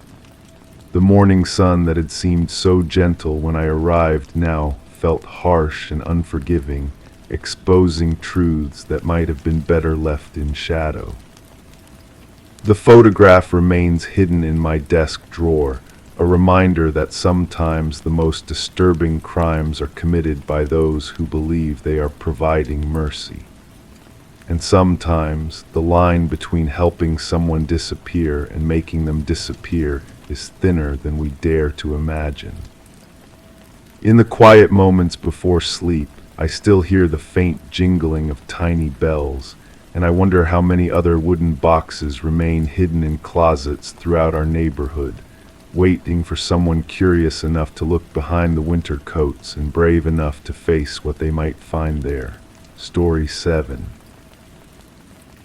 A: The morning sun that had seemed so gentle when I arrived now felt harsh and unforgiving, exposing truths that might have been better left in shadow. The photograph remains hidden in my desk drawer, a reminder that sometimes the most disturbing crimes are committed by those who believe they are providing mercy. And sometimes the line between helping someone disappear and making them disappear is thinner than we dare to imagine. In the quiet moments before sleep, I still hear the faint jingling of tiny bells, and I wonder how many other wooden boxes remain hidden in closets throughout our neighborhood, waiting for someone curious enough to look behind the winter coats and brave enough to face what they might find there. Story 7.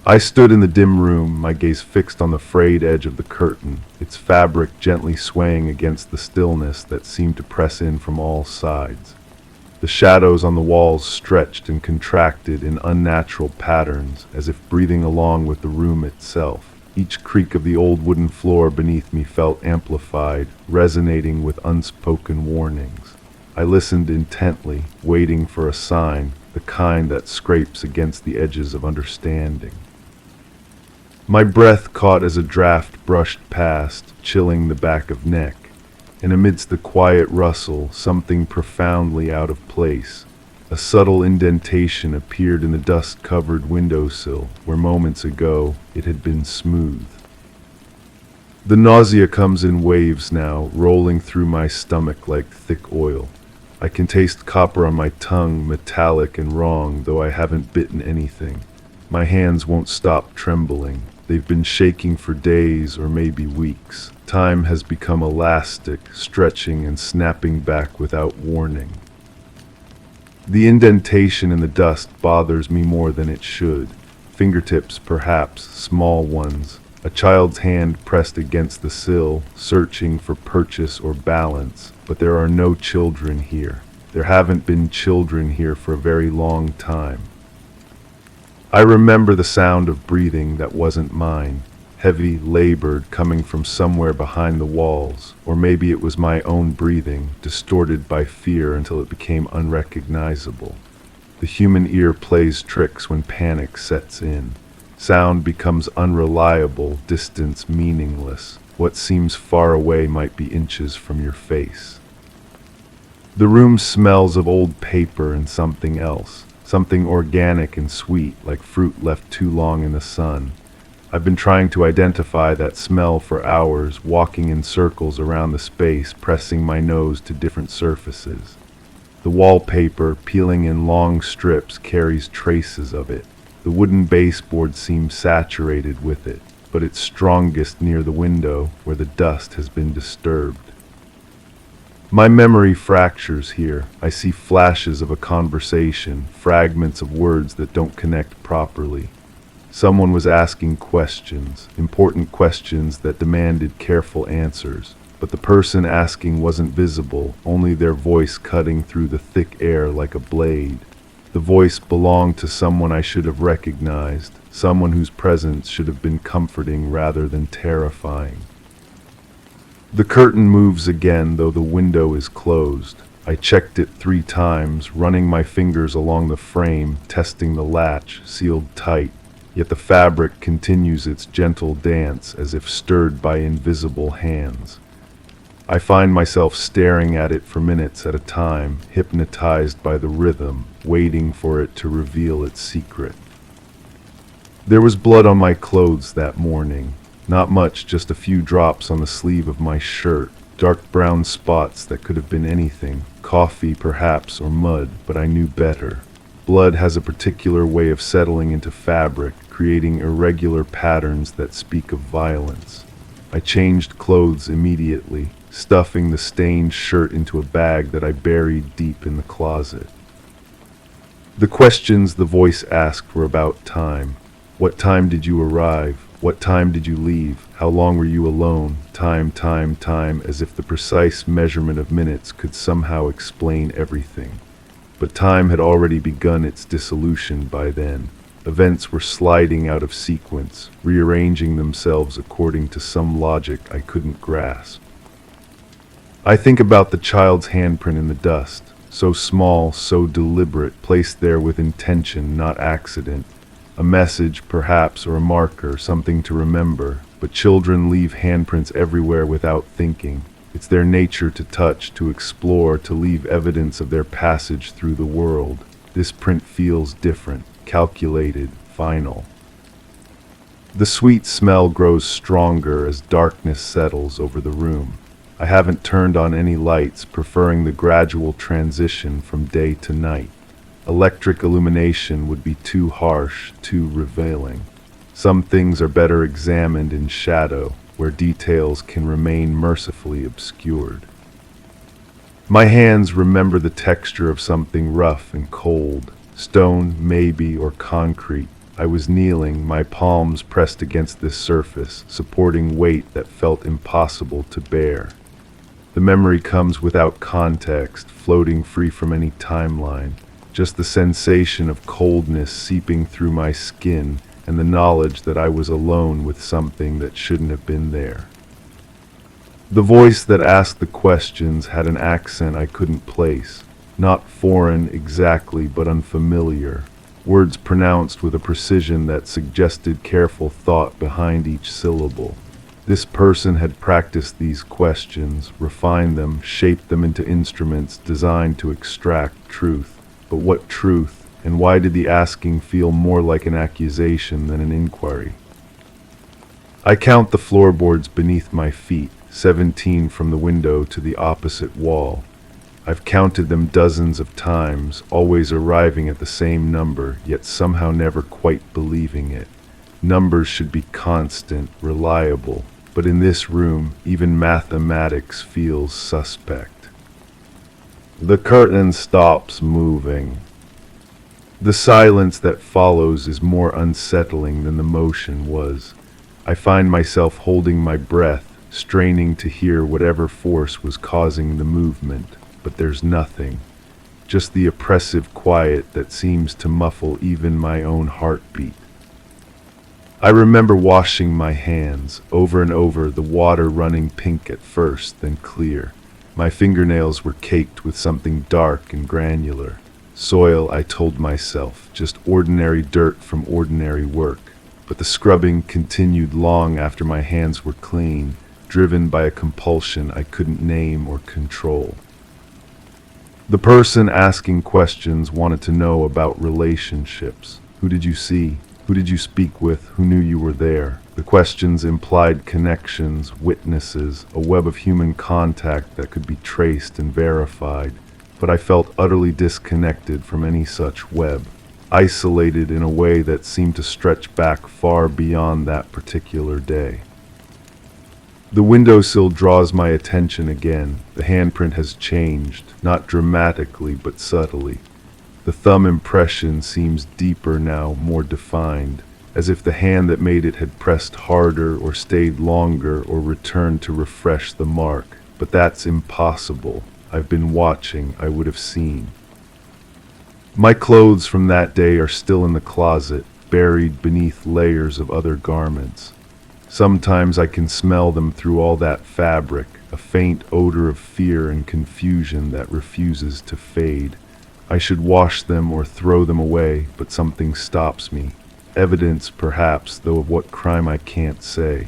A: I stood in the dim room, my gaze fixed on the frayed edge of the curtain, its fabric gently swaying against the stillness that seemed to press in from all sides. The shadows on the walls stretched and contracted in unnatural patterns, as if breathing along with the room itself. Each creak of the old wooden floor beneath me felt amplified, resonating with unspoken warnings. I listened intently, waiting for a sign, the kind that scrapes against the edges of understanding. My breath caught as a draft brushed past, chilling the back of neck, and amidst the quiet rustle, something profoundly out of place. A subtle indentation appeared in the dust-covered windowsill, where moments ago it had been smooth. The nausea comes in waves now, rolling through my stomach like thick oil. I can taste copper on my tongue, metallic and wrong, though I haven't bitten anything. My hands won't stop trembling. They've been shaking for days or maybe weeks. Time has become elastic, stretching and snapping back without warning. The indentation in the dust bothers me more than it should. Fingertips, perhaps, small ones. A child's hand pressed against the sill, searching for purchase or balance. But there are no children here. There haven't been children here for a very long time. I remember the sound of breathing that wasn't mine, heavy, labored, coming from somewhere behind the walls, or maybe it was my own breathing, distorted by fear until it became unrecognizable. The human ear plays tricks when panic sets in. Sound becomes unreliable, distance meaningless. What seems far away might be inches from your face. The room smells of old paper and something else, something organic and sweet, like fruit left too long in the sun. I've been trying to identify that smell for hours, walking in circles around the space, pressing my nose to different surfaces. The wallpaper, peeling in long strips, carries traces of it. The wooden baseboard seems saturated with it, but it's strongest near the window where the dust has been disturbed. My memory fractures here. I see flashes of a conversation, fragments of words that don't connect properly. Someone was asking questions, important questions that demanded careful answers, but the person asking wasn't visible, only their voice cutting through the thick air like a blade. The voice belonged to someone I should have recognized, someone whose presence should have been comforting rather than terrifying. The curtain moves again, though the window is closed. I checked it 3 times, running my fingers along the frame, testing the latch, sealed tight. Yet the fabric continues its gentle dance as if stirred by invisible hands. I find myself staring at it for minutes at a time, hypnotized by the rhythm, waiting for it to reveal its secret. There was blood on my clothes that morning. Not much, just a few drops on the sleeve of my shirt, dark brown spots that could have been anything, coffee perhaps, or mud, but I knew better. Blood has a particular way of settling into fabric, creating irregular patterns that speak of violence. I changed clothes immediately, stuffing the stained shirt into a bag that I buried deep in the closet. The questions the voice asked were about time. What time did you arrive? What time did you leave? How long were you alone? Time, as if the precise measurement of minutes could somehow explain everything. But time had already begun its dissolution by then. Events were sliding out of sequence, rearranging themselves according to some logic I couldn't grasp. I think about the child's handprint in the dust, so small, so deliberate, placed there with intention, not accident. A message, perhaps, or a marker, something to remember. But children leave handprints everywhere without thinking. It's their nature to touch, to explore, to leave evidence of their passage through the world. This print feels different, calculated, final. The sweet smell grows stronger as darkness settles over the room. I haven't turned on any lights, preferring the gradual transition from day to night. Electric illumination would be too harsh, too revealing. Some things are better examined in shadow, where details can remain mercifully obscured. My hands remember the texture of something rough and cold, stone maybe, or concrete. I was kneeling, my palms pressed against this surface, supporting weight that felt impossible to bear. The memory comes without context, floating free from any timeline. Just the sensation of coldness seeping through my skin and the knowledge that I was alone with something that shouldn't have been there. The voice that asked the questions had an accent I couldn't place, not foreign exactly, but unfamiliar, words pronounced with a precision that suggested careful thought behind each syllable. This person had practiced these questions, refined them, shaped them into instruments designed to extract truth. But what truth, and why did the asking feel more like an accusation than an inquiry? I count the floorboards beneath my feet, 17 from the window to the opposite wall. I've counted them dozens of times, always arriving at the same number, yet somehow never quite believing it. Numbers should be constant, reliable, but in this room, even mathematics feels suspect. The curtain stops moving. The silence that follows is more unsettling than the motion was. I find myself holding my breath, straining to hear whatever force was causing the movement, but there's nothing. Just the oppressive quiet that seems to muffle even my own heartbeat. I remember washing my hands over and over, the water running pink at first, then clear. My fingernails were caked with something dark and granular. Soil, I told myself, just ordinary dirt from ordinary work. But the scrubbing continued long after my hands were clean, driven by a compulsion I couldn't name or control. The person asking questions wanted to know about relationships. Who did you see? Who did you speak with? Who knew you were there? The questions implied connections, witnesses, a web of human contact that could be traced and verified. But I felt utterly disconnected from any such web, isolated in a way that seemed to stretch back far beyond that particular day. The windowsill draws my attention again. The handprint has changed, not dramatically but subtly. The thumb impression seems deeper now, more defined, as if the hand that made it had pressed harder or stayed longer or returned to refresh the mark. But that's impossible. I've been watching, I would have seen. My clothes from that day are still in the closet, buried beneath layers of other garments. Sometimes I can smell them through all that fabric, a faint odor of fear and confusion that refuses to fade. I should wash them or throw them away, but something stops me. Evidence, perhaps, though of what crime I can't say.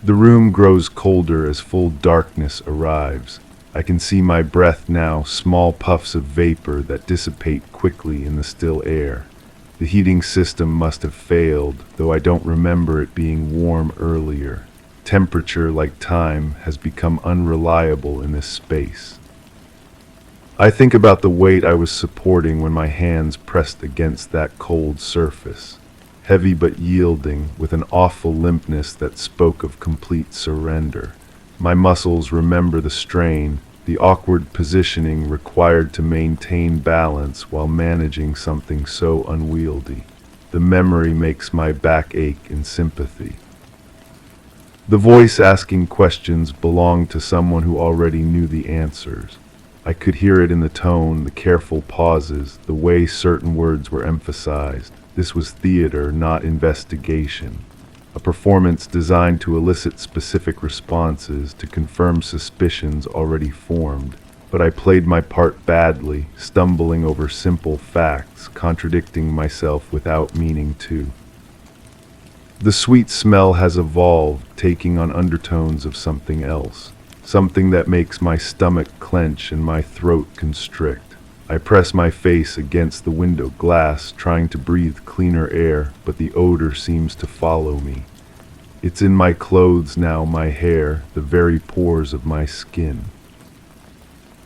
A: The room grows colder as full darkness arrives. I can see my breath now, small puffs of vapor that dissipate quickly in the still air. The heating system must have failed, though I don't remember it being warm earlier. Temperature, like time, has become unreliable in this space. I think about the weight I was supporting when my hands pressed against that cold surface. Heavy but yielding, with an awful limpness that spoke of complete surrender. My muscles remember the strain, the awkward positioning required to maintain balance while managing something so unwieldy. The memory makes my back ache in sympathy. The voice asking questions belonged to someone who already knew the answers. I could hear it in the tone, the careful pauses, the way certain words were emphasized. This was theater, not investigation. A performance designed to elicit specific responses, to confirm suspicions already formed. But I played my part badly, stumbling over simple facts, contradicting myself without meaning to. The sweet smell has evolved, taking on undertones of something else, something that makes my stomach clench and my throat constrict. I press my face against the window glass, trying to breathe cleaner air, but the odor seems to follow me. It's in my clothes now, my hair, the very pores of my skin.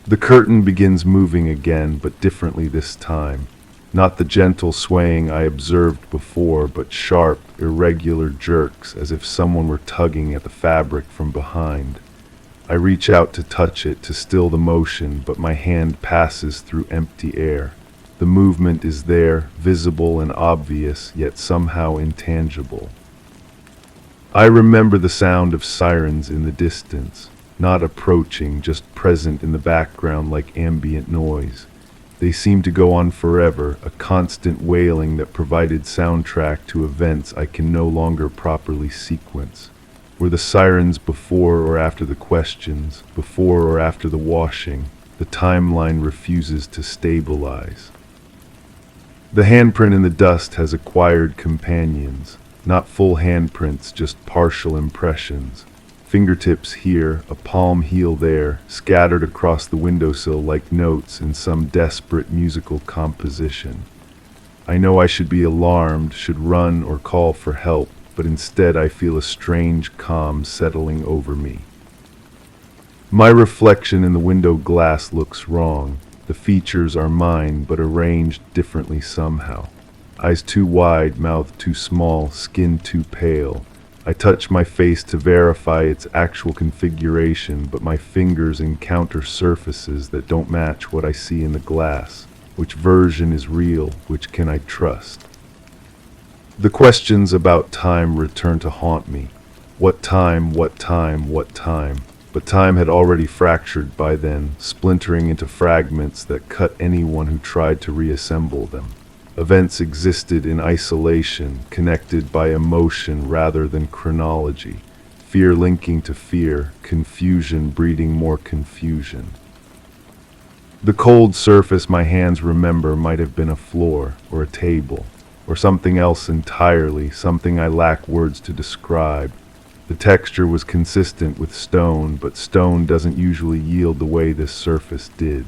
A: The curtain begins moving again, but differently this time. Not the gentle swaying I observed before, but sharp, irregular jerks, as if someone were tugging at the fabric from behind. I reach out to touch it, to still the motion, but my hand passes through empty air. The movement is there, visible and obvious, yet somehow intangible. I remember the sound of sirens in the distance, not approaching, just present in the background like ambient noise. They seemed to go on forever, a constant wailing that provided soundtrack to events I can no longer properly sequence. Were the sirens before or after the questions, before or after the washing? The timeline refuses to stabilize. The handprint in the dust has acquired companions, not full handprints, just partial impressions. Fingertips here, a palm heel there, scattered across the windowsill like notes in some desperate musical composition. I know I should be alarmed, should run or call for help, but instead I feel a strange calm settling over me. My reflection in the window glass looks wrong. The features are mine, but arranged differently somehow. Eyes too wide, mouth too small, skin too pale. I touch my face to verify its actual configuration, but my fingers encounter surfaces that don't match what I see in the glass. Which version is real? Which can I trust? The questions about time return to haunt me. What time, what time, what time? But time had already fractured by then, splintering into fragments that cut anyone who tried to reassemble them. Events existed in isolation, connected by emotion rather than chronology. Fear linking to fear, confusion breeding more confusion. The cold surface my hands remember might have been a floor, or a table, or something else entirely, something I lack words to describe. The texture was consistent with stone, but stone doesn't usually yield the way this surface did.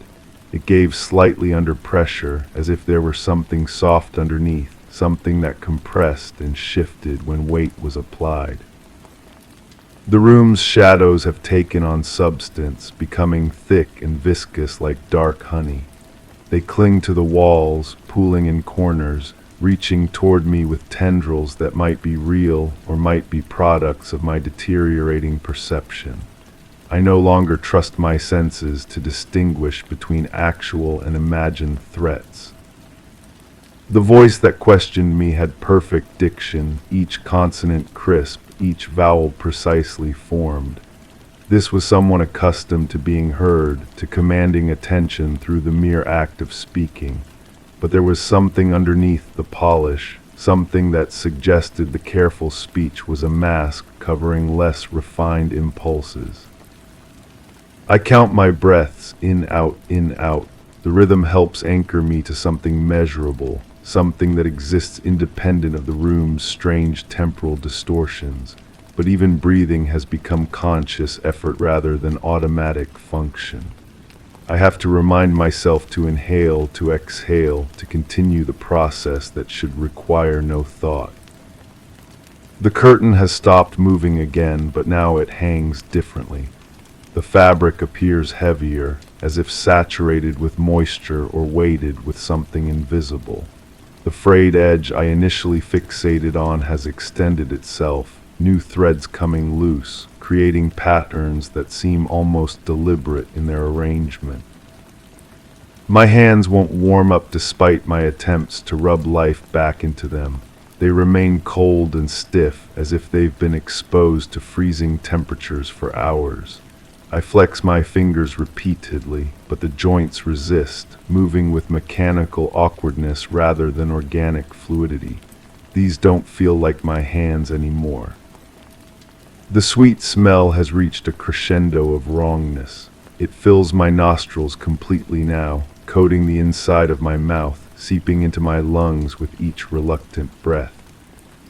A: It gave slightly under pressure, as if there were something soft underneath, something that compressed and shifted when weight was applied. The room's shadows have taken on substance, becoming thick and viscous like dark honey. They cling to the walls, pooling in corners, reaching toward me with tendrils that might be real or might be products of my deteriorating perception. I no longer trust my senses to distinguish between actual and imagined threats. The voice that questioned me had perfect diction, each consonant crisp, each vowel precisely formed. This was someone accustomed to being heard, to commanding attention through the mere act of speaking. But there was something underneath the polish, something that suggested the careful speech was a mask covering less refined impulses. I count my breaths, in, out, in, out. The rhythm helps anchor me to something measurable, something that exists independent of the room's strange temporal distortions. But even breathing has become conscious effort rather than automatic function. I have to remind myself to inhale, to exhale, to continue the process that should require no thought. The curtain has stopped moving again, but now it hangs differently. The fabric appears heavier, as if saturated with moisture or weighted with something invisible. The frayed edge I initially fixated on has extended itself, new threads coming loose, creating patterns that seem almost deliberate in their arrangement. My hands won't warm up despite my attempts to rub life back into them. They remain cold and stiff, as if they've been exposed to freezing temperatures for hours. I flex my fingers repeatedly, but the joints resist, moving with mechanical awkwardness rather than organic fluidity. These don't feel like my hands anymore. The sweet smell has reached a crescendo of wrongness. It fills my nostrils completely now, coating the inside of my mouth, seeping into my lungs with each reluctant breath.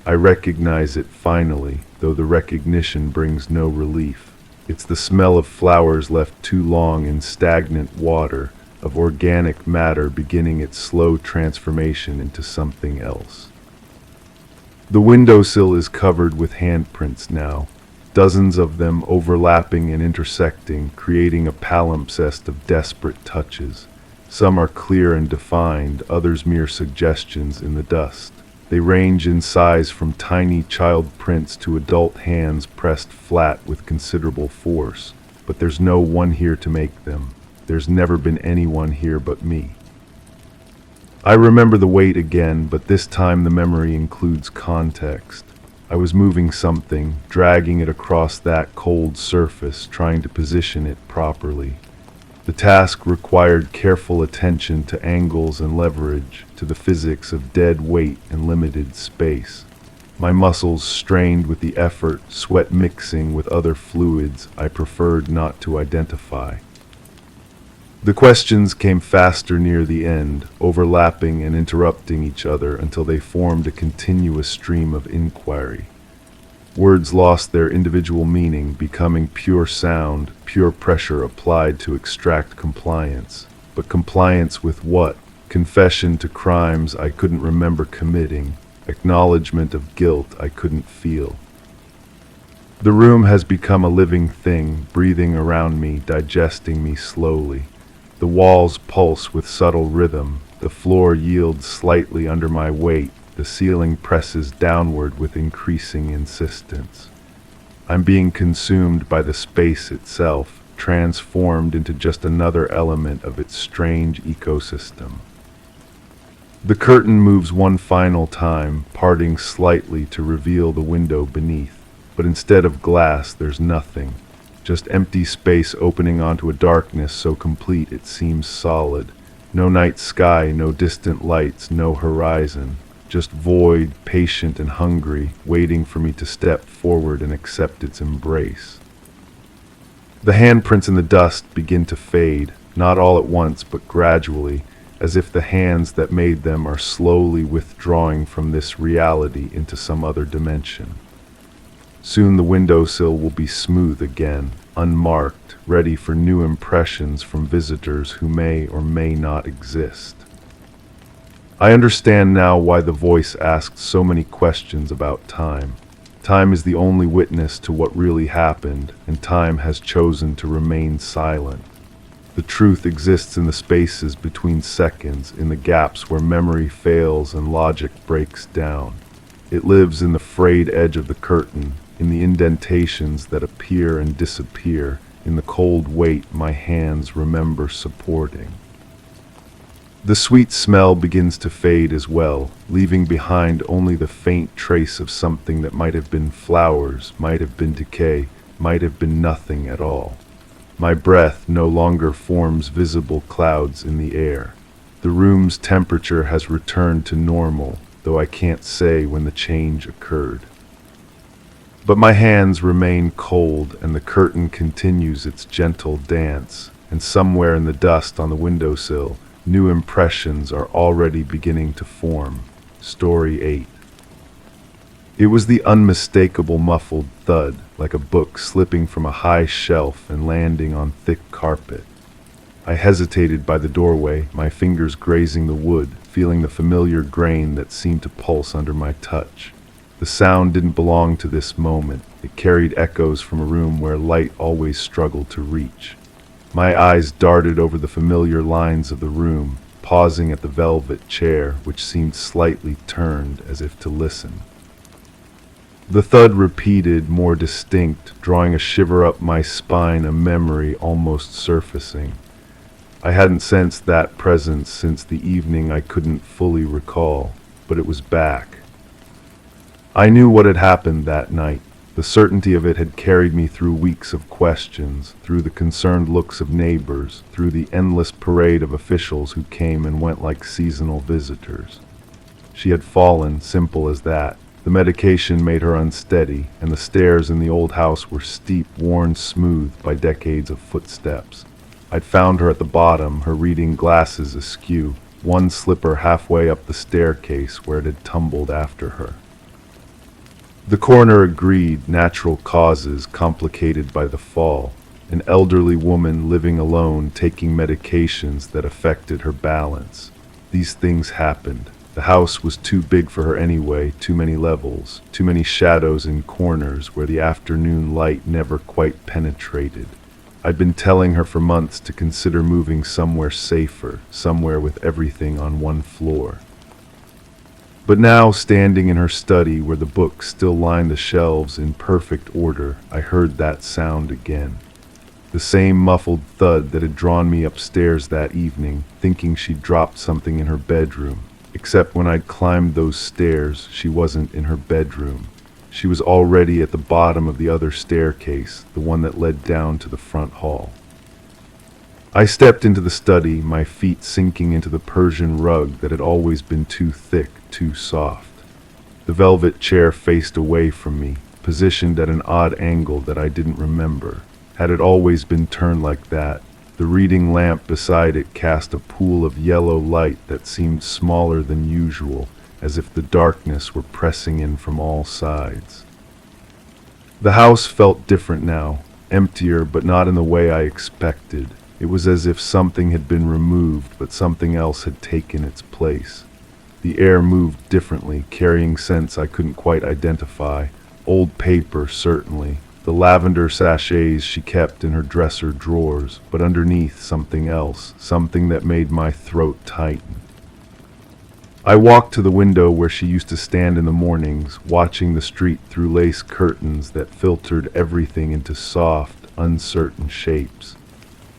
A: I recognize it finally, though the recognition brings no relief. It's the smell of flowers left too long in stagnant water, of organic matter beginning its slow transformation into something else. The windowsill is covered with handprints now, dozens of them overlapping and intersecting, creating a palimpsest of desperate touches. Some are clear and defined, others mere suggestions in the dust. They range in size from tiny child prints to adult hands pressed flat with considerable force. But there's no one here to make them. There's never been anyone here but me. I remember the weight again, but this time the memory includes context. I was moving something, dragging it across that cold surface, trying to position it properly. The task required careful attention to angles and leverage, to the physics of dead weight and limited space. My muscles strained with the effort, sweat mixing with other fluids I preferred not to identify. The questions came faster near the end, overlapping and interrupting each other until they formed a continuous stream of inquiry. Words lost their individual meaning, becoming pure sound, pure pressure applied to extract compliance. But compliance with what? Confession to crimes I couldn't remember committing, acknowledgement of guilt I couldn't feel. The room has become a living thing, breathing around me, digesting me slowly. The walls pulse with subtle rhythm, the floor yields slightly under my weight, the ceiling presses downward with increasing insistence. I'm being consumed by the space itself, transformed into just another element of its strange ecosystem. The curtain moves one final time, parting slightly to reveal the window beneath, but instead of glass there's nothing, just empty space opening onto a darkness so complete it seems solid. No night sky, no distant lights, no horizon. Just void, patient and hungry, waiting for me to step forward and accept its embrace. The handprints in the dust begin to fade, not all at once, but gradually, as if the hands that made them are slowly withdrawing from this reality into some other dimension. Soon the windowsill will be smooth again, unmarked, ready for new impressions from visitors who may or may not exist. I understand now why the voice asks so many questions about time. Time is the only witness to what really happened, and time has chosen to remain silent. The truth exists in the spaces between seconds, in the gaps where memory fails and logic breaks down. It lives in the frayed edge of the curtain, in the indentations that appear and disappear, in the cold weight my hands remember supporting. The sweet smell begins to fade as well, leaving behind only the faint trace of something that might have been flowers, might have been decay, might have been nothing at all. My breath no longer forms visible clouds in the air. The room's temperature has returned to normal, though I can't say when the change occurred. But my hands remain cold, and the curtain continues its gentle dance, and somewhere in the dust on the windowsill, new impressions are already beginning to form. Story 8. It was the unmistakable muffled thud, like a book slipping from a high shelf and landing on thick carpet. I hesitated by the doorway, my fingers grazing the wood, feeling the familiar grain that seemed to pulse under my touch. The sound didn't belong to this moment. It carried echoes from a room where light always struggled to reach. My eyes darted over the familiar lines of the room, pausing at the velvet chair, which seemed slightly turned as if to listen. The thud repeated, more distinct, drawing a shiver up my spine, a memory almost surfacing. I hadn't sensed that presence since the evening I couldn't fully recall, but it was back. I knew what had happened that night. The certainty of it had carried me through weeks of questions, through the concerned looks of neighbors, through the endless parade of officials who came and went like seasonal visitors. She had fallen, simple as that. The medication made her unsteady, and the stairs in the old house were steep, worn smooth by decades of footsteps. I'd found her at the bottom, her reading glasses askew, one slipper halfway up the staircase where it had tumbled after her. The coroner agreed, natural causes complicated by the fall. An elderly woman living alone, taking medications that affected her balance. These things happened. The house was too big for her anyway, too many levels, too many shadows in corners where the afternoon light never quite penetrated. I'd been telling her for months to consider moving somewhere safer, somewhere with everything on one floor. But now, standing in her study where the books still lined the shelves in perfect order, I heard that sound again. The same muffled thud that had drawn me upstairs that evening, thinking she'd dropped something in her bedroom. Except when I'd climbed those stairs, she wasn't in her bedroom. She was already at the bottom of the other staircase, the one that led down to the front hall. I stepped into the study, my feet sinking into the Persian rug that had always been too thick, too soft. The velvet chair faced away from me, positioned at an odd angle that I didn't remember. Had it always been turned like that? The reading lamp beside it cast a pool of yellow light that seemed smaller than usual, as if the darkness were pressing in from all sides. The house felt different now, emptier, but not in the way I expected. It was as if something had been removed, but something else had taken its place. The air moved differently, carrying scents I couldn't quite identify. Old paper, certainly. The lavender sachets she kept in her dresser drawers, but underneath something else, something that made my throat tighten. I walked to the window where she used to stand in the mornings, watching the street through lace curtains that filtered everything into soft, uncertain shapes.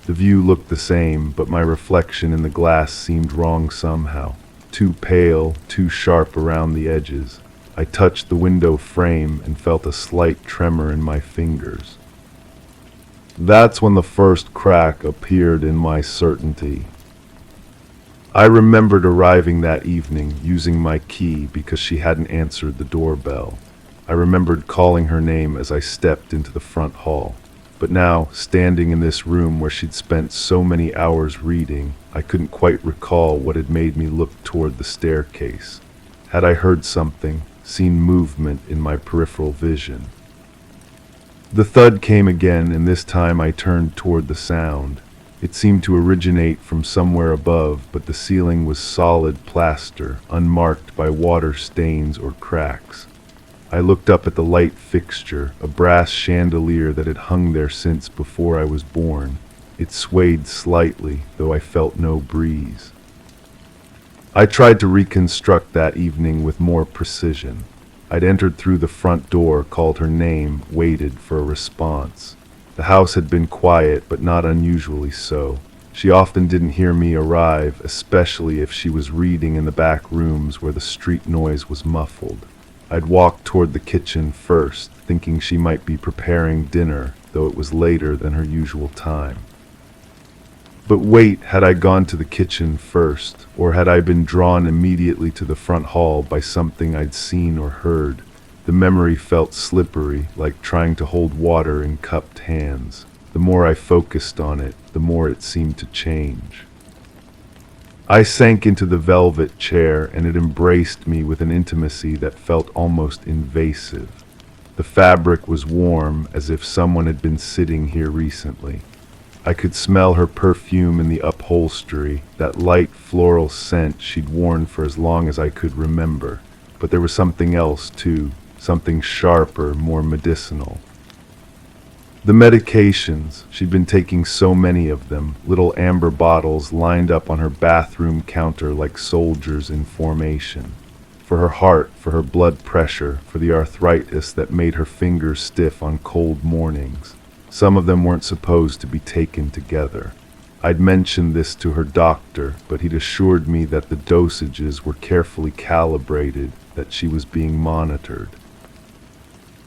A: The view looked the same, but my reflection in the glass seemed wrong somehow. Too pale, too sharp around the edges. I touched the window frame and felt a slight tremor in my fingers. That's when the first crack appeared in my certainty. I remembered arriving that evening using my key because she hadn't answered the doorbell. I remembered calling her name as I stepped into the front hall. But now, standing in this room where she'd spent so many hours reading, I couldn't quite recall what had made me look toward the staircase. Had I heard something, seen movement in my peripheral vision? The thud came again, and this time I turned toward the sound. It seemed to originate from somewhere above, but the ceiling was solid plaster, unmarked by water stains or cracks. I looked up at the light fixture, a brass chandelier that had hung there since before I was born. It swayed slightly, though I felt no breeze. I tried to reconstruct that evening with more precision. I'd entered through the front door, called her name, waited for a response. The house had been quiet, but not unusually so. She often didn't hear me arrive, especially if she was reading in the back rooms where the street noise was muffled. I'd walked toward the kitchen first, thinking she might be preparing dinner, though it was later than her usual time. But wait, had I gone to the kitchen first, or had I been drawn immediately to the front hall by something I'd seen or heard? The memory felt slippery, like trying to hold water in cupped hands. The more I focused on it, the more it seemed to change. I sank into the velvet chair, and it embraced me with an intimacy that felt almost invasive. The fabric was warm, as if someone had been sitting here recently. I could smell her perfume in the upholstery, that light floral scent she'd worn for as long as I could remember. But there was something else, too, something sharper, more medicinal. The medications, she'd been taking so many of them, little amber bottles lined up on her bathroom counter like soldiers in formation. For her heart, for her blood pressure, for the arthritis that made her fingers stiff on cold mornings. Some of them weren't supposed to be taken together. I'd mentioned this to her doctor, but he'd assured me that the dosages were carefully calibrated, that she was being monitored.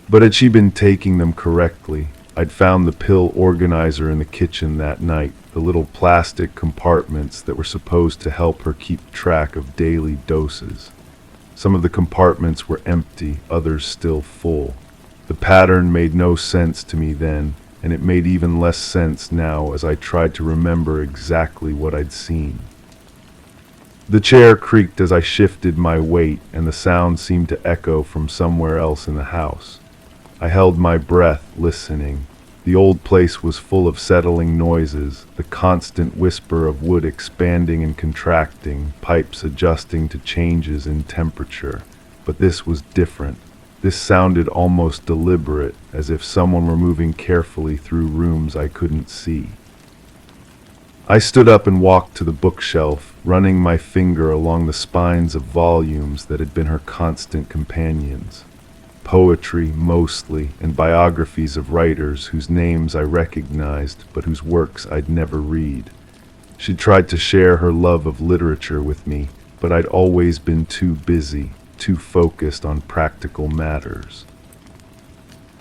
A: But had she been taking them correctly? I'd found the pill organizer in the kitchen that night, the little plastic compartments that were supposed to help her keep track of daily doses. Some of the compartments were empty, others still full. The pattern made no sense to me then, and it made even less sense now as I tried to remember exactly what I'd seen. The chair creaked as I shifted my weight, and the sound seemed to echo from somewhere else in the house. I held my breath, listening. The old place was full of settling noises, the constant whisper of wood expanding and contracting, pipes adjusting to changes in temperature. But this was different. This sounded almost deliberate, as if someone were moving carefully through rooms I couldn't see. I stood up and walked to the bookshelf, running my finger along the spines of volumes that had been her constant companions. Poetry, mostly, and biographies of writers whose names I recognized, but whose works I'd never read. She'd tried to share her love of literature with me, but I'd always been too busy, too focused on practical matters.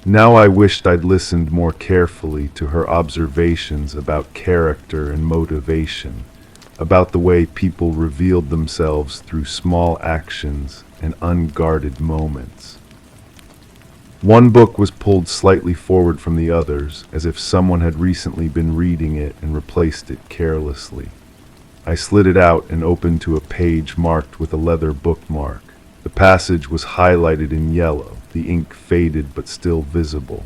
A: Now I wished I'd listened more carefully to her observations about character and motivation, about the way people revealed themselves through small actions and unguarded moments. One book was pulled slightly forward from the others, as if someone had recently been reading it and replaced it carelessly. I slid it out and opened to a page marked with a leather bookmark. The passage was highlighted in yellow, the ink faded but still visible.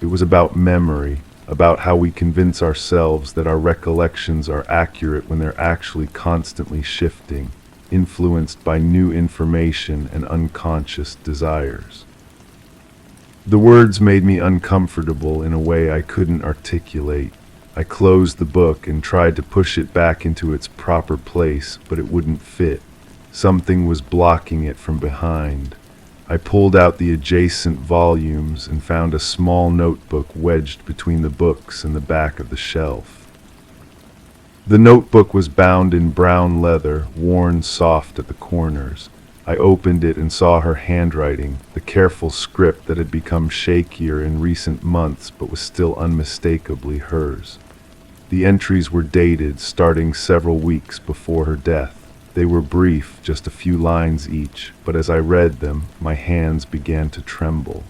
A: It was about memory, about how we convince ourselves that our recollections are accurate when they're actually constantly shifting, influenced by new information and unconscious desires. The words made me uncomfortable in a way I couldn't articulate. I closed the book and tried to push it back into its proper place, but it wouldn't fit. Something was blocking it from behind. I pulled out the adjacent volumes and found a small notebook wedged between the books and the back of the shelf. The notebook was bound in brown leather, worn soft at the corners. I opened it and saw her handwriting, the careful script that had become shakier in recent months but was still unmistakably hers. The entries were dated, starting several weeks before her death. They were brief, just a few lines each, but as I read them, my hands began to tremble.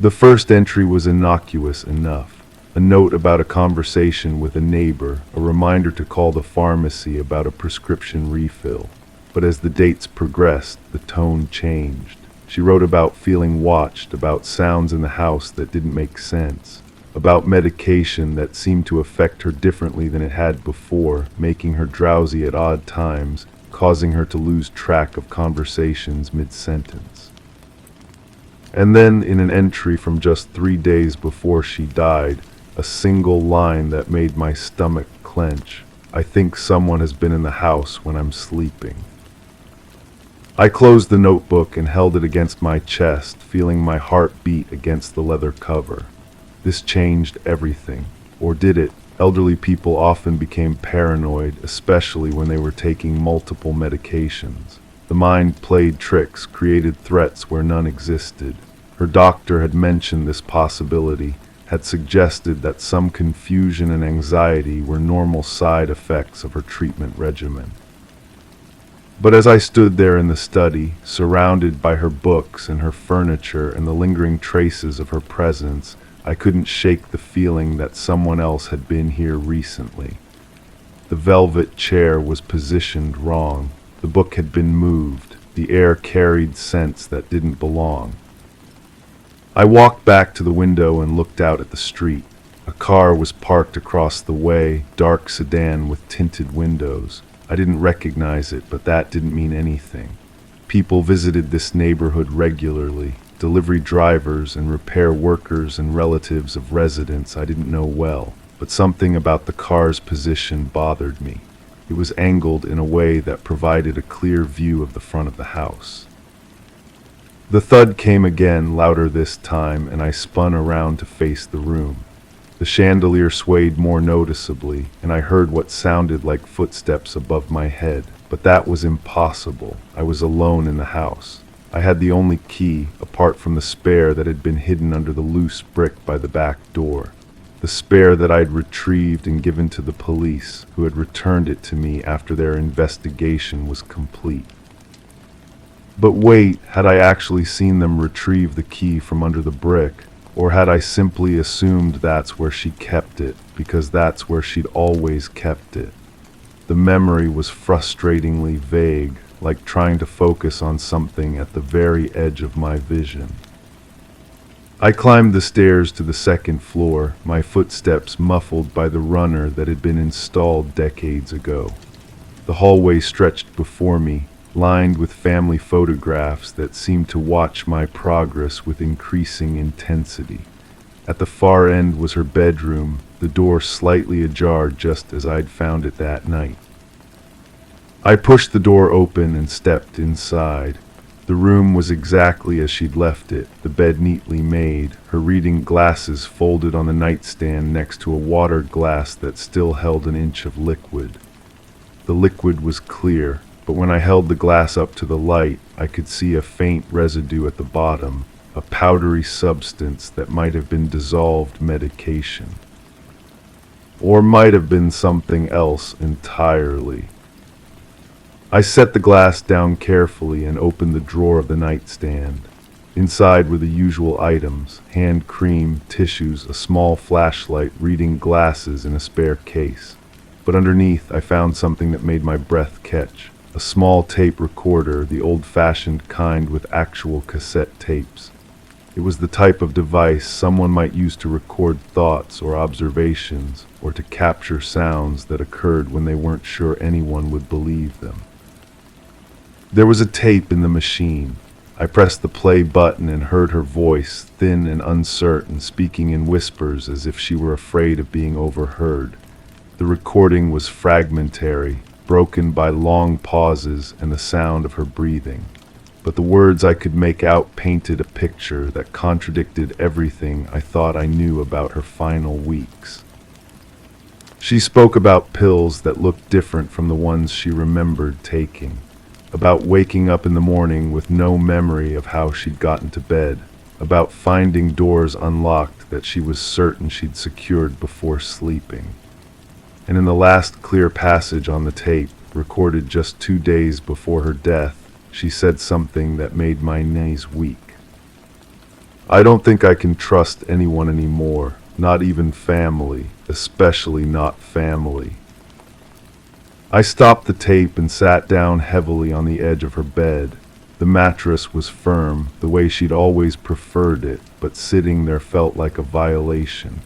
A: The first entry was innocuous enough. A note about a conversation with a neighbor, a reminder to call the pharmacy about a prescription refill. But as the dates progressed, the tone changed. She wrote about feeling watched, about sounds in the house that didn't make sense, about medication that seemed to affect her differently than it had before, making her drowsy at odd times, causing her to lose track of conversations mid-sentence. And then, in an entry from just 3 days before she died, a single line that made my stomach clench. I think someone has been in the house when I'm sleeping. I closed the notebook and held it against my chest, feeling my heart beat against the leather cover. This changed everything. Or did it? Elderly people often became paranoid, especially when they were taking multiple medications. The mind played tricks, created threats where none existed. Her doctor had mentioned this possibility, had suggested that some confusion and anxiety were normal side effects of her treatment regimen. But as I stood there in the study, surrounded by her books and her furniture and the lingering traces of her presence, I couldn't shake the feeling that someone else had been here recently. The velvet chair was positioned wrong. The book had been moved. The air carried scents that didn't belong. I walked back to the window and looked out at the street. A car was parked across the way, dark sedan with tinted windows. I didn't recognize it, but that didn't mean anything. People visited this neighborhood regularly, delivery drivers and repair workers and relatives of residents I didn't know well, but something about the car's position bothered me. It was angled in a way that provided a clear view of the front of the house. The thud came again, louder this time, and I spun around to face the room. The chandelier swayed more noticeably, and I heard what sounded like footsteps above my head. But that was impossible. I was alone in the house. I had the only key, apart from the spare that had been hidden under the loose brick by the back door. The spare that I'd retrieved and given to the police, who had returned it to me after their investigation was complete. But wait, had I actually seen them retrieve the key from under the brick? Or had I simply assumed that's where she kept it, because that's where she'd always kept it? The memory was frustratingly vague, like trying to focus on something at the very edge of my vision. I climbed the stairs to the second floor, my footsteps muffled by the runner that had been installed decades ago. The hallway stretched before me, lined with family photographs that seemed to watch my progress with increasing intensity. At the far end was her bedroom, the door slightly ajar just as I'd found it that night. I pushed the door open and stepped inside. The room was exactly as she'd left it, the bed neatly made, her reading glasses folded on the nightstand next to a water glass that still held an inch of liquid. The liquid was clear, but when I held the glass up to the light, I could see a faint residue at the bottom, a powdery substance that might have been dissolved medication. Or might have been something else entirely. I set the glass down carefully and opened the drawer of the nightstand. Inside were the usual items: hand cream, tissues, a small flashlight, reading glasses in a spare case. But underneath I found something that made my breath catch. A small tape recorder, the old-fashioned kind with actual cassette tapes. It was the type of device someone might use to record thoughts or observations, or to capture sounds that occurred when they weren't sure anyone would believe them. There was a tape in the machine. I pressed the play button and heard her voice, thin and uncertain, speaking in whispers as if she were afraid of being overheard. The recording was fragmentary, broken by long pauses and the sound of her breathing. But the words I could make out painted a picture that contradicted everything I thought I knew about her final weeks. She spoke about pills that looked different from the ones she remembered taking, about waking up in the morning with no memory of how she'd gotten to bed, about finding doors unlocked that she was certain she'd secured before sleeping. And in the last clear passage on the tape, recorded just 2 days before her death, she said something that made my knees weak. "I don't think I can trust anyone anymore, not even family, especially not family." I stopped the tape and sat down heavily on the edge of her bed. The mattress was firm, the way she'd always preferred it, but sitting there felt like a violation.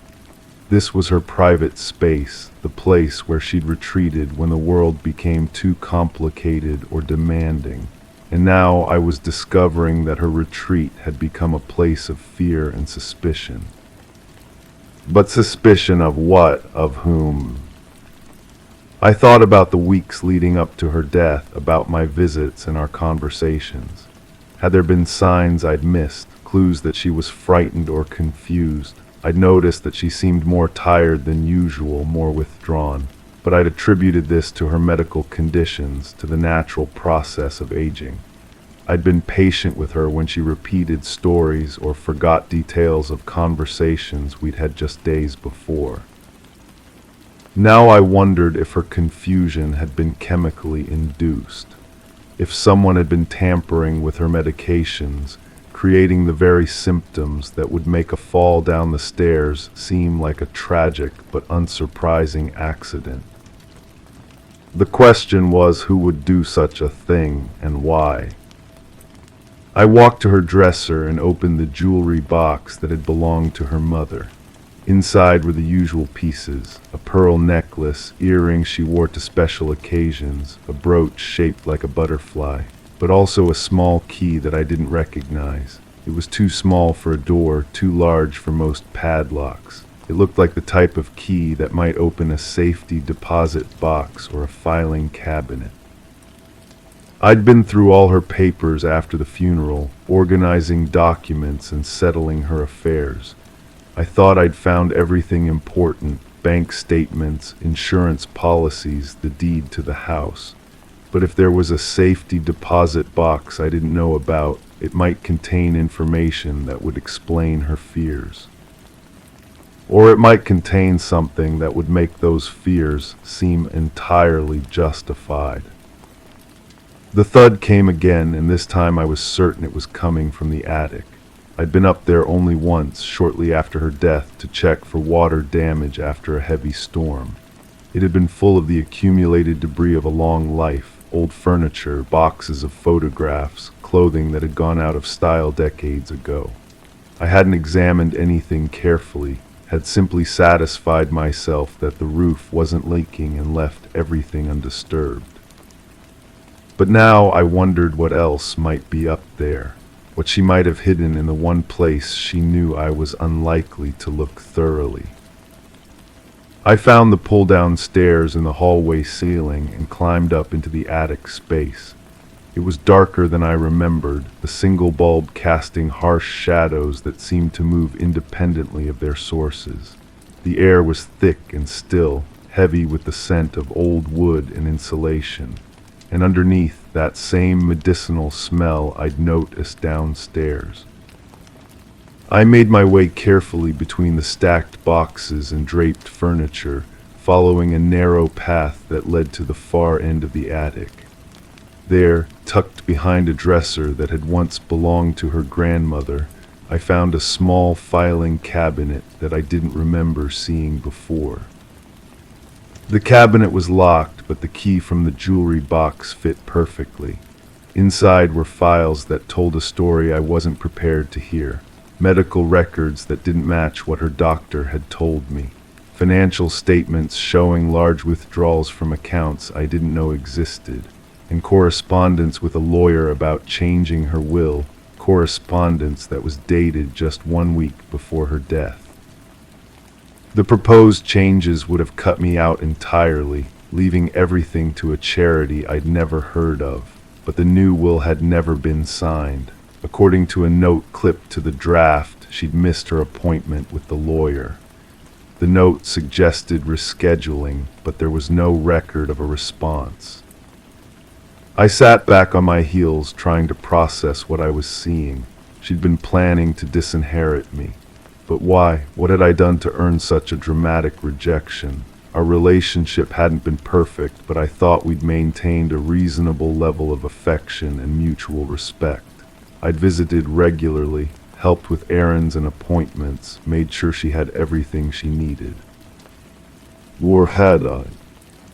A: This was her private space, the place where she'd retreated when the world became too complicated or demanding. And now I was discovering that her retreat had become a place of fear and suspicion. But suspicion of what? Of whom? I thought about the weeks leading up to her death, about my visits and our conversations. Had there been signs I'd missed, clues that she was frightened or confused? I'd noticed that she seemed more tired than usual, more withdrawn, but I'd attributed this to her medical conditions, to the natural process of aging. I'd been patient with her when she repeated stories or forgot details of conversations we'd had just days before. Now I wondered if her confusion had been chemically induced, if someone had been tampering with her medications, creating the very symptoms that would make a fall down the stairs seem like a tragic but unsurprising accident. The question was, who would do such a thing and why? I walked to her dresser and opened the jewelry box that had belonged to her mother. Inside were the usual pieces: a pearl necklace, earrings she wore to special occasions, a brooch shaped like a butterfly, but also a small key that I didn't recognize. It was too small for a door, too large for most padlocks. It looked like the type of key that might open a safety deposit box or a filing cabinet. I'd been through all her papers after the funeral, organizing documents and settling her affairs. I thought I'd found everything important: bank statements, insurance policies, the deed to the house. But if there was a safety deposit box I didn't know about, it might contain information that would explain her fears. Or it might contain something that would make those fears seem entirely justified. The thud came again, and this time I was certain it was coming from the attic. I'd been up there only once, shortly after her death, to check for water damage after a heavy storm. It had been full of the accumulated debris of a long life: old furniture, boxes of photographs, clothing that had gone out of style decades ago. I hadn't examined anything carefully, had simply satisfied myself that the roof wasn't leaking and left everything undisturbed. But now I wondered what else might be up there, what she might have hidden in the one place she knew I was unlikely to look thoroughly. I found the pull-down stairs in the hallway ceiling and climbed up into the attic space. It was darker than I remembered, the single bulb casting harsh shadows that seemed to move independently of their sources. The air was thick and still, heavy with the scent of old wood and insulation. And underneath that same medicinal smell I'd noticed downstairs. I made my way carefully between the stacked boxes and draped furniture, following a narrow path that led to the far end of the attic. There, tucked behind a dresser that had once belonged to her grandmother, I found a small filing cabinet that I didn't remember seeing before. The cabinet was locked, but the key from the jewelry box fit perfectly. Inside were files that told a story I wasn't prepared to hear, medical records that didn't match what her doctor had told me, financial statements showing large withdrawals from accounts I didn't know existed, and correspondence with a lawyer about changing her will, correspondence that was dated just 1 week before her death. The proposed changes would have cut me out entirely, leaving everything to a charity I'd never heard of, but the new will had never been signed. According to a note clipped to the draft, she'd missed her appointment with the lawyer. The note suggested rescheduling, but there was no record of a response. I sat back on my heels, trying to process what I was seeing. She'd been planning to disinherit me. But why? What had I done to earn such a dramatic rejection? Our relationship hadn't been perfect, but I thought we'd maintained a reasonable level of affection and mutual respect. I'd visited regularly, helped with errands and appointments, made sure she had everything she needed. Or had I?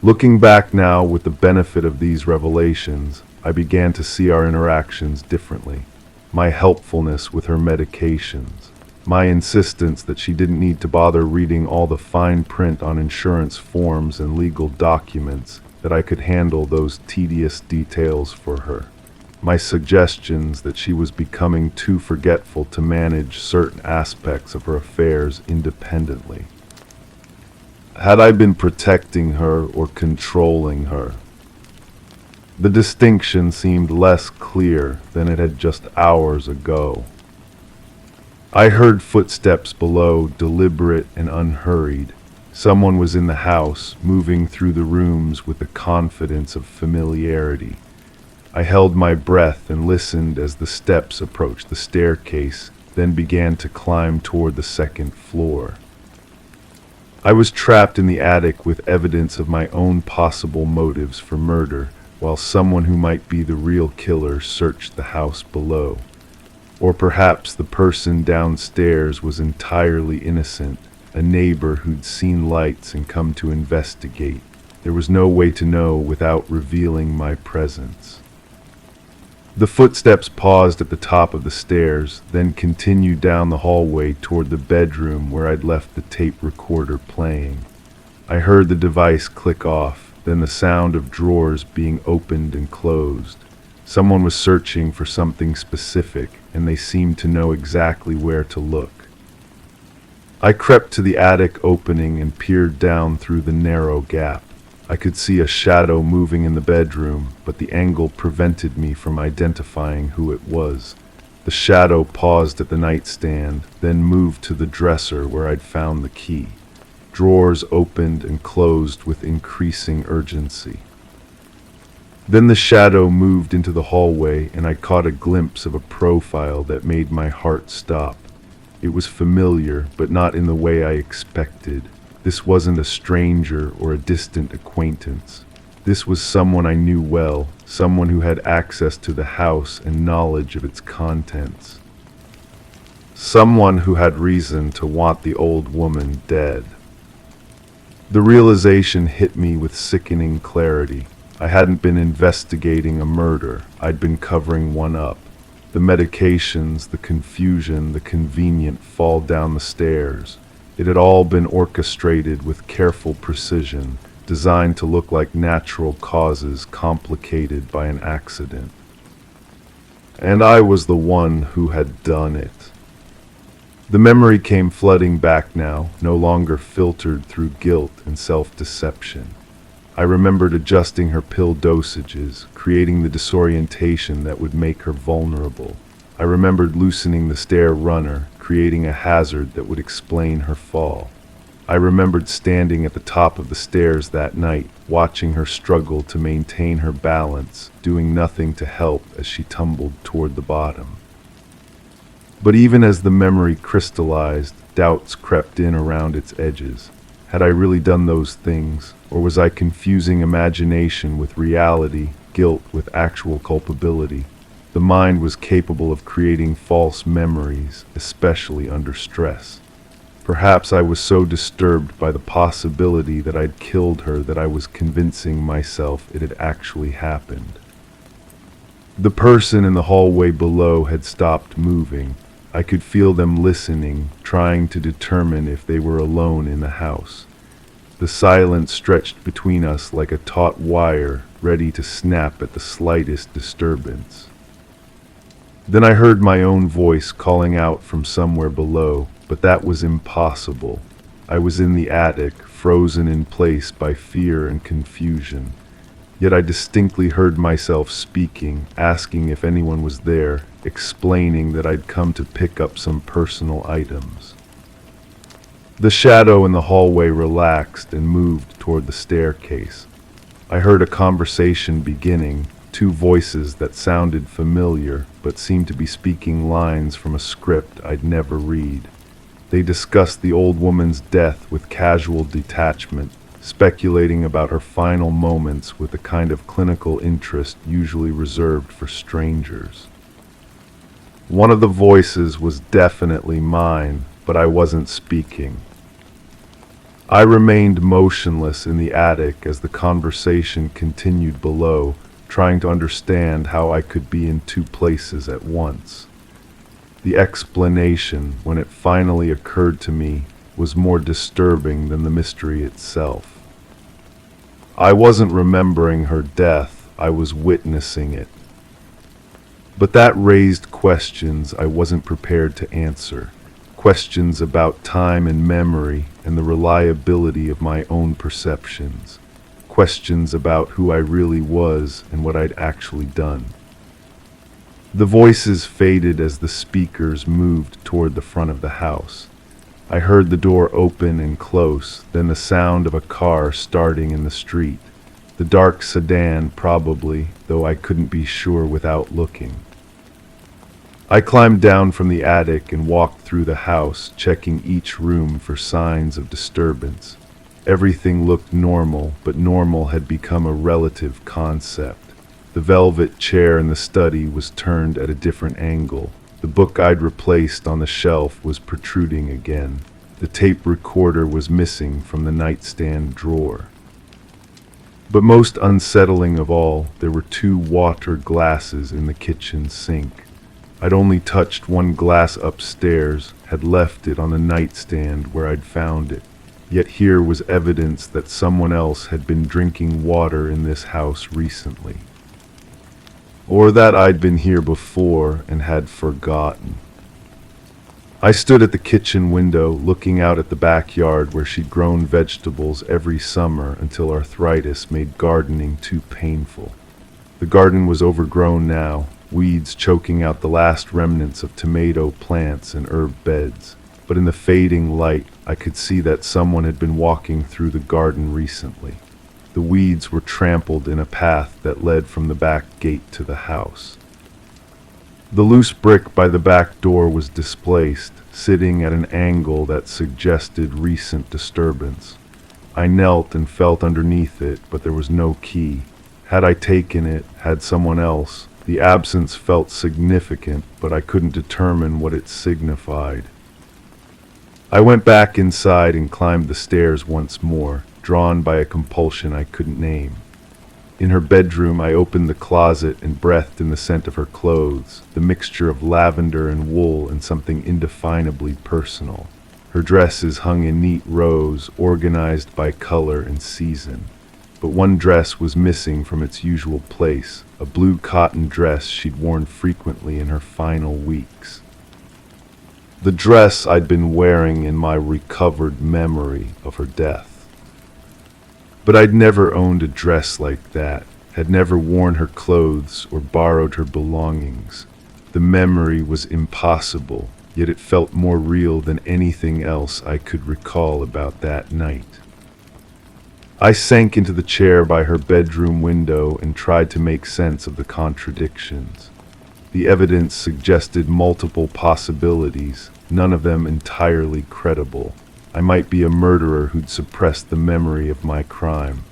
A: Looking back now with the benefit of these revelations, I began to see our interactions differently. My helpfulness with her medications, my insistence that she didn't need to bother reading all the fine print on insurance forms and legal documents, that I could handle those tedious details for her. My suggestions that she was becoming too forgetful to manage certain aspects of her affairs independently. Had I been protecting her or controlling her? The distinction seemed less clear than it had just hours ago. I heard footsteps below, deliberate and unhurried. Someone was in the house, moving through the rooms with the confidence of familiarity. I held my breath and listened as the steps approached the staircase, then began to climb toward the second floor. I was trapped in the attic with evidence of my own possible motives for murder, while someone who might be the real killer searched the house below. Or perhaps the person downstairs was entirely innocent, a neighbor who'd seen lights and come to investigate. There was no way to know without revealing my presence. The footsteps paused at the top of the stairs, then continued down the hallway toward the bedroom where I'd left the tape recorder playing. I heard the device click off, then the sound of drawers being opened and closed. Someone was searching for something specific, and they seemed to know exactly where to look. I crept to the attic opening and peered down through the narrow gap. I could see a shadow moving in the bedroom, but the angle prevented me from identifying who it was. The shadow paused at the nightstand, then moved to the dresser where I'd found the key. Drawers opened and closed with increasing urgency. Then the shadow moved into the hallway, and I caught a glimpse of a profile that made my heart stop. It was familiar, but not in the way I expected. This wasn't a stranger or a distant acquaintance. This was someone I knew well, someone who had access to the house and knowledge of its contents. Someone who had reason to want the old woman dead. The realization hit me with sickening clarity. I hadn't been investigating a murder, I'd been covering one up. The medications, the confusion, the convenient fall down the stairs. It had all been orchestrated with careful precision, designed to look like natural causes complicated by an accident. And I was the one who had done it. The memory came flooding back now, no longer filtered through guilt and self-deception. I remembered adjusting her pill dosages, creating the disorientation that would make her vulnerable. I remembered loosening the stair runner, creating a hazard that would explain her fall. I remembered standing at the top of the stairs that night, watching her struggle to maintain her balance, doing nothing to help as she tumbled toward the bottom. But even as the memory crystallized, doubts crept in around its edges. Had I really done those things, or was I confusing imagination with reality, guilt with actual culpability? The mind was capable of creating false memories, especially under stress. Perhaps I was so disturbed by the possibility that I'd killed her that I was convincing myself it had actually happened. The person in the hallway below had stopped moving. I could feel them listening, trying to determine if they were alone in the house. The silence stretched between us like a taut wire, ready to snap at the slightest disturbance. Then I heard my own voice calling out from somewhere below, but that was impossible. I was in the attic, frozen in place by fear and confusion. Yet I distinctly heard myself speaking, asking if anyone was there, explaining that I'd come to pick up some personal items. The shadow in the hallway relaxed and moved toward the staircase. I heard a conversation beginning, two voices that sounded familiar but seemed to be speaking lines from a script I'd never read. They discussed the old woman's death with casual detachment, speculating about her final moments with the kind of clinical interest usually reserved for strangers. One of the voices was definitely mine, but I wasn't speaking. I remained motionless in the attic as the conversation continued below, trying to understand how I could be in two places at once. The explanation, when it finally occurred to me, was more disturbing than the mystery itself. I wasn't remembering her death, I was witnessing it. But that raised questions I wasn't prepared to answer. Questions about time and memory and the reliability of my own perceptions. Questions about who I really was and what I'd actually done. The voices faded as the speakers moved toward the front of the house. I heard the door open and close, then the sound of a car starting in the street. The dark sedan, probably, though I couldn't be sure without looking. I climbed down from the attic and walked through the house, checking each room for signs of disturbance. Everything looked normal, but normal had become a relative concept. The velvet chair in the study was turned at a different angle. The book I'd replaced on the shelf was protruding again. The tape recorder was missing from the nightstand drawer. But most unsettling of all, there were 2 water glasses in the kitchen sink. I'd only touched one glass upstairs, had left it on the nightstand where I'd found it. Yet here was evidence that someone else had been drinking water in this house recently. Or that I'd been here before and had forgotten. I stood at the kitchen window, looking out at the backyard where she'd grown vegetables every summer until arthritis made gardening too painful. The garden was overgrown now, weeds choking out the last remnants of tomato plants and herb beds. But in the fading light, I could see that someone had been walking through the garden recently. The weeds were trampled in a path that led from the back gate to the house. The loose brick by the back door was displaced, sitting at an angle that suggested recent disturbance. I knelt and felt underneath it, but there was no key. Had I taken it, had someone else? The absence felt significant, but I couldn't determine what it signified. I went back inside and climbed the stairs once more, drawn by a compulsion I couldn't name. In her bedroom, I opened the closet and breathed in the scent of her clothes, the mixture of lavender and wool and something indefinably personal. Her dresses hung in neat rows, organized by color and season. But one dress was missing from its usual place, a blue cotton dress she'd worn frequently in her final weeks. The dress I'd been wearing in my recovered memory of her death. But I'd never owned a dress like that, had never worn her clothes or borrowed her belongings. The memory was impossible, yet it felt more real than anything else I could recall about that night. I sank into the chair by her bedroom window and tried to make sense of the contradictions. The evidence suggested multiple possibilities, none of them entirely credible. I might be a murderer who'd suppressed the memory of my crime.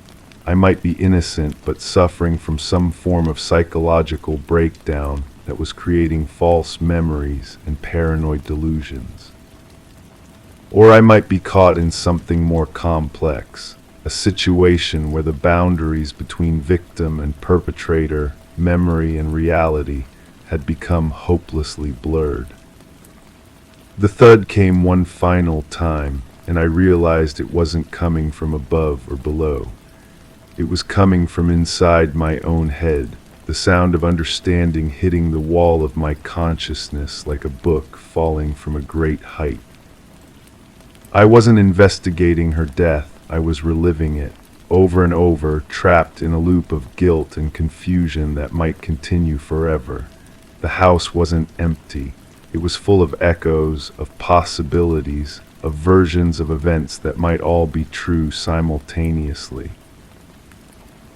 A: I might be innocent but suffering from some form of psychological breakdown that was creating false memories and paranoid delusions. Or I might be caught in something more complex, a situation where the boundaries between victim and perpetrator, memory and reality, had become hopelessly blurred. The thud came one final time, and I realized it wasn't coming from above or below. It was coming from inside my own head, the sound of understanding hitting the wall of my consciousness like a book falling from a great height. I wasn't investigating her death, I was reliving it, over and over, trapped in a loop of guilt and confusion that might continue forever. The house wasn't empty. It was full of echoes, of possibilities, of versions of events that might all be true simultaneously.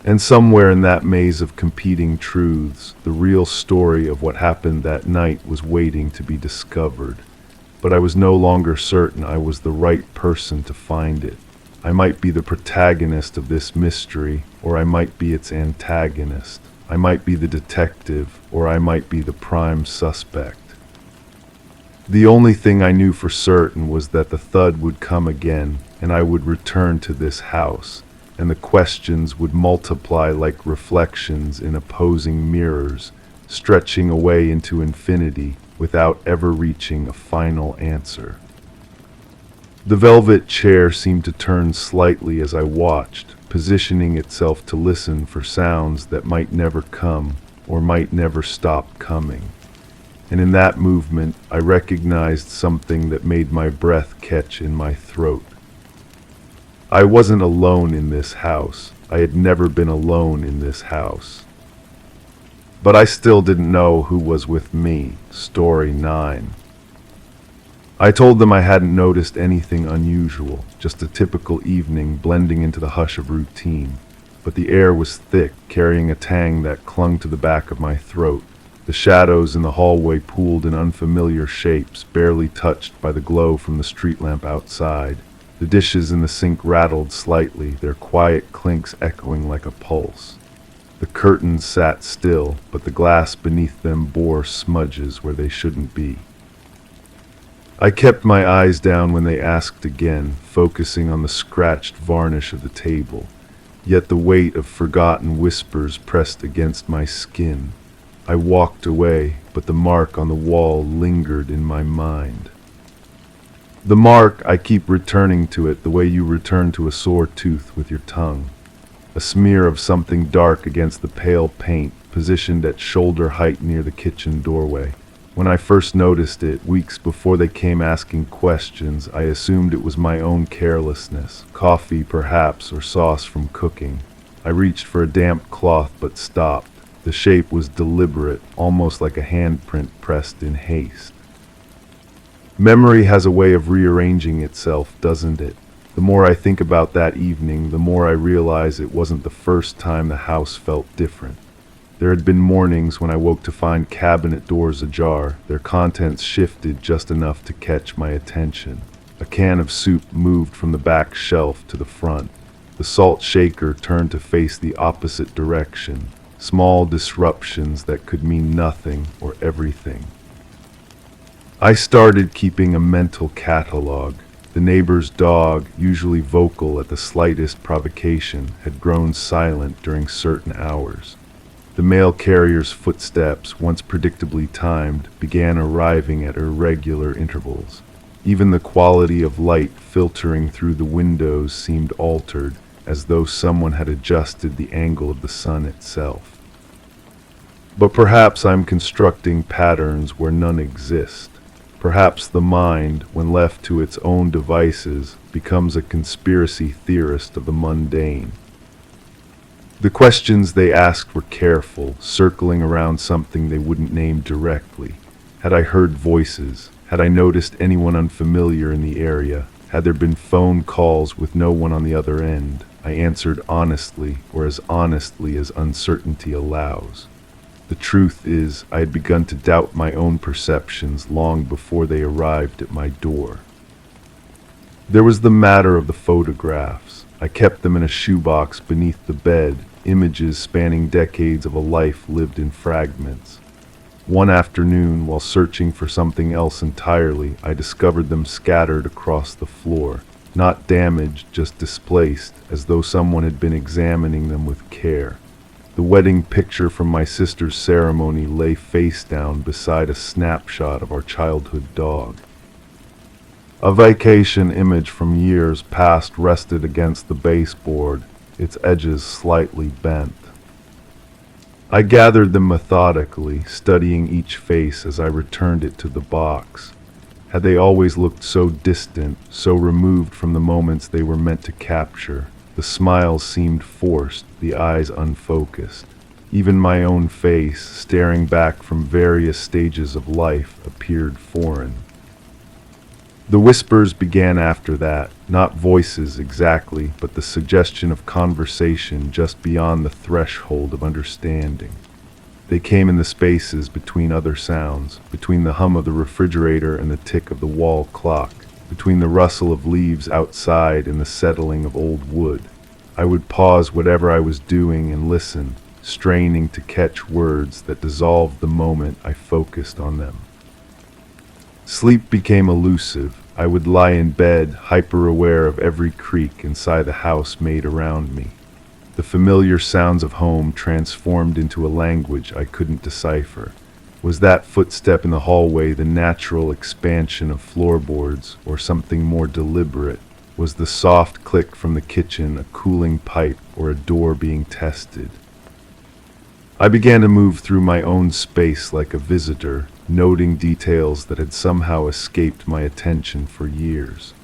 A: And somewhere in that maze of competing truths, the real story of what happened that night was waiting to be discovered. But I was no longer certain I was the right person to find it. I might be the protagonist of this mystery, or I might be its antagonist. I might be the detective, or I might be the prime suspect. The only thing I knew for certain was that the thud would come again, and I would return to this house, and the questions would multiply like reflections in opposing mirrors, stretching away into infinity without ever reaching a final answer. The velvet chair seemed to turn slightly as I watched, positioning itself to listen for sounds that might never come or might never stop coming. And in that movement, I recognized something that made my breath catch in my throat. I wasn't alone in this house. I had never been alone in this house. But I still didn't know who was with me. Story 9. I told them I hadn't noticed anything unusual, just a typical evening blending into the hush of routine. But the air was thick, carrying a tang that clung to the back of my throat. The shadows in the hallway pooled in unfamiliar shapes, barely touched by the glow from the street lamp outside. The dishes in the sink rattled slightly, their quiet clinks echoing like a pulse. The curtains sat still, but the glass beneath them bore smudges where they shouldn't be. I kept my eyes down when they asked again, focusing on the scratched varnish of the table. Yet the weight of forgotten whispers pressed against my skin. I walked away, but the mark on the wall lingered in my mind. The mark, I keep returning to it the way you return to a sore tooth with your tongue. A smear of something dark against the pale paint, positioned at shoulder height near the kitchen doorway. When I first noticed it, weeks before they came asking questions, I assumed it was my own carelessness, coffee perhaps, or sauce from cooking. I reached for a damp cloth but stopped. The shape was deliberate, almost like a handprint pressed in haste. Memory has a way of rearranging itself, doesn't it? The more I think about that evening, the more I realize it wasn't the first time the house felt different. There had been mornings when I woke to find cabinet doors ajar, their contents shifted just enough to catch my attention. A can of soup moved from the back shelf to the front. The salt shaker turned to face the opposite direction. Small disruptions that could mean nothing or everything. I started keeping a mental catalog. The neighbor's dog, usually vocal at the slightest provocation, had grown silent during certain hours. The mail carrier's footsteps, once predictably timed, began arriving at irregular intervals. Even the quality of light filtering through the windows seemed altered, as though someone had adjusted the angle of the sun itself. But perhaps I'm constructing patterns where none exist. Perhaps the mind, when left to its own devices, becomes a conspiracy theorist of the mundane. The questions they asked were careful, circling around something they wouldn't name directly. Had I heard voices? Had I noticed anyone unfamiliar in the area? Had there been phone calls with no one on the other end? I answered honestly, or as honestly as uncertainty allows. The truth is, I had begun to doubt my own perceptions long before they arrived at my door. There was the matter of the photographs. I kept them in a shoebox beneath the bed, images spanning decades of a life lived in fragments. One afternoon, while searching for something else entirely, I discovered them scattered across the floor. Not damaged, just displaced, as though someone had been examining them with care. The wedding picture from my sister's ceremony lay face down beside a snapshot of our childhood dog. A vacation image from years past rested against the baseboard, its edges slightly bent. I gathered them methodically, studying each face as I returned it to the box. Had they always looked so distant, so removed from the moments they were meant to capture? The smiles seemed forced, the eyes unfocused. Even my own face, staring back from various stages of life, appeared foreign. The whispers began after that, not voices exactly, but the suggestion of conversation just beyond the threshold of understanding. They came in the spaces between other sounds, between the hum of the refrigerator and the tick of the wall clock. between the rustle of leaves outside and the settling of old wood. I would pause whatever I was doing and listen, straining to catch words that dissolved the moment I focused on them. Sleep became elusive. I would lie in bed, hyper-aware of every creak inside the house made around me. The familiar sounds of home transformed into a language I couldn't decipher. Was that footstep in the hallway the natural expansion of floorboards, or something more deliberate? Was the soft click from the kitchen a cooling pipe or a door being tested? I began to move through my own space like a visitor, noting details that had somehow escaped my attention for years.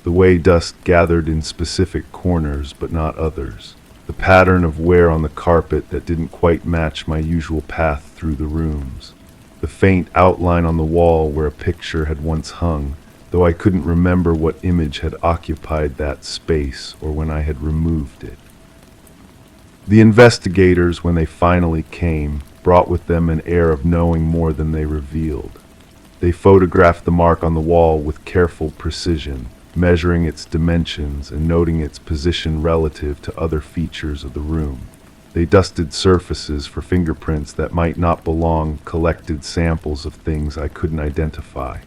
A: The way dust gathered in specific corners but not others. The pattern of wear on the carpet that didn't quite match my usual path through the rooms. The faint outline on the wall where a picture had once hung, though I couldn't remember what image had occupied that space or when I had removed it. The investigators, when they finally came, brought with them an air of knowing more than they revealed. They photographed the mark on the wall with careful precision, measuring its dimensions and noting its position relative to other features of the room. They dusted surfaces for fingerprints that might not belong, collected samples of things I couldn't identify.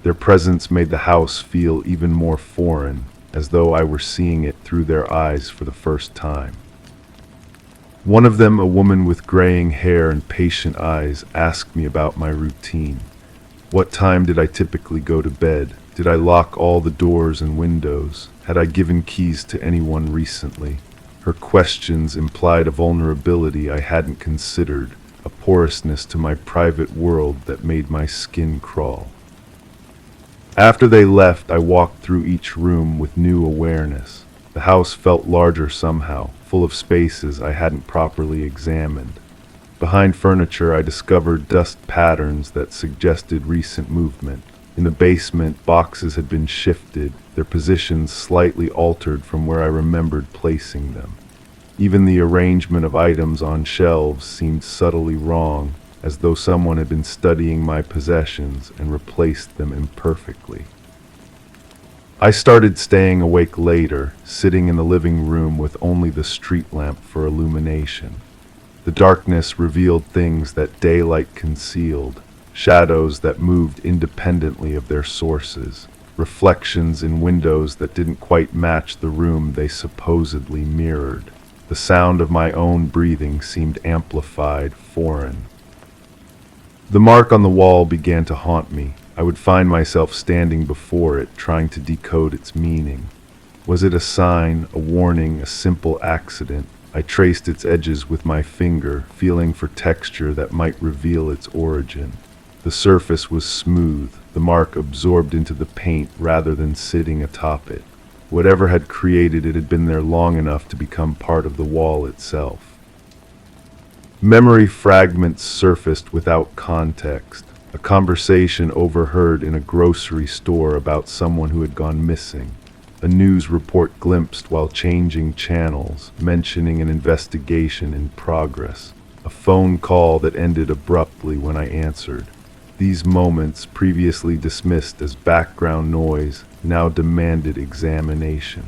A: Their presence made the house feel even more foreign, as though I were seeing it through their eyes for the first time. One of them, a woman with graying hair and patient eyes, asked me about my routine. What time did I typically go to bed? Did I lock all the doors and windows? Had I given keys to anyone recently? Her questions implied a vulnerability I hadn't considered, a porousness to my private world that made my skin crawl. After they left, I walked through each room with new awareness. The house felt larger somehow, full of spaces I hadn't properly examined. Behind furniture, I discovered dust patterns that suggested recent movement. In the basement, boxes had been shifted, their positions slightly altered from where I remembered placing them. Even the arrangement of items on shelves seemed subtly wrong, as though someone had been studying my possessions and replaced them imperfectly. I started staying awake later, sitting in the living room with only the street lamp for illumination. The darkness revealed things that daylight concealed, shadows that moved independently of their sources, reflections in windows that didn't quite match the room they supposedly mirrored. The sound of my own breathing seemed amplified, foreign. The mark on the wall began to haunt me. I would find myself standing before it, trying to decode its meaning. Was it a sign, a warning, a simple accident? I traced its edges with my finger, feeling for texture that might reveal its origin. The surface was smooth, the mark absorbed into the paint rather than sitting atop it. Whatever had created it had been there long enough to become part of the wall itself. Memory fragments surfaced without context. A conversation overheard in a grocery store about someone who had gone missing. A news report glimpsed while changing channels, mentioning an investigation in progress. A phone call that ended abruptly when I answered. These moments, previously dismissed as background noise, now demanded examination.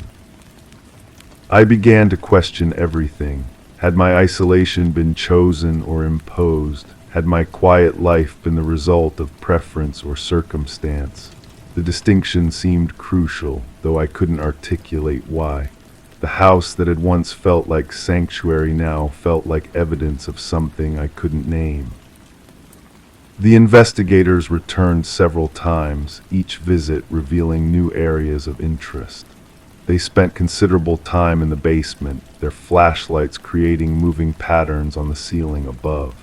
A: I began to question everything. Had my isolation been chosen or imposed? Had my quiet life been the result of preference or circumstance? The distinction seemed crucial, though I couldn't articulate why. The house that had once felt like sanctuary now felt like evidence of something I couldn't name. The investigators returned several times, each visit revealing new areas of interest. They spent considerable time in the basement, their flashlights creating moving patterns on the ceiling above.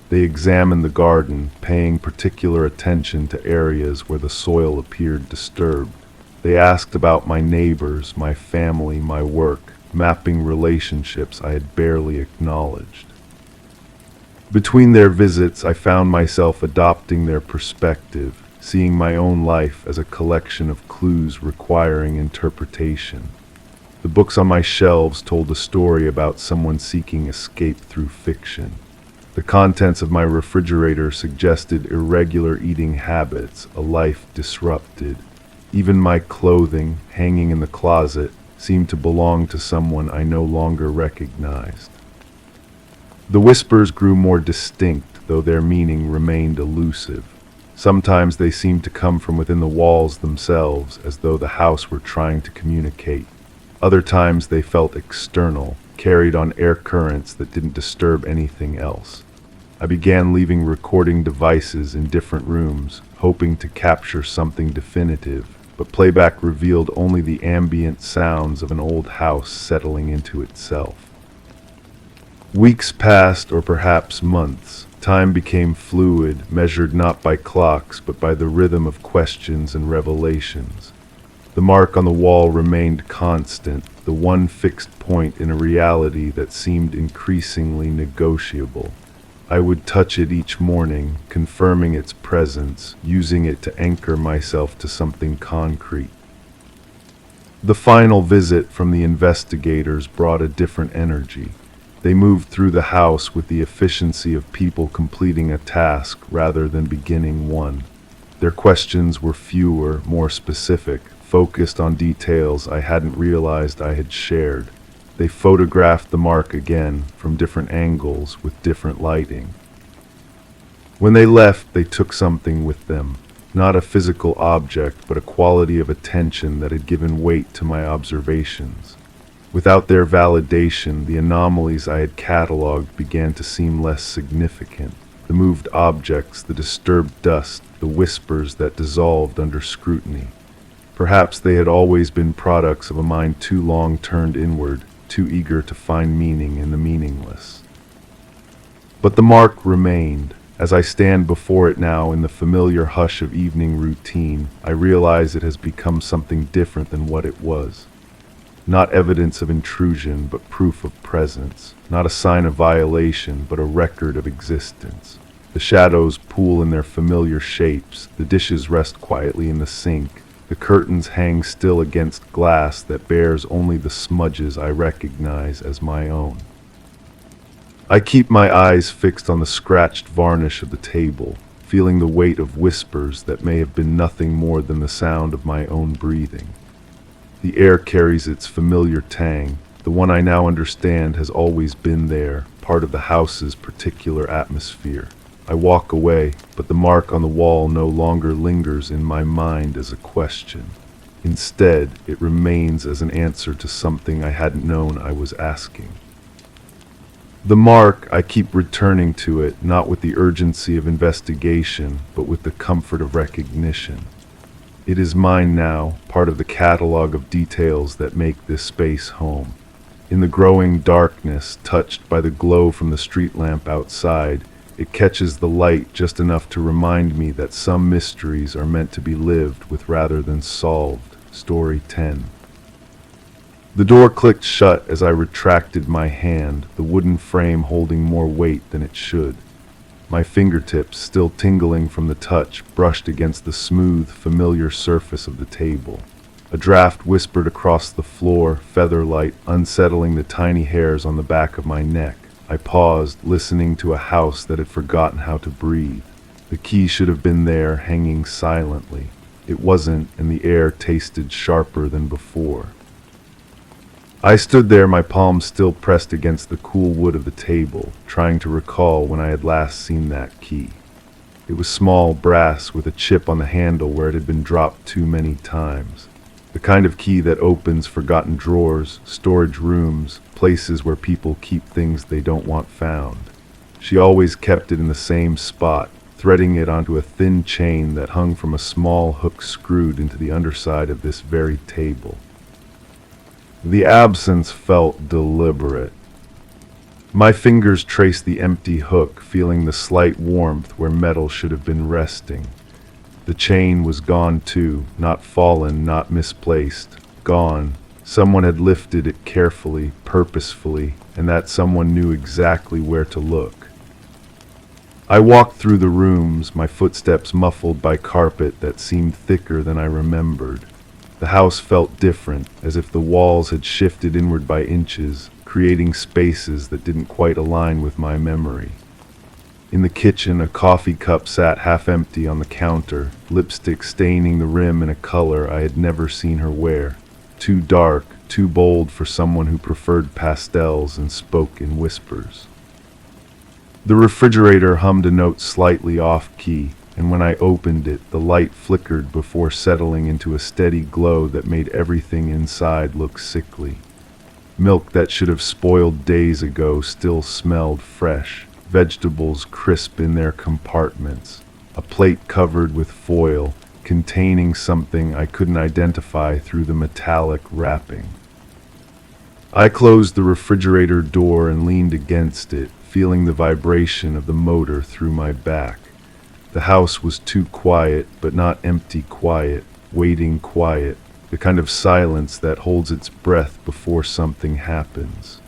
A: They examined the garden, paying particular attention to areas where the soil appeared disturbed. They asked about my neighbors, my family, my work, mapping relationships I had barely acknowledged. Between their visits, I found myself adopting their perspective, seeing my own life as a collection of clues requiring interpretation. The books on my shelves told a story about someone seeking escape through fiction. The contents of my refrigerator suggested irregular eating habits, a life disrupted. Even my clothing, hanging in the closet, seemed to belong to someone I no longer recognized. The whispers grew more distinct, though their meaning remained elusive. Sometimes they seemed to come from within the walls themselves, as though the house were trying to communicate. Other times they felt external, carried on air currents that didn't disturb anything else. I began leaving recording devices in different rooms, hoping to capture something definitive, but playback revealed only the ambient sounds of an old house settling into itself. Weeks passed, or perhaps months. Time became fluid, measured not by clocks, but by the rhythm of questions and revelations. The mark on the wall remained constant, the one fixed point in a reality that seemed increasingly negotiable. I would touch it each morning, confirming its presence, using it to anchor myself to something concrete. The final visit from the investigators brought a different energy. They moved through the house with the efficiency of people completing a task rather than beginning one. Their questions were fewer, more specific, focused on details I hadn't realized I had shared. They photographed the mark again, from different angles, with different lighting. When they left, they took something with them. Not a physical object, but a quality of attention that had given weight to my observations. Without their validation, the anomalies I had cataloged began to seem less significant. The moved objects, the disturbed dust, the whispers that dissolved under scrutiny. Perhaps they had always been products of a mind too long turned inward, too eager to find meaning in the meaningless. But the mark remained. As I stand before it now in the familiar hush of evening routine, I realize it has become something different than what it was. Not evidence of intrusion, but proof of presence. Not a sign of violation, but a record of existence. The shadows pool in their familiar shapes. The dishes rest quietly in the sink. The curtains hang still against glass that bears only the smudges I recognize as my own. I keep my eyes fixed on the scratched varnish of the table, feeling the weight of whispers that may have been nothing more than the sound of my own breathing. The air carries its familiar tang. The one I now understand has always been there, part of the house's particular atmosphere. I walk away, but the mark on the wall no longer lingers in my mind as a question. Instead, it remains as an answer to something I hadn't known I was asking. The mark, I keep returning to it, not with the urgency of investigation, but with the comfort of recognition. It is mine now, part of the catalog of details that make this space home. In the growing darkness, touched by the glow from the street lamp outside, it catches the light just enough to remind me that some mysteries are meant to be lived with rather than solved. Story 10. The door clicked shut as I retracted my hand, the wooden frame holding more weight than it should. My fingertips, still tingling from the touch, brushed against the smooth, familiar surface of the table. A draft whispered across the floor, feather-light, unsettling the tiny hairs on the back of my neck. I paused, listening to a house that had forgotten how to breathe. The key should have been there, hanging silently. It wasn't, and the air tasted sharper than before. I stood there, my palms still pressed against the cool wood of the table, trying to recall when I had last seen that key. It was small, brass, with a chip on the handle where it had been dropped too many times. The kind of key that opens forgotten drawers, storage rooms, places where people keep things they don't want found. She always kept it in the same spot, threading it onto a thin chain that hung from a small hook screwed into the underside of this very table. The absence felt deliberate. My fingers traced the empty hook, feeling the slight warmth where metal should have been resting. The chain was gone too, not fallen, not misplaced. Gone. Someone had lifted it carefully, purposefully, and that someone knew exactly where to look. I walked through the rooms, my footsteps muffled by carpet that seemed thicker than I remembered. The house felt different, as if the walls had shifted inward by inches, creating spaces that didn't quite align with my memory. In the kitchen, a coffee cup sat half empty on the counter, lipstick staining the rim in a color I had never seen her wear. Too dark, too bold for someone who preferred pastels and spoke in whispers. The refrigerator hummed a note slightly off-key, and when I opened it, the light flickered before settling into a steady glow that made everything inside look sickly. Milk that should have spoiled days ago still smelled fresh. Vegetables crisp in their compartments, a plate covered with foil containing something I couldn't identify through the metallic wrapping. I closed the refrigerator door and leaned against it, feeling the vibration of the motor through my back. The house was too quiet, but not empty quiet, waiting quiet, the kind of silence that holds its breath before something happens.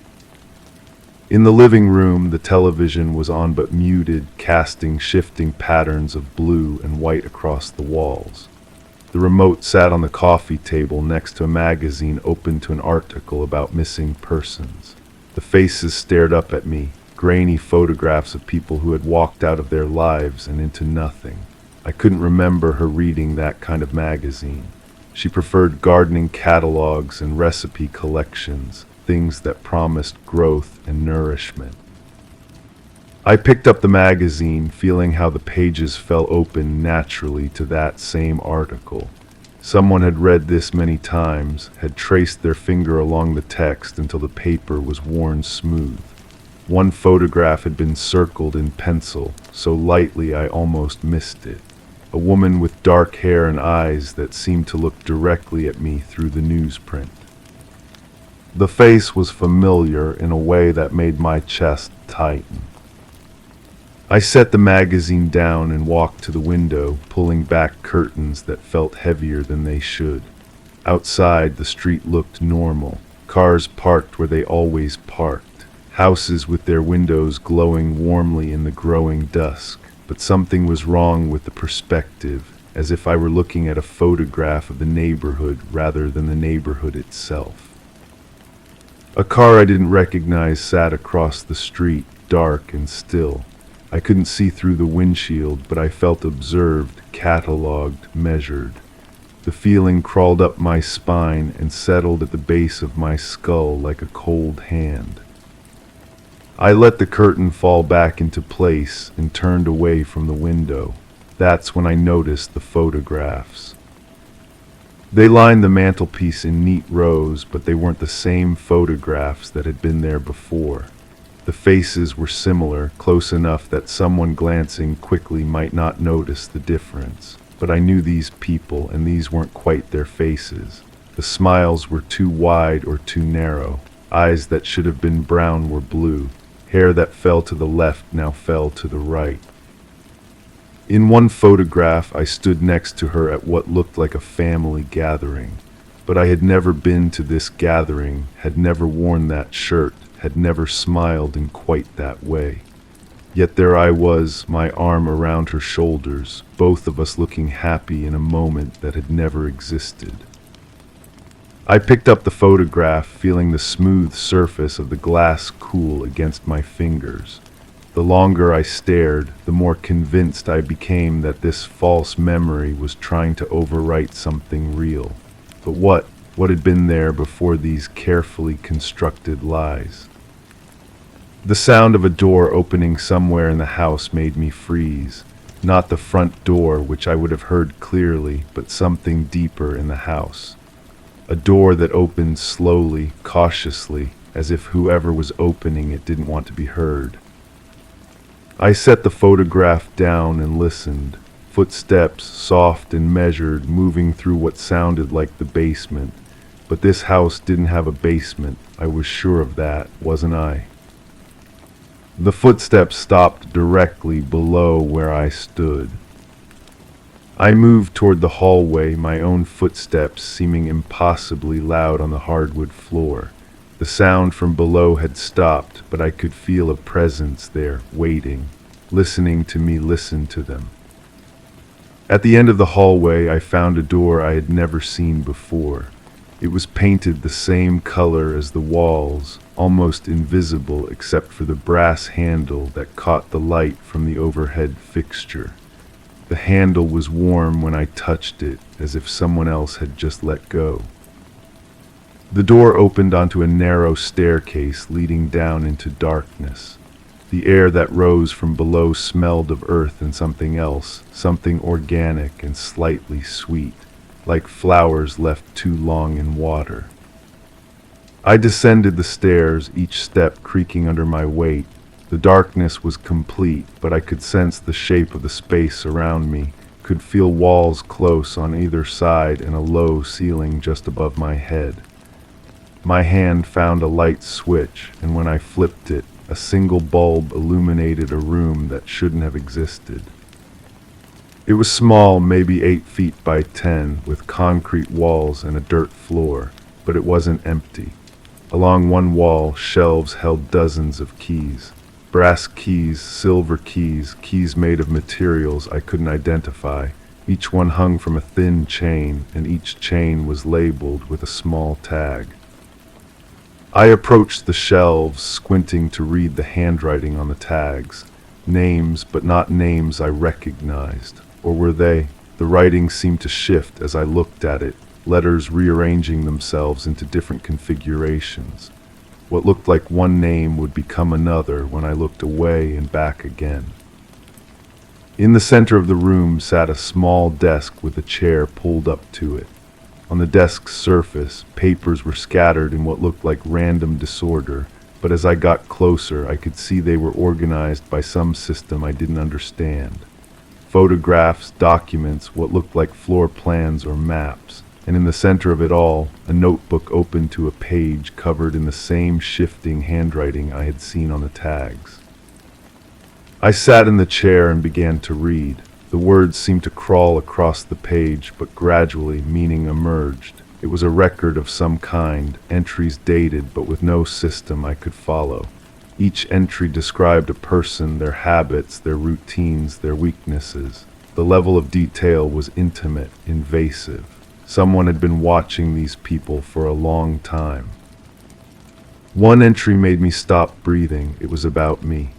A: In the living room, the television was on but muted, casting shifting patterns of blue and white across the walls. The remote sat on the coffee table next to a magazine open to an article about missing persons. The faces stared up at me, grainy photographs of people who had walked out of their lives and into nothing. I couldn't remember her reading that kind of magazine. She preferred gardening catalogs and recipe collections, things that promised growth and nourishment. I picked up the magazine, feeling how the pages fell open naturally to that same article. Someone had read this many times, had traced their finger along the text until the paper was worn smooth. One photograph had been circled in pencil, so lightly I almost missed it. A woman with dark hair and eyes that seemed to look directly at me through the newsprint. The face was familiar in a way that made my chest tighten. I set the magazine down and walked to the window, pulling back curtains that felt heavier than they should. Outside, the street looked normal. Cars parked where they always parked. Houses with their windows glowing warmly in the growing dusk. But something was wrong with the perspective, as if I were looking at a photograph of the neighborhood rather than the neighborhood itself. A car I didn't recognize sat across the street, dark and still. I couldn't see through the windshield, but I felt observed, catalogued, measured. The feeling crawled up my spine and settled at the base of my skull like a cold hand. I let the curtain fall back into place and turned away from the window. That's when I noticed the photographs. They lined the mantelpiece in neat rows, but they weren't the same photographs that had been there before. The faces were similar, close enough that someone glancing quickly might not notice the difference. But I knew these people, and these weren't quite their faces. The smiles were too wide or too narrow. Eyes that should have been brown were blue. Hair that fell to the left now fell to the right. In one photograph, I stood next to her at what looked like a family gathering. But I had never been to this gathering, had never worn that shirt, had never smiled in quite that way. Yet there I was, my arm around her shoulders, both of us looking happy in a moment that had never existed. I picked up the photograph, feeling the smooth surface of the glass cool against my fingers. The longer I stared, the more convinced I became that this false memory was trying to overwrite something real. But what had been there before these carefully constructed lies? The sound of a door opening somewhere in the house made me freeze. Not the front door, which I would have heard clearly, but something deeper in the house. A door that opened slowly, cautiously, as if whoever was opening it didn't want to be heard. I set the photograph down and listened. Footsteps, soft and measured, moving through what sounded like the basement. But this house didn't have a basement. I was sure of that, wasn't I? The footsteps stopped directly below where I stood. I moved toward the hallway, my own footsteps seeming impossibly loud on the hardwood floor. The sound from below had stopped, but I could feel a presence there, waiting, listening to me listen to them. At the end of the hallway, I found a door I had never seen before. It was painted the same color as the walls, almost invisible except for the brass handle that caught the light from the overhead fixture. The handle was warm when I touched it, as if someone else had just let go. The door opened onto a narrow staircase leading down into darkness. The air that rose from below smelled of earth and something else, something organic and slightly sweet, like flowers left too long in water. I descended the stairs, each step creaking under my weight. The darkness was complete, but I could sense the shape of the space around me, could feel walls close on either side and a low ceiling just above my head. My hand found a light switch, and when I flipped it, a single bulb illuminated a room that shouldn't have existed. It was small, maybe 8 feet by 10, with concrete walls and a dirt floor, but it wasn't empty. Along one wall, shelves held dozens of keys. Brass keys, silver keys, keys made of materials I couldn't identify. Each one hung from a thin chain, and each chain was labeled with a small tag. I approached the shelves, squinting to read the handwriting on the tags. Names, but not names I recognized. Or were they? The writing seemed to shift as I looked at it, letters rearranging themselves into different configurations. What looked like one name would become another when I looked away and back again. In the center of the room sat a small desk with a chair pulled up to it. On the desk's surface, papers were scattered in what looked like random disorder, but as I got closer, I could see they were organized by some system I didn't understand. Photographs, documents, what looked like floor plans or maps, and in the center of it all, a notebook open to a page covered in the same shifting handwriting I had seen on the tags. I sat in the chair and began to read. The words seemed to crawl across the page, but gradually meaning emerged. It was a record of some kind, entries dated but with no system I could follow. Each entry described a person, their habits, their routines, their weaknesses. The level of detail was intimate, invasive. Someone had been watching these people for a long time. One entry made me stop breathing. It was about me.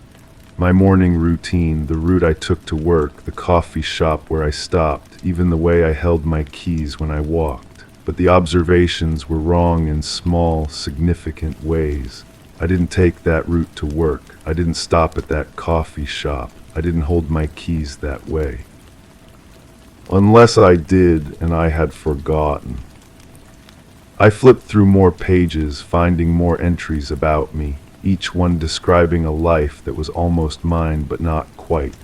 A: My morning routine, the route I took to work, the coffee shop where I stopped, even the way I held my keys when I walked. But the observations were wrong in small, significant ways. I didn't take that route to work. I didn't stop at that coffee shop. I didn't hold my keys that way. Unless I did, and I had forgotten. I flipped through more pages, finding more entries about me, each one describing a life that was almost mine but not quite.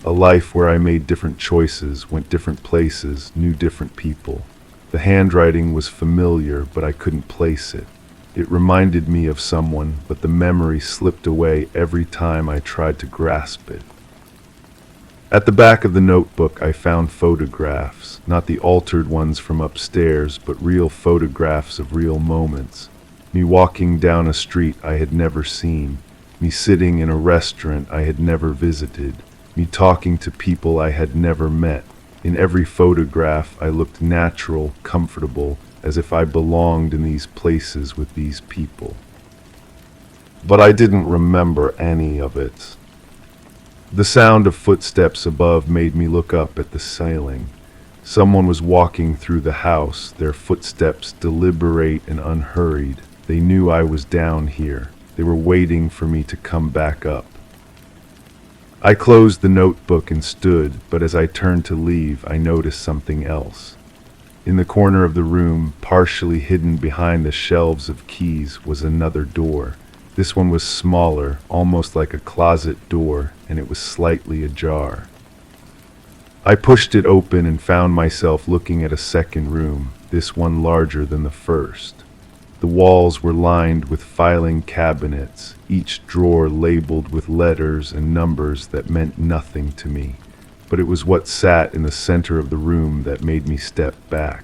A: A life where I made different choices, went different places, knew different people. The handwriting was familiar, but I couldn't place it. It reminded me of someone, but the memory slipped away every time I tried to grasp it. At the back of the notebook, I found photographs, not the altered ones from upstairs, but real photographs of real moments. Me walking down a street I had never seen, me sitting in a restaurant I had never visited, me talking to people I had never met. In every photograph, I looked natural, comfortable, as if I belonged in these places with these people. But I didn't remember any of it. The sound of footsteps above made me look up at the ceiling. Someone was walking through the house, their footsteps deliberate and unhurried. They knew I was down here. They were waiting for me to come back up. I closed the notebook and stood, but as I turned to leave, I noticed something else. In the corner of the room, partially hidden behind the shelves of keys, was another door. This one was smaller, almost like a closet door, and it was slightly ajar. I pushed it open and found myself looking at a second room, this one larger than the first. The walls were lined with filing cabinets, each drawer labeled with letters and numbers that meant nothing to me. But it was what sat in the center of the room that made me step back.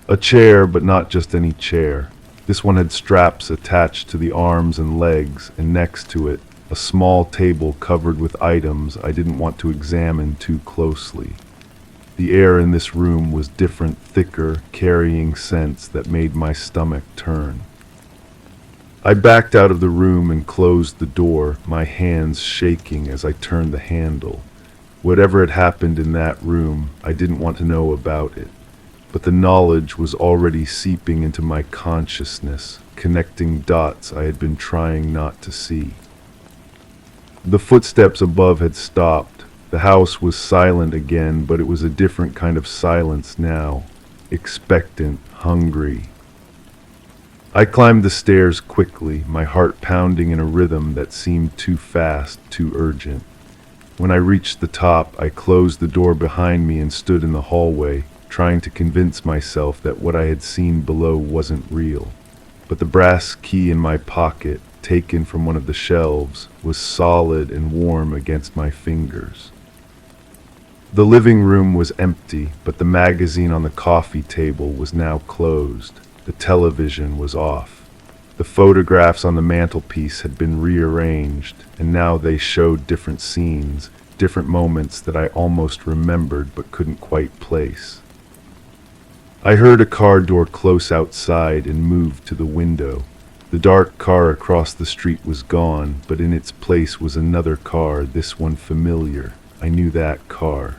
A: A chair, but not just any chair. This one had straps attached to the arms and legs, and next to it, a small table covered with items I didn't want to examine too closely. The air in this room was different, thicker, carrying scents that made my stomach turn. I backed out of the room and closed the door, my hands shaking as I turned the handle. Whatever had happened in that room, I didn't want to know about it. But the knowledge was already seeping into my consciousness, connecting dots I had been trying not to see. The footsteps above had stopped. The house was silent again, but it was a different kind of silence now. Expectant, hungry. I climbed the stairs quickly, my heart pounding in a rhythm that seemed too fast, too urgent. When I reached the top, I closed the door behind me and stood in the hallway, trying to convince myself that what I had seen below wasn't real. But the brass key in my pocket, taken from one of the shelves, was solid and warm against my fingers. The living room was empty, but the magazine on the coffee table was now closed. The television was off. The photographs on the mantelpiece had been rearranged, and now they showed different scenes, different moments that I almost remembered but couldn't quite place. I heard a car door close outside and moved to the window. The dark car across the street was gone, but in its place was another car, this one familiar. I knew that car.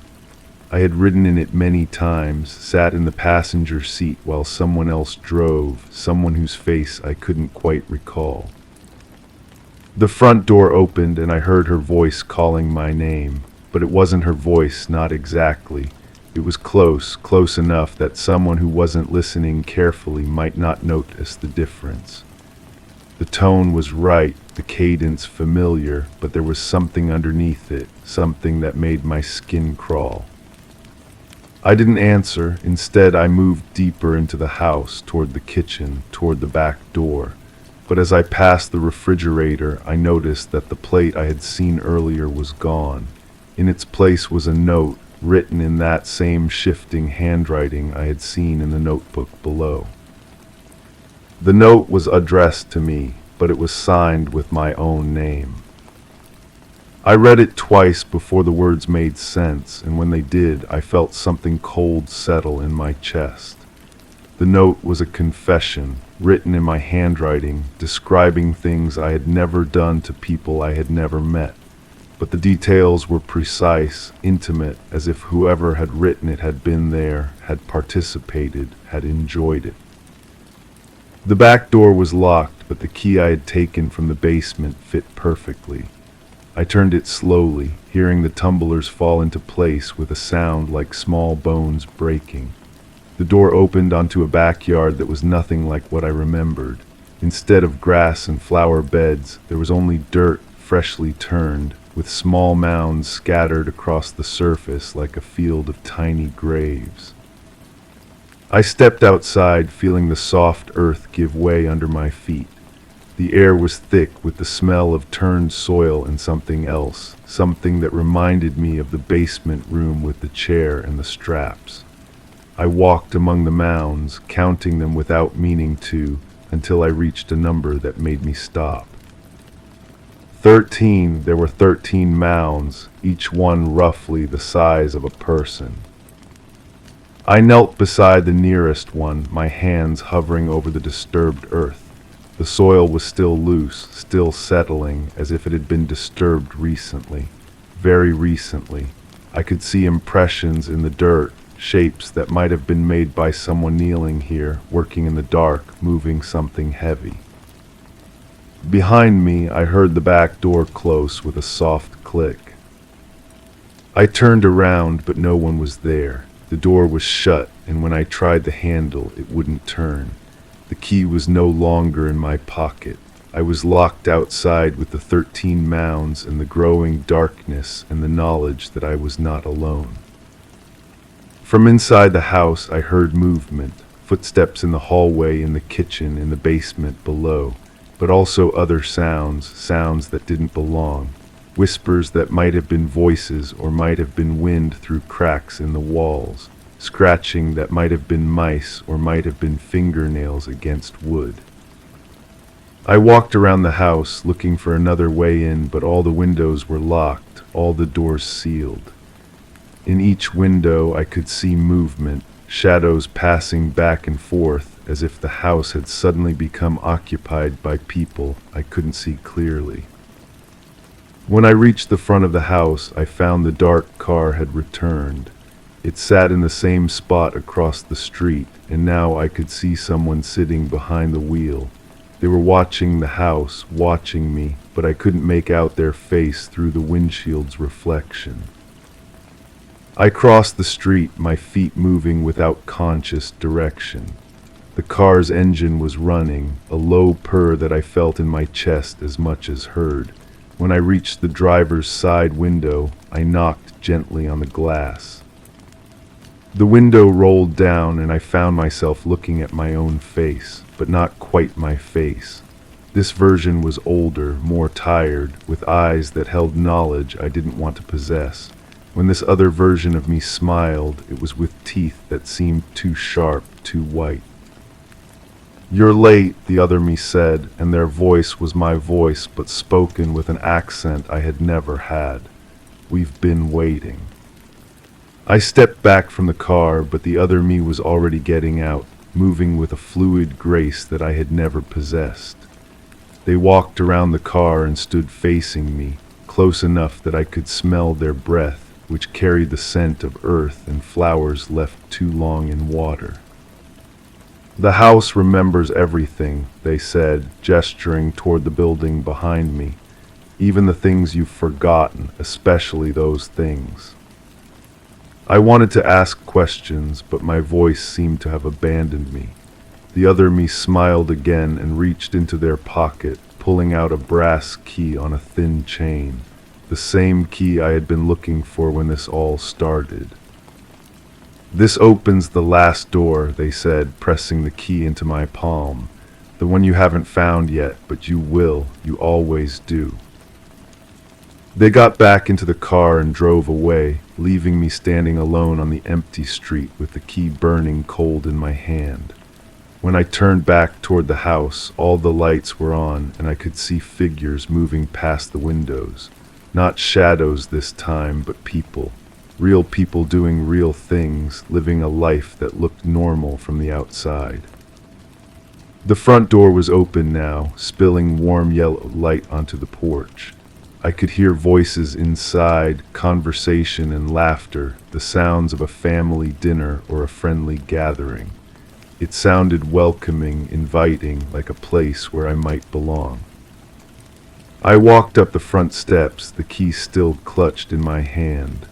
A: I had ridden in it many times, sat in the passenger seat while someone else drove, someone whose face I couldn't quite recall. The front door opened and I heard her voice calling my name, but it wasn't her voice, not exactly. It was close enough that someone who wasn't listening carefully might not notice the difference. The tone was right, the cadence familiar, but there was something underneath it, something that made my skin crawl. I didn't answer. Instead, I moved deeper into the house, toward the kitchen, toward the back door. But as I passed the refrigerator, I noticed that the plate I had seen earlier was gone. In its place was a note, written in that same shifting handwriting I had seen in the notebook below. The note was addressed to me, but it was signed with my own name. I read it twice before the words made sense, and when they did, I felt something cold settle in my chest. The note was a confession, written in my handwriting, describing things I had never done to people I had never met. But the details were precise, intimate, as if whoever had written it had been there, had participated, had enjoyed it. The back door was locked, but the key I had taken from the basement fit perfectly. I turned it slowly, hearing the tumblers fall into place with a sound like small bones breaking. The door opened onto a backyard that was nothing like what I remembered. Instead of grass and flower beds, there was only dirt, freshly turned, with small mounds scattered across the surface like a field of tiny graves. I stepped outside, feeling the soft earth give way under my feet. The air was thick with the smell of turned soil and something else, something that reminded me of the basement room with the chair and the straps. I walked among the mounds, counting them without meaning to, until I reached a number that made me stop. 13, there were 13 mounds, each one roughly the size of a person. I knelt beside the nearest one, my hands hovering over the disturbed earth. The soil was still loose, still settling, as if it had been disturbed recently. Very recently. I could see impressions in the dirt, shapes that might have been made by someone kneeling here, working in the dark, moving something heavy. Behind me, I heard the back door close with a soft click. I turned around, but no one was there. The door was shut, and when I tried the handle, it wouldn't turn. The key was no longer in my pocket. I was locked outside with the 13 mounds and the growing darkness and the knowledge that I was not alone. From inside the house, I heard movement, footsteps in the hallway, in the kitchen, in the basement below, but also other sounds, sounds that didn't belong, whispers that might have been voices or might have been wind through cracks in the walls. Scratching that might have been mice or might have been fingernails against wood. I walked around the house looking for another way in, but all the windows were locked, all the doors sealed. In each window I could see movement, shadows passing back and forth, as if the house had suddenly become occupied by people I couldn't see clearly. When I reached the front of the house, I found the dark car had returned. It sat in the same spot across the street, and now I could see someone sitting behind the wheel. They were watching the house, watching me, but I couldn't make out their face through the windshield's reflection. I crossed the street, my feet moving without conscious direction. The car's engine was running, a low purr that I felt in my chest as much as heard. When I reached the driver's side window, I knocked gently on the glass. The window rolled down and I found myself looking at my own face, but not quite my face. This version was older, more tired, with eyes that held knowledge I didn't want to possess. When this other version of me smiled, it was with teeth that seemed too sharp, too white. "You're late," the other me said, and their voice was my voice, but spoken with an accent I had never had. "We've been waiting." I stepped back from the car, but the other me was already getting out, moving with a fluid grace that I had never possessed. They walked around the car and stood facing me, close enough that I could smell their breath, which carried the scent of earth and flowers left too long in water. "The house remembers everything," they said, gesturing toward the building behind me. "Even the things you've forgotten, especially those things." I wanted to ask questions, but my voice seemed to have abandoned me. The other me smiled again and reached into their pocket, pulling out a brass key on a thin chain, the same key I had been looking for when this all started. "This opens the last door," they said, pressing the key into my palm. "The one you haven't found yet, but you will, you always do." They got back into the car and drove away, leaving me standing alone on the empty street with the key burning cold in my hand. When I turned back toward the house, all the lights were on and I could see figures moving past the windows. Not shadows this time, but people. Real people doing real things, living a life that looked normal from the outside. The front door was open now, spilling warm yellow light onto the porch. I could hear voices inside, conversation and laughter, the sounds of a family dinner or a friendly gathering. It sounded welcoming, inviting, like a place where I might belong. I walked up the front steps, the key still clutched in my hand.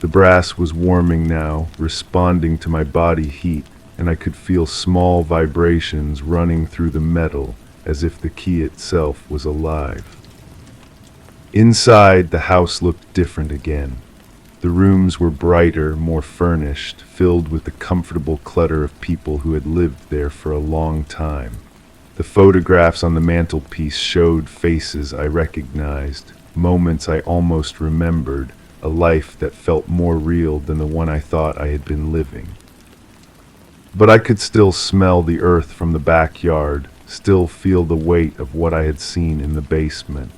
A: The brass was warming now, responding to my body heat, and I could feel small vibrations running through the metal as if the key itself was alive. Inside, the house looked different again. The rooms were brighter, more furnished, filled with the comfortable clutter of people who had lived there for a long time. The photographs on the mantelpiece showed faces I recognized, moments I almost remembered, a life that felt more real than the one I thought I had been living. But I could still smell the earth from the backyard, still feel the weight of what I had seen in the basement.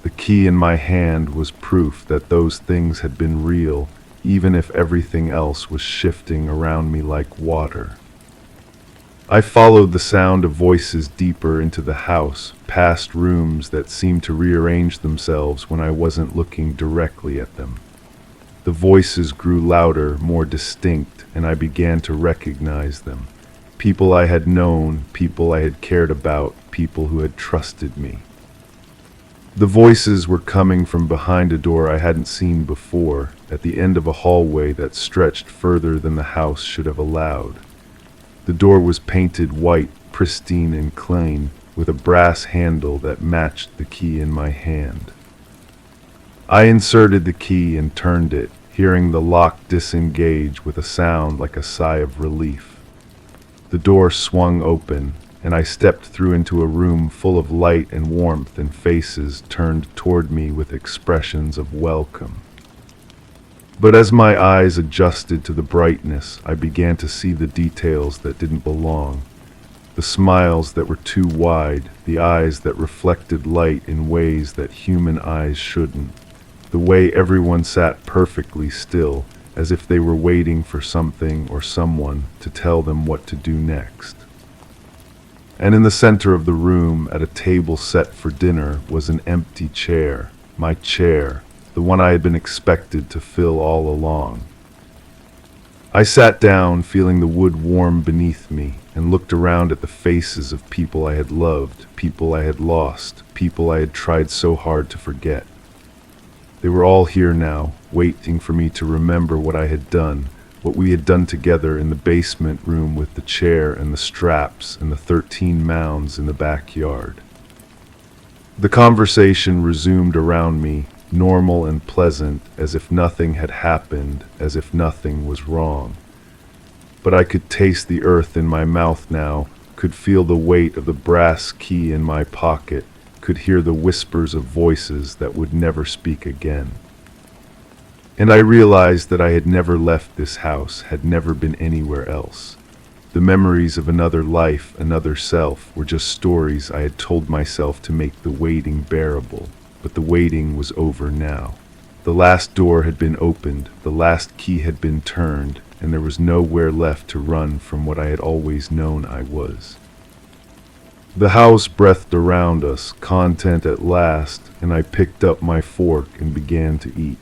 A: The key in my hand was proof that those things had been real, even if everything else was shifting around me like water. I followed the sound of voices deeper into the house, past rooms that seemed to rearrange themselves when I wasn't looking directly at them. The voices grew louder, more distinct, and I began to recognize them. People I had known, people I had cared about, people who had trusted me. The voices were coming from behind a door I hadn't seen before, at the end of a hallway that stretched further than the house should have allowed. The door was painted white, pristine and clean, with a brass handle that matched the key in my hand. I inserted the key and turned it, hearing the lock disengage with a sound like a sigh of relief. The door swung open, and I stepped through into a room full of light and warmth and faces turned toward me with expressions of welcome. But as my eyes adjusted to the brightness, I began to see the details that didn't belong. The smiles that were too wide, the eyes that reflected light in ways that human eyes shouldn't. The way everyone sat perfectly still, as if they were waiting for something or someone to tell them what to do next. And in the center of the room, at a table set for dinner, was an empty chair, my chair, the one I had been expected to fill all along. I sat down, feeling the wood warm beneath me, and looked around at the faces of people I had loved, people I had lost, people I had tried so hard to forget. They were all here now, waiting for me to remember what I had done, what we had done together in the basement room with the chair and the straps and the 13 mounds in the backyard. The conversation resumed around me, normal and pleasant, as if nothing had happened, as if nothing was wrong. But I could taste the earth in my mouth now, could feel the weight of the brass key in my pocket, could hear the whispers of voices that would never speak again. And I realized that I had never left this house, had never been anywhere else. The memories of another life, another self, were just stories I had told myself to make the waiting bearable. But the waiting was over now. The last door had been opened, the last key had been turned, and there was nowhere left to run from what I had always known I was. The house breathed around us, content at last, and I picked up my fork and began to eat.